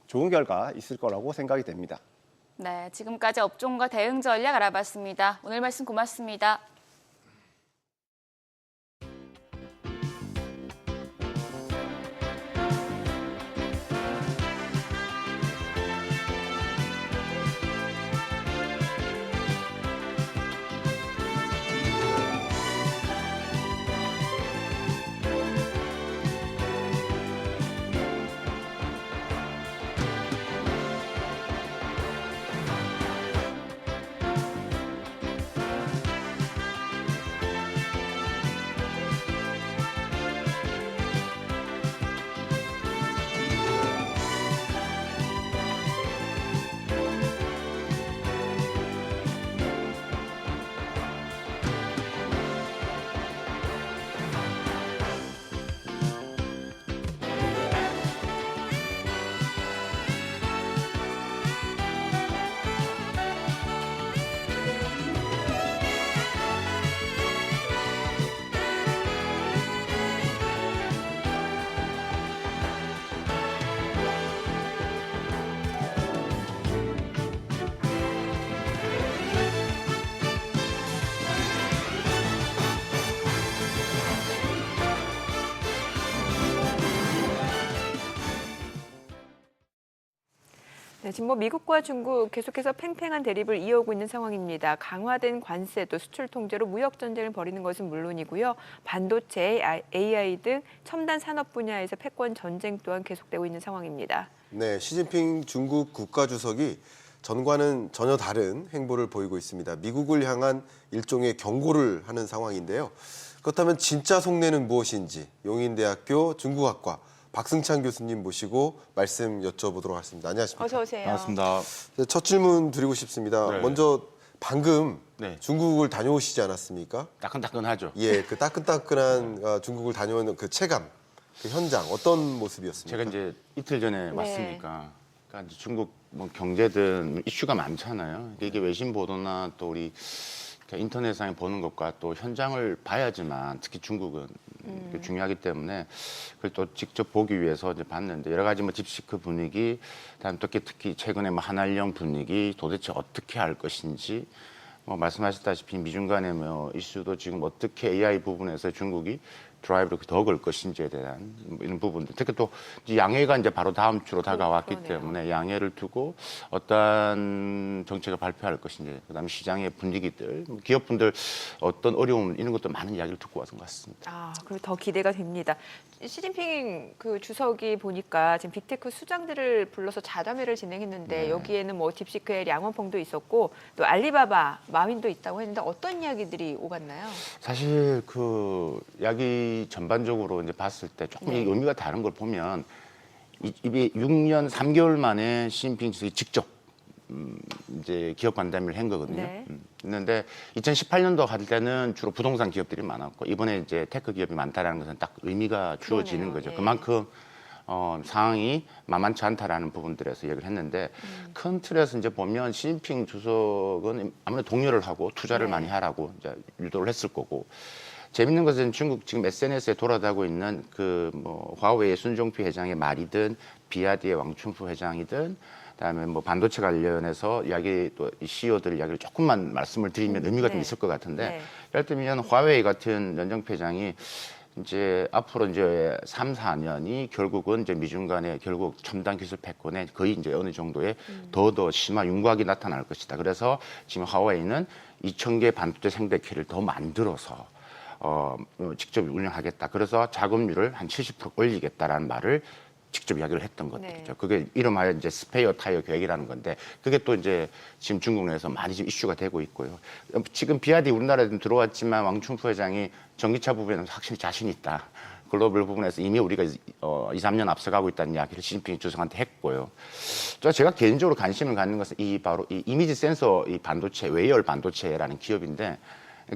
좋은 결과 있을 거라고 생각이 됩니다. 네, 지금까지 업종과 대응 전략 알아봤습니다. 오늘 말씀 고맙습니다. 네, 지금 뭐 미국과 중국 계속해서 팽팽한 대립을 이어오고 있는 상황입니다. 강화된 관세 또 수출 통제로 무역 전쟁을 벌이는 것은 물론이고요. 반도체, AI 등 첨단 산업 분야에서 패권 전쟁 또한 계속되고 있는 상황입니다. 네, 시진핑 중국 국가주석이 전과는 전혀 다른 행보를 보이고 있습니다. 미국을 향한 일종의 경고를 하는 상황인데요. 그렇다면 진짜 속내는 무엇인지 용인대학교 중국학과 박승찬 교수님 모시고 말씀 여쭤보도록 하겠습니다. 안녕하십니까? 어서 오세요. 반갑습니다. 첫 질문 드리고 싶습니다. 네. 먼저 방금 네. 중국을 다녀오시지 않았습니까? 따끈따끈하죠. 예, 그 따끈따끈한 중국을 다녀온 그 체감, 그 현장 어떤 모습이었습니까? 제가 이제 이틀 전에 왔으니까 그러니까 이제 중국 뭐 경제든 이슈가 많잖아요. 이게 외신 보도나 또 우리 인터넷상에 보는 것과 또 현장을 봐야지만 특히 중국은 중요하기 때문에 그걸 또 직접 보기 위해서 이제 봤는데 여러 가지 뭐 딥시크 분위기, 다음 특히 최근에 뭐 한알령 분위기 도대체 어떻게 할 것인지 뭐 말씀하셨다시피 미중 간의 뭐 이슈도 지금 어떻게 AI 부분에서 중국이 드라이브를 더 걸 것인지에 대한 이런 부분들. 특히 또 양해가 이제 바로 다음 주로 다가왔기 그러네요. 때문에 양해를 두고 어떤 정책을 발표할 것인지, 그다음에 시장의 분위기들, 기업분들 어떤 어려움 이런 것도 많은 이야기를 듣고 와서 것 같습니다. 아, 그리고 더 기대가 됩니다. 시진핑 그 주석이 보니까 지금 빅테크 수장들을 불러서 자담회를 진행했는데 여기에는 뭐 딥시크의 량원펑도 있었고 또 알리바바, 마윈도 있다고 했는데 어떤 이야기들이 오갔나요? 사실 그 이야기 전반적으로 이제 봤을 때 조금 이 의미가 다른 걸 보면 이게 6년 3개월 만에 시진핑 주석이 직접 이제 기업 간담회를 한 거거든요. 네. 했는데 2018년도 할 때는 주로 부동산 기업들이 많았고 이번에 이제 테크 기업이 많다라는 것은 딱 의미가 주어지는 그러네요. 거죠. 예. 그만큼 상황이 만만치 않다라는 부분들에서 얘기를 했는데 큰 틀에서 이제 보면 시진핑 주석은 아무래도 동요를 하고 투자를 많이 하라고 이제 유도를 했을 거고 재밌는 것은 중국 지금 SNS에 돌아다니고 있는 그 뭐 화웨이의 순종피 회장의 말이든 비아디의 왕춘푸 회장이든 그다음에 뭐 반도체 관련해서 이야기 또 CEO들 이야기를 조금만 말씀을 드리면 의미가 좀 네. 있을 것 같은데 네. 예를 들면 화웨이 같은 연정피 회장이 이제 앞으로 이제 3, 4년이 결국은 이제 미중 간에 결국 첨단 기술 패권에 거의 이제 어느 정도의 더 심한 윤곽이 나타날 것이다. 그래서 지금 화웨이는 2,000개 반도체 생태계를 더 만들어서 직접 운영하겠다. 그래서 자금률을 한 70% 올리겠다라는 말을 직접 이야기를 했던 것들이죠. 그게 이름하여 이제 스페어 타이어 계획이라는 건데 그게 또 이제 지금 중국 내에서 많이 지금 이슈가 되고 있고요. 지금 비아디 우리나라에도 들어왔지만 왕춘푸 회장이 전기차 부분에는 확실히 자신 있다. 글로벌 부분에서 이미 우리가 2, 3년 앞서가고 있다는 이야기를 시진핑 주석한테 했고요. 제가 개인적으로 관심을 갖는 것은 바로 이 이미지 센서 이 반도체, 웨이얼 반도체라는 기업인데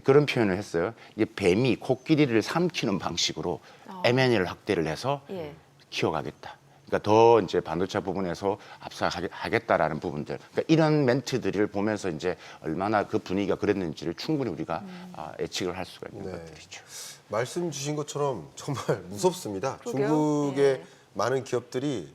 그런 표현을 했어요. 이게 뱀이 코끼리를 삼키는 방식으로 M&A를 확대를 해서 예. 키워가겠다. 그러니까 더 이제 반도체 부분에서 앞서가겠다라는 부분들. 그러니까 이런 멘트들을 보면서 이제 얼마나 그 분위기가 그랬는지를 충분히 우리가 예측을 할 수가 있는 네. 것들이죠. 말씀 주신 것처럼 정말 무섭습니다. 그러게요. 중국의 예. 많은 기업들이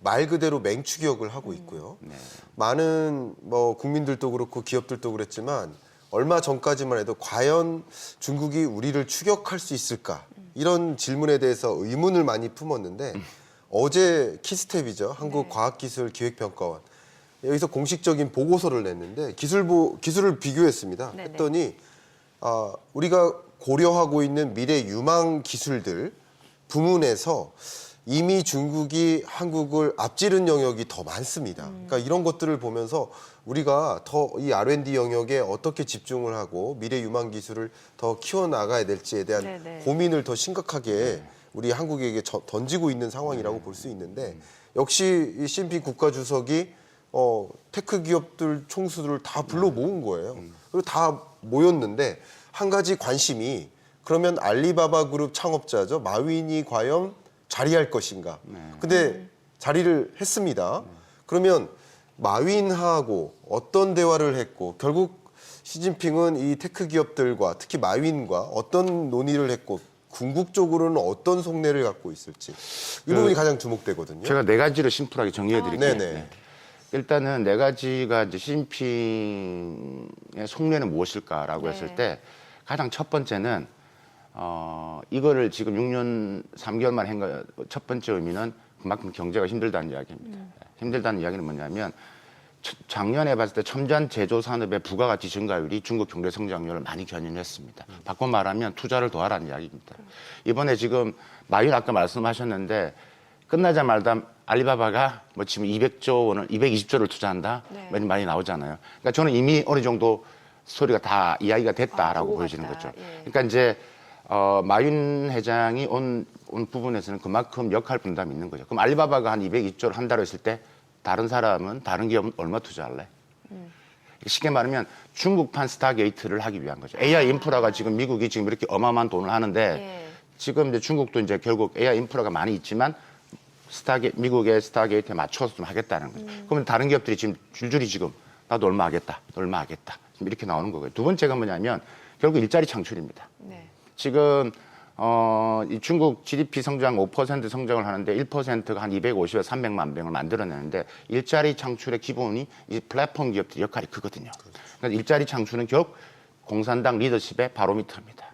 말 그대로 맹추격을 하고 있고요. 네. 많은 뭐 국민들도 그렇고 기업들도 그랬지만 얼마 전까지만 해도 과연 중국이 우리를 추격할 수 있을까? 이런 질문에 대해서 의문을 많이 품었는데 어제 키스텝이죠. 한국과학기술기획평가원. 여기서 공식적인 보고서를 냈는데 기술을 비교했습니다. 네네. 했더니 우리가 고려하고 있는 미래 유망 기술들 부문에서 이미 중국이 한국을 앞지른 영역이 더 많습니다. 그러니까 이런 것들을 보면서 우리가 더 이 R&D 영역에 어떻게 집중을 하고 미래 유망 기술을 더 키워나가야 될지에 대한 네네. 고민을 더 심각하게 우리 한국에게 던지고 있는 상황이라고 볼 수 있는데 역시 이 시진핑 국가주석이 테크 기업들 총수들을 다 불러 모은 거예요. 그리고 다 모였는데 한 가지 관심이 그러면 알리바바 그룹 창업자죠. 마윈이 과연 자리할 것인가. 근데 자리를 했습니다. 그러면 마윈하고 어떤 대화를 했고 결국 시진핑은 이 테크 기업들과 특히 마윈과 어떤 논의를 했고 궁극적으로는 어떤 속내를 갖고 있을지 이 부분이 가장 주목되거든요. 제가 네 가지로 심플하게 정리해 드릴게요. 네네. 네. 일단은 네 가지가 이제 시진핑의 속내는 무엇일까라고 했을 때 가장 첫 번째는 이거를 지금 6년 3개월 만에 한 거 첫 번째 의미는 그만큼 경제가 힘들다는 이야기입니다. 힘들다는 이야기는 뭐냐면 작년에 봤을 때 첨단 제조 산업의 부가가치 증가율이 중국 경제 성장률을 많이 견인했습니다. 바꿔 말하면 투자를 더 하라는 이야기입니다. 이번에 지금 마윈 아까 말씀하셨는데 끝나자마자 알리바바가 뭐 지금 200조 원을 220조를 투자한다 이런 말이 나오잖아요. 그러니까 저는 이미 어느 정도 소리가 다 이야기가 됐다라고 보여지는 거죠. 그러니까 이제 마윈 회장이 온 부분에서는 그만큼 역할 분담이 있는 거죠. 그럼 알리바바가 한 220조를 한다고 했을 때 다른 사람은 다른 기업은 얼마 투자할래? 쉽게 말하면 중국판 스타게이트를 하기 위한 거죠. AI 인프라가 지금 미국이 지금 이렇게 어마어마한 돈을 하는데 지금 이제 중국도 이제 결국 AI 인프라가 많이 있지만 미국의 스타게이트에 맞춰서 좀 하겠다는 거죠. 그러면 다른 기업들이 지금 줄줄이 지금 나도 얼마 하겠다, 얼마 하겠다. 지금 이렇게 나오는 거고요. 두 번째가 뭐냐면 결국 일자리 창출입니다. 지금 이 중국 GDP 성장 5% 성장을 하는데 1%가 한 250에서 300만 명을 만들어내는데 일자리 창출의 기본이 이 플랫폼 기업들의 역할이 크거든요. 그러니까 일자리 창출은 결국 공산당 리더십의 바로미터입니다.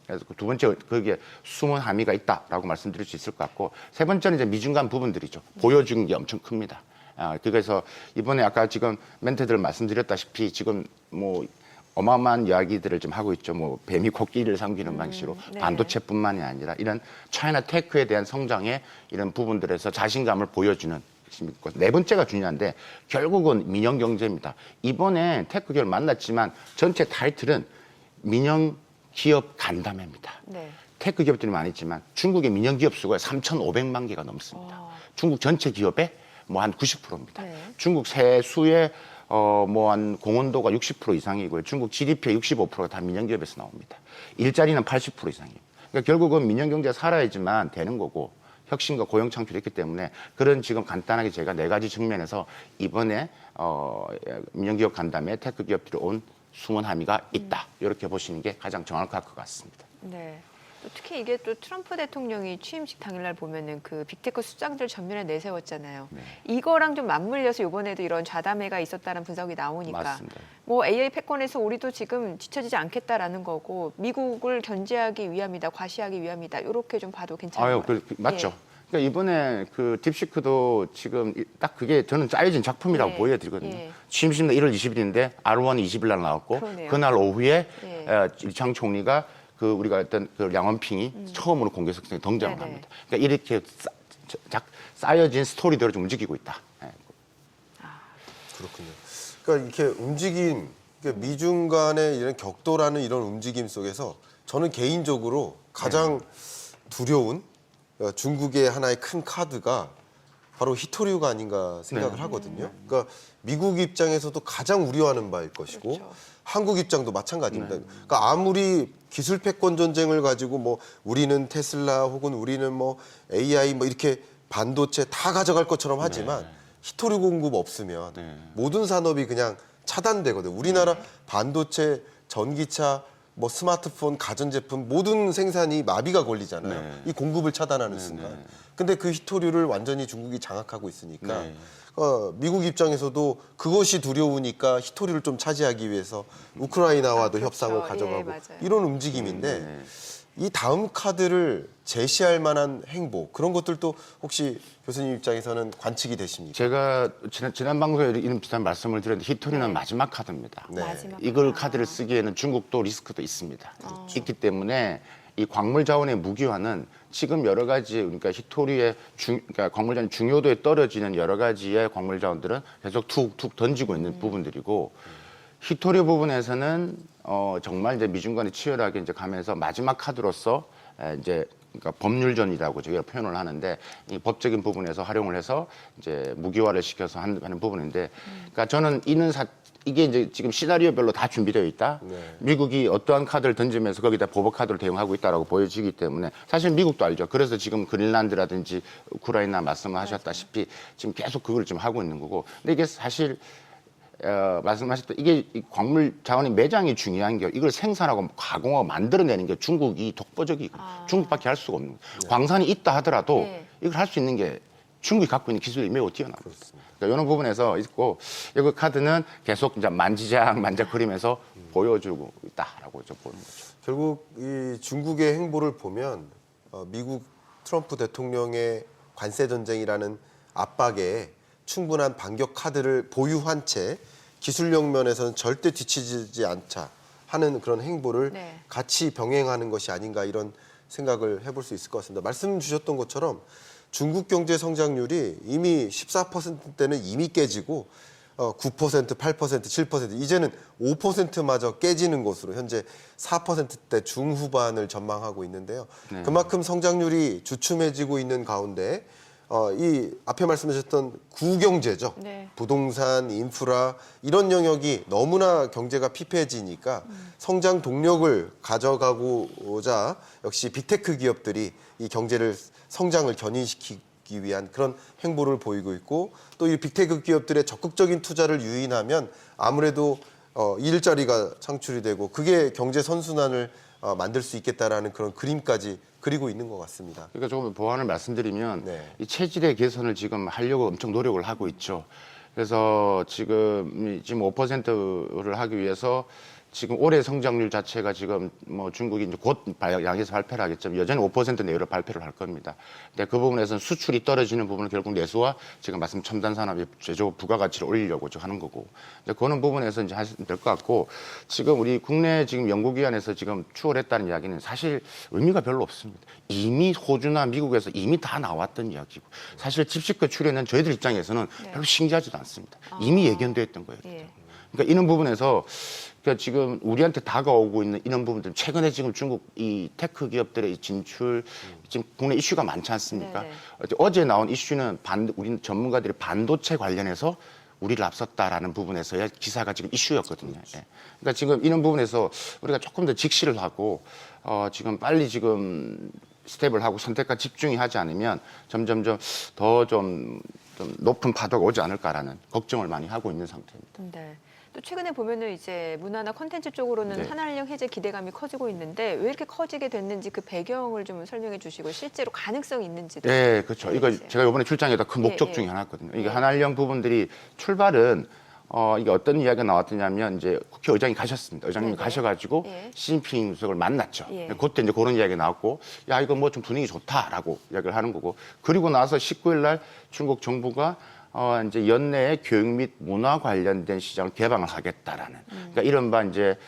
그래서 두 번째 거기에 숨은 함의가 있다라고 말씀드릴 수 있을 것 같고 세 번째는 이제 미중간 부분들이죠. 보여준 게 엄청 큽니다. 그래서 이번에 아까 지금 멘트들 말씀드렸다시피 지금 뭐 어마어마한 이야기들을 좀 하고 있죠. 뭐 뱀이 코끼리를 삼기는 방식으로 반도체뿐만이 아니라 이런 차이나 테크에 대한 성장의 이런 부분들에서 자신감을 보여주는 것이 있고 네 번째가 중요한데 결국은 민영 경제입니다. 이번에 테크 기업을 만났지만 전체 타이틀은 민영 기업 간담회입니다. 테크 기업들이 많이 있지만 중국의 민영 기업 수가 3,500만 개가 넘습니다. 중국 전체 기업의 뭐 한 90%입니다. 중국 세수의 뭐 한 공헌도가 60% 이상이고요. 중국 GDP의 65%가 다 민영 기업에서 나옵니다. 일자리는 80% 이상이에요. 그러니까 결국은 민영 경제가 살아야지만 되는 거고 혁신과 고용 창출이 있기 때문에 그런 지금 간단하게 제가 네 가지 측면에서 이번에 민영 기업 간담회 테크 기업들이 온 숨은 함의가 있다. 이렇게 보시는 게 가장 정확할 것 같습니다. 네. 또 특히 이게 또 트럼프 대통령이 취임식 당일날 보면은 그 빅테크 수장들 전면에 내세웠잖아요. 이거랑 좀 맞물려서 이번에도 이런 좌담회가 있었다는 분석이 나오니까 맞습니다. 뭐 AI 패권에서 우리도 지금 지쳐지지 않겠다라는 거고 미국을 견제하기 위함이다, 과시하기 위함이다. 이렇게 좀 봐도 괜찮아요. 맞죠. 그러니까 이번에 그 딥시크도 지금 딱 그게 저는 짜여진 작품이라고 보여드리거든요. 취임식은 1월 20일인데 R1이 20일 날 나왔고 그러네요. 그날 오후에 일창 총리가 그 우리가 했던 그 량원핑이 처음으로 공개석상에 등장을 합니다. 그러니까 이렇게 쌓여진 스토리대로 좀 움직이고 있다. 그렇군요. 그러니까 이렇게 움직임, 그러니까 미중 간의 이런 격돌하는 이런 움직임 속에서 저는 개인적으로 가장 두려운 중국의 하나의 큰 카드가 바로 히토류가 아닌가 생각을 하거든요. 그러니까 미국 입장에서도 가장 우려하는 바일 것이고 한국 입장도 마찬가지입니다. 그러니까 아무리 기술 패권 전쟁을 가지고 뭐 우리는 테슬라 혹은 우리는 뭐 AI 뭐 이렇게 반도체 다 가져갈 것처럼 하지만 히토류 공급 없으면 모든 산업이 그냥 차단되거든요. 우리나라 반도체, 전기차, 뭐 스마트폰, 가전제품 모든 생산이 마비가 걸리잖아요. 이 공급을 차단하는 순간. 근데 그 히토류를 완전히 중국이 장악하고 있으니까 미국 입장에서도 그것이 두려우니까 히토류를 좀 차지하기 위해서 우크라이나와도 협상을 가져가고 이런 움직임인데 이 다음 카드를 제시할 만한 행보 그런 것들도 혹시 교수님 입장에서는 관측이 되십니까? 제가 지난 방송에 이런 비슷한 말씀을 드렸는데 히토리는 마지막 카드입니다. 이걸 카드를 쓰기에는 중국도 리스크도 있습니다. 있기 때문에 이 광물 자원의 무기화는 지금 여러 가지 그러니까 히토리의 그러니까 광물 자원 중요도에 떨어지는 여러 가지의 광물 자원들은 계속 툭툭 던지고 있는 부분들이고 히토리 부분에서는 정말 이제 미중 간이 치열하게 이제 가면서 마지막 카드로서 이제 그러니까 법률전이라고 저희가 표현을 하는데 이 법적인 부분에서 활용을 해서 이제 무기화를 시켜서 하는 부분인데 그러니까 저는 이게 이제 지금 시나리오별로 다 준비되어 있다. 미국이 어떠한 카드를 던지면서 거기다 보복 카드를 대응하고 있다라고 보여지기 때문에 사실 미국도 알죠. 그래서 지금 그린란드라든지 우크라이나 말씀하셨다시피 지금 계속 그걸 좀 하고 있는 거고. 근데 이게 사실 말씀하셨던 이게 광물 자원의 매장이 중요한 게 이걸 생산하고 가공하고 만들어내는 게 중국이 독보적이고 중국밖에 할 수가 없는 거예요. 광산이 있다 하더라도 이걸 할 수 있는 게 중국이 갖고 있는 기술이 매우 뛰어납니다. 그러니까 이런 부분에서 있고 이 카드는 계속 이제 만지작거리면서 보여주고 있다라고 좀 보는 거죠. 결국 이 중국의 행보를 보면 미국 트럼프 대통령의 관세 전쟁이라는 압박에 충분한 반격 카드를 보유한 채 기술력 면에서는 절대 뒤처지지 않자 하는 그런 행보를 네. 같이 병행하는 것이 아닌가 이런 생각을 해볼 수 있을 것 같습니다. 말씀 주셨던 것처럼 중국 경제 성장률이 이미 14%대는 이미 깨지고 9%, 8%, 7% 이제는 5%마저 깨지는 것으로 현재 4%대 중후반을 전망하고 있는데요. 네. 그만큼 성장률이 주춤해지고 있는 가운데 이 앞에 말씀하셨던 구경제죠. 네. 부동산, 인프라 이런 영역이 너무나 경제가 피폐해지니까 성장 동력을 가져가고자 역시 빅테크 기업들이 이 경제를 성장을 견인시키기 위한 그런 행보를 보이고 있고 또 이 빅테크 기업들의 적극적인 투자를 유인하면 아무래도 일자리가 창출이 되고 그게 경제 선순환을 만들 수 있겠다라는 그런 그림까지 그리고 있는 것 같습니다. 그러니까 조금 보완을 말씀드리면 네. 이 체질의 개선을 지금 하려고 엄청 노력을 하고 있죠. 그래서 지금 5%를 하기 위해서 지금 올해 성장률 자체가 지금 뭐 중국이 이제 곧 양에서 발표를 하겠지만 여전히 5% 내외로 발표를 할 겁니다. 근데 그 부분에서는 수출이 떨어지는 부분을 결국 내수와 지금 말씀 첨단 산업의 제조 부가가치를 올리려고 지금 하는 거고. 근데 그런 부분에서 이제 하시면 될 것 같고 지금 우리 국내 지금 연구기관에서 지금 추월했다는 이야기는 사실 의미가 별로 없습니다. 이미 호주나 미국에서 이미 다 나왔던 이야기고 사실 집시크 출현은 저희들 입장에서는 별로 신기하지도 않습니다. 이미 예견되어 있던 거예요. 예. 그러니까 이런 부분에서 그러니까 지금 우리한테 다가오고 있는 이런 부분들 최근에 지금 중국 이 테크 기업들의 진출 지금 국내 이슈가 많지 않습니까? 네네. 어제 나온 이슈는 우리 전문가들이 반도체 관련해서 우리를 앞섰다라는 부분에서의 기사가 지금 이슈였거든요. 예. 그러니까 지금 이런 부분에서 우리가 조금 더 직시를 하고 지금 빨리 지금 스텝을 하고 선택과 집중이 하지 않으면 점점점 더 좀 높은 파도가 오지 않을까라는 걱정을 많이 하고 있는 상태입니다. 네. 또 최근에 보면은 이제 문화나 콘텐츠 쪽으로는 네. 한한령 해제 기대감이 커지고 있는데 왜 이렇게 커지게 됐는지 그 배경을 좀 설명해 주시고 실제로 가능성이 있는지도. 네, 그렇죠. 이거 알려주세요. 제가 이번에 출장에다 큰 목적 예, 중에 예. 하나였거든요. 이게 한한령 부분들이 출발은 이게 어떤 이야기가 나왔더냐면 이제 국회의장이 가셨습니다. 의장님이 네네. 가셔가지고 예. 시진핑 주석을 만났죠. 예. 그때 이제 그런 이야기가 나왔고, 야 이거 뭐 좀 분위기 좋다라고 이야기를 하는 거고, 그리고 나서 19일 날 중국 정부가 이제 연내에 교육 및 문화 관련된 시장을 개방을 하겠다라는, 그러니까 이른바 이제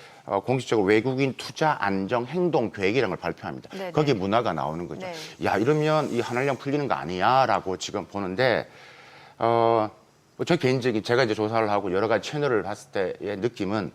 공식적으로 외국인 투자 안정 행동 계획이라는 걸 발표합니다. 네네. 거기에 문화가 나오는 거죠. 네. 야 이러면 이 한한령 풀리는 거 아니야라고 지금 보는데 저 개인적인 제가 이제 조사를 하고 여러 가지 채널을 봤을 때의 느낌은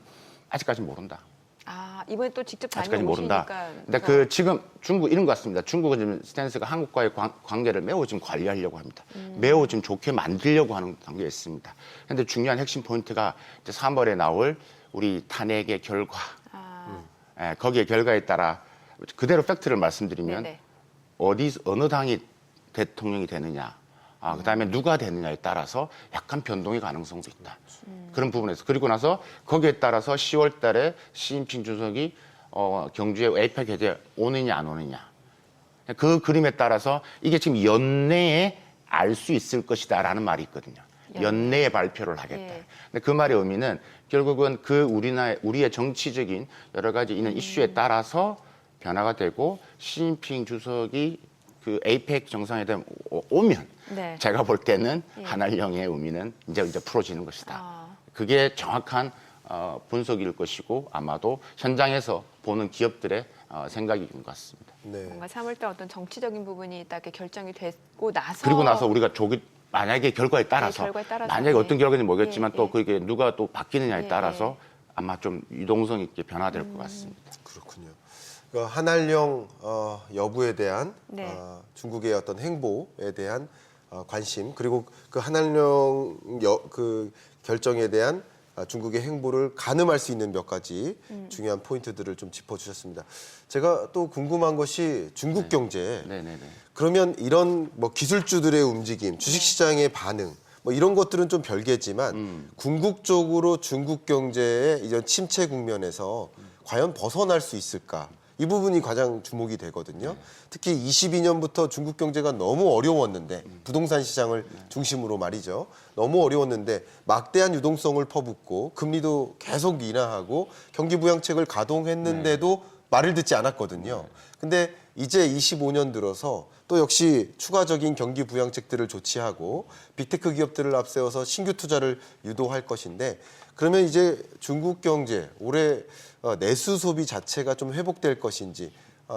아직까지 모른다. 아 이번에 또 직접 아직까지 모른다. 다녀오시니까. 근데 그 지금 중국 이런 것 같습니다. 중국은 지금 스탠스가 한국과의 관계를 매우 지금 관리하려고 합니다. 매우 지금 좋게 만들려고 하는 단계에 있습니다. 그런데 중요한 핵심 포인트가 이제 3월에 나올 우리 탄핵의 결과. 예, 거기에 결과에 따라 그대로 팩트를 말씀드리면 네네. 어느 당이 대통령이 되느냐, 그다음에 누가 되느냐에 따라서 약간 변동의 가능성도 있다. 그런 부분에서 그리고 나서 거기에 따라서 10월 달에 시진핑 주석이 경주에 에이펙 회의에 오느냐 안 오느냐. 그 그림에 따라서 이게 지금 연내에 알 수 있을 것이다라는 말이 있거든요. 연내에 발표를 하겠다. 예. 근데 그 말의 의미는 결국은 그 우리의 정치적인 여러 가지 있는 이슈에 따라서 변화가 되고 시진핑 주석이 그 에이펙 정상회담 오면 네. 제가 볼 때는 한한령의 의미는 이제 풀어지는 것이다. 그게 정확한 분석일 것이고 아마도 현장에서 보는 기업들의 생각인 것 같습니다. 네. 뭔가 3월달 어떤 정치적인 부분이 딱 이렇게 결정이 되고 나서. 그리고 나서 우리가 만약에 결과에 따라서, 결과에 따라서, 만약에 어떤 예. 결과인지 모르겠지만 예, 또 예. 그게 누가 또 바뀌느냐에 예, 따라서 아마 좀 유동성 있게 변화될 것 같습니다. 그렇군요. 그러니까 한한령 여부에 대한 네. 중국의 어떤 행보에 대한 관심 그리고 그 한한령 그 결정에 대한 중국의 행보를 가늠할 수 있는 몇 가지 중요한 포인트들을 좀 짚어주셨습니다. 제가 또 궁금한 것이 중국 경제. 네네네. 그러면 이런 뭐 기술주들의 움직임, 주식시장의 반응, 뭐 이런 것들은 좀 별개지만 궁극적으로 중국 경제의 이런 침체 국면에서 과연 벗어날 수 있을까? 이 부분이 가장 주목이 되거든요. 특히 22년부터 중국 경제가 너무 어려웠는데 부동산 시장을 중심으로 말이죠. 너무 어려웠는데 막대한 유동성을 퍼붓고 금리도 계속 인하하고 경기 부양책을 가동했는데도 말을 듣지 않았거든요. 근데 이제 25년 들어서 또 역시 추가적인 경기 부양책들을 조치하고 빅테크 기업들을 앞세워서 신규 투자를 유도할 것인데 그러면 이제 중국 경제 올해 내수 소비 자체가 좀 회복될 것인지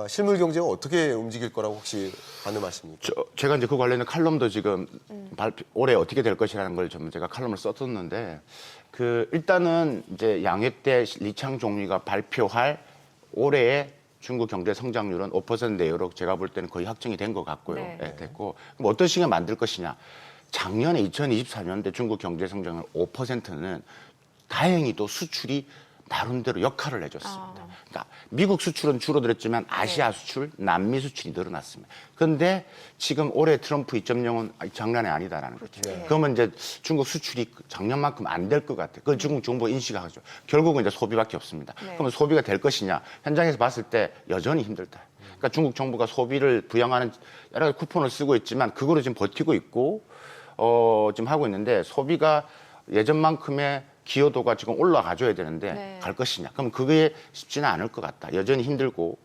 실물 경제가 어떻게 움직일 거라고 혹시 가늠하십니까? 제가 이제 그 관련된 칼럼도 지금 올해 어떻게 될 것이라는 걸 좀 제가 칼럼을 썼었는데 일단은 이제 양회 때 리창 총리가 발표할 올해의 중국 경제 성장률은 5% 내외로 제가 볼 때는 거의 확정이 된 것 같고요. 네. 네, 됐고 그럼 어떤 시기에 만들 것이냐? 작년에 2024년대 중국 경제 성장률 5%는 다행히도 수출이 나름대로 역할을 해줬습니다. 그러니까 미국 수출은 줄어들었지만 아시아 수출, 남미 수출이 늘어났습니다. 그런데 지금 올해 트럼프 2.0은 장난이 아니다라는 거죠. 그러면 이제 중국 수출이 작년만큼 안 될 것 같아요. 그걸 중국 정부가 인식하죠. 결국은 이제 소비밖에 없습니다. 그러면 소비가 될 것이냐? 현장에서 봤을 때 여전히 힘들다. 그러니까 중국 정부가 소비를 부양하는 여러 가지 쿠폰을 쓰고 있지만 그거로 지금 버티고 있고 지금 하고 있는데 소비가 예전만큼의 기여도가 지금 올라가줘야 되는데 갈 것이냐? 그럼 그게 쉽지는 않을 것 같다. 여전히 힘들고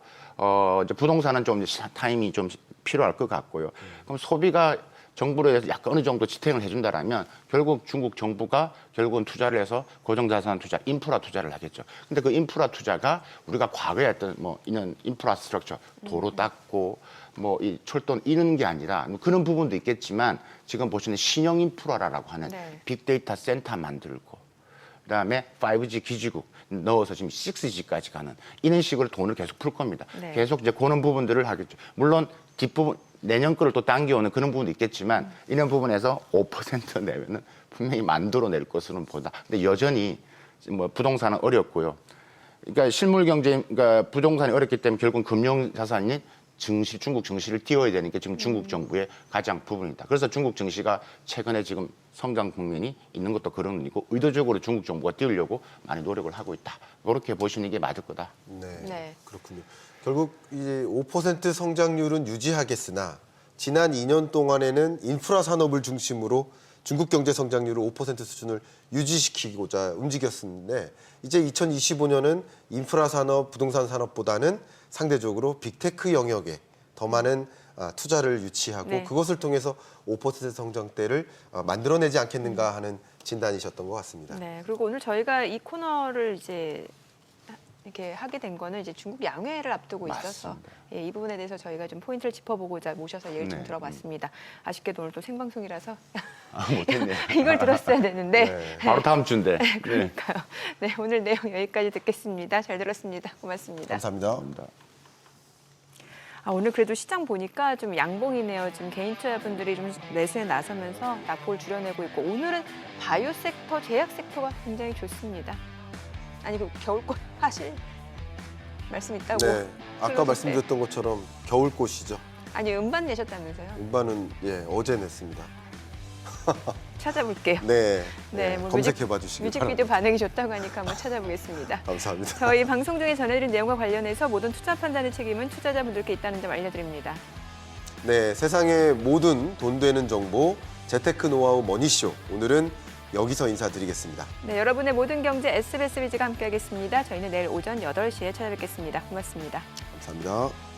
이제 부동산은 좀 타임이 좀 필요할 것 같고요. 그럼 소비가 정부로 해서 약간 어느 정도 지탱을 해준다라면 결국 중국 정부가 결국은 투자를 해서 고정자산 투자, 인프라 투자를 하겠죠. 근데 그 인프라 투자가 우리가 과거에 했던 이런 인프라스트럭처, 도로 닦고 이 철도 이런 게 아니라 그런 부분도 있겠지만 지금 보시는 신형 인프라라고 하는 빅데이터 센터 만들고 그다음에 5G 기지국 넣어서 지금 6G까지 가는 이런 식으로 돈을 계속 풀 겁니다. 계속 이제 그런 부분들을 하겠죠. 물론 뒷부분 내년 거를 또 당겨오는 그런 부분도 있겠지만 이런 부분에서 5% 내외는 분명히 만들어낼 것으로는 보다. 근데 여전히 부동산은 어렵고요. 그러니까 실물 경제, 그러니까 부동산이 어렵기 때문에 결국은 금융 자산인 증시, 중국 증시를 띄워야 되는 게 지금 중국 정부의 가장 부분이다. 그래서 중국 증시가 최근에 지금 성장 국면이 있는 것도 그런 의미고 의도적으로 중국 정부가 띄우려고 많이 노력을 하고 있다. 그렇게 보시는 게 맞을 거다. 네, 그렇군요. 결국 이제 5% 성장률은 유지하겠으나 지난 2년 동안에는 인프라 산업을 중심으로 중국 경제 성장률을 5% 수준을 유지시키고자 움직였었는데 이제 2025년은 인프라 산업, 부동산 산업보다는 상대적으로 빅테크 영역에 더 많은 투자를 유치하고 그것을 통해서 5% 성장대를 만들어내지 않겠는가 하는 진단이셨던 것 같습니다. 네, 그리고 오늘 저희가 이 코너를 이제 이렇게 하게 된 거는 이제 중국 양회를 앞두고 있어서 이 부분에 대해서 저희가 좀 포인트를 짚어보고자 모셔서 얘기를 좀 들어봤습니다. 아쉽게도 오늘 또 생방송이라서 못했네. 이걸 들었어야 되는데 바로 다음 주인데. 그러니까요. 네, 오늘 내용 여기까지 듣겠습니다. 잘 들었습니다. 고맙습니다. 감사합니다. 오늘 그래도 시장 보니까 좀 양봉이네요. 지금 개인 투자분들이 좀 매수에 나서면서 낙폭을 줄여내고 있고 오늘은 바이오 섹터, 제약 섹터가 굉장히 좋습니다. 아니 그 겨울꽃 하실 말씀 있다고? 네, 아까 말씀드렸던 것처럼 겨울꽃이죠. 아니 음반 내셨다면서요? 음반은 어제 냈습니다. 찾아볼게요. 네, 뭐 검색해봐 주시기 뮤직비디오 바랍니다. 반응이 좋다고 하니까 한번 찾아보겠습니다. 감사합니다. 저희 방송 중에 전해드린 내용과 관련해서 모든 투자 판단의 책임은 투자자분들께 있다는 점 알려드립니다. 네, 세상의 모든 돈 되는 정보 재테크 노하우 머니쇼 오늘은 여기서 인사드리겠습니다. 네, 여러분의 모든 경제 SBS 비즈가 함께하겠습니다. 저희는 내일 오전 8시에 찾아뵙겠습니다. 고맙습니다. 감사합니다.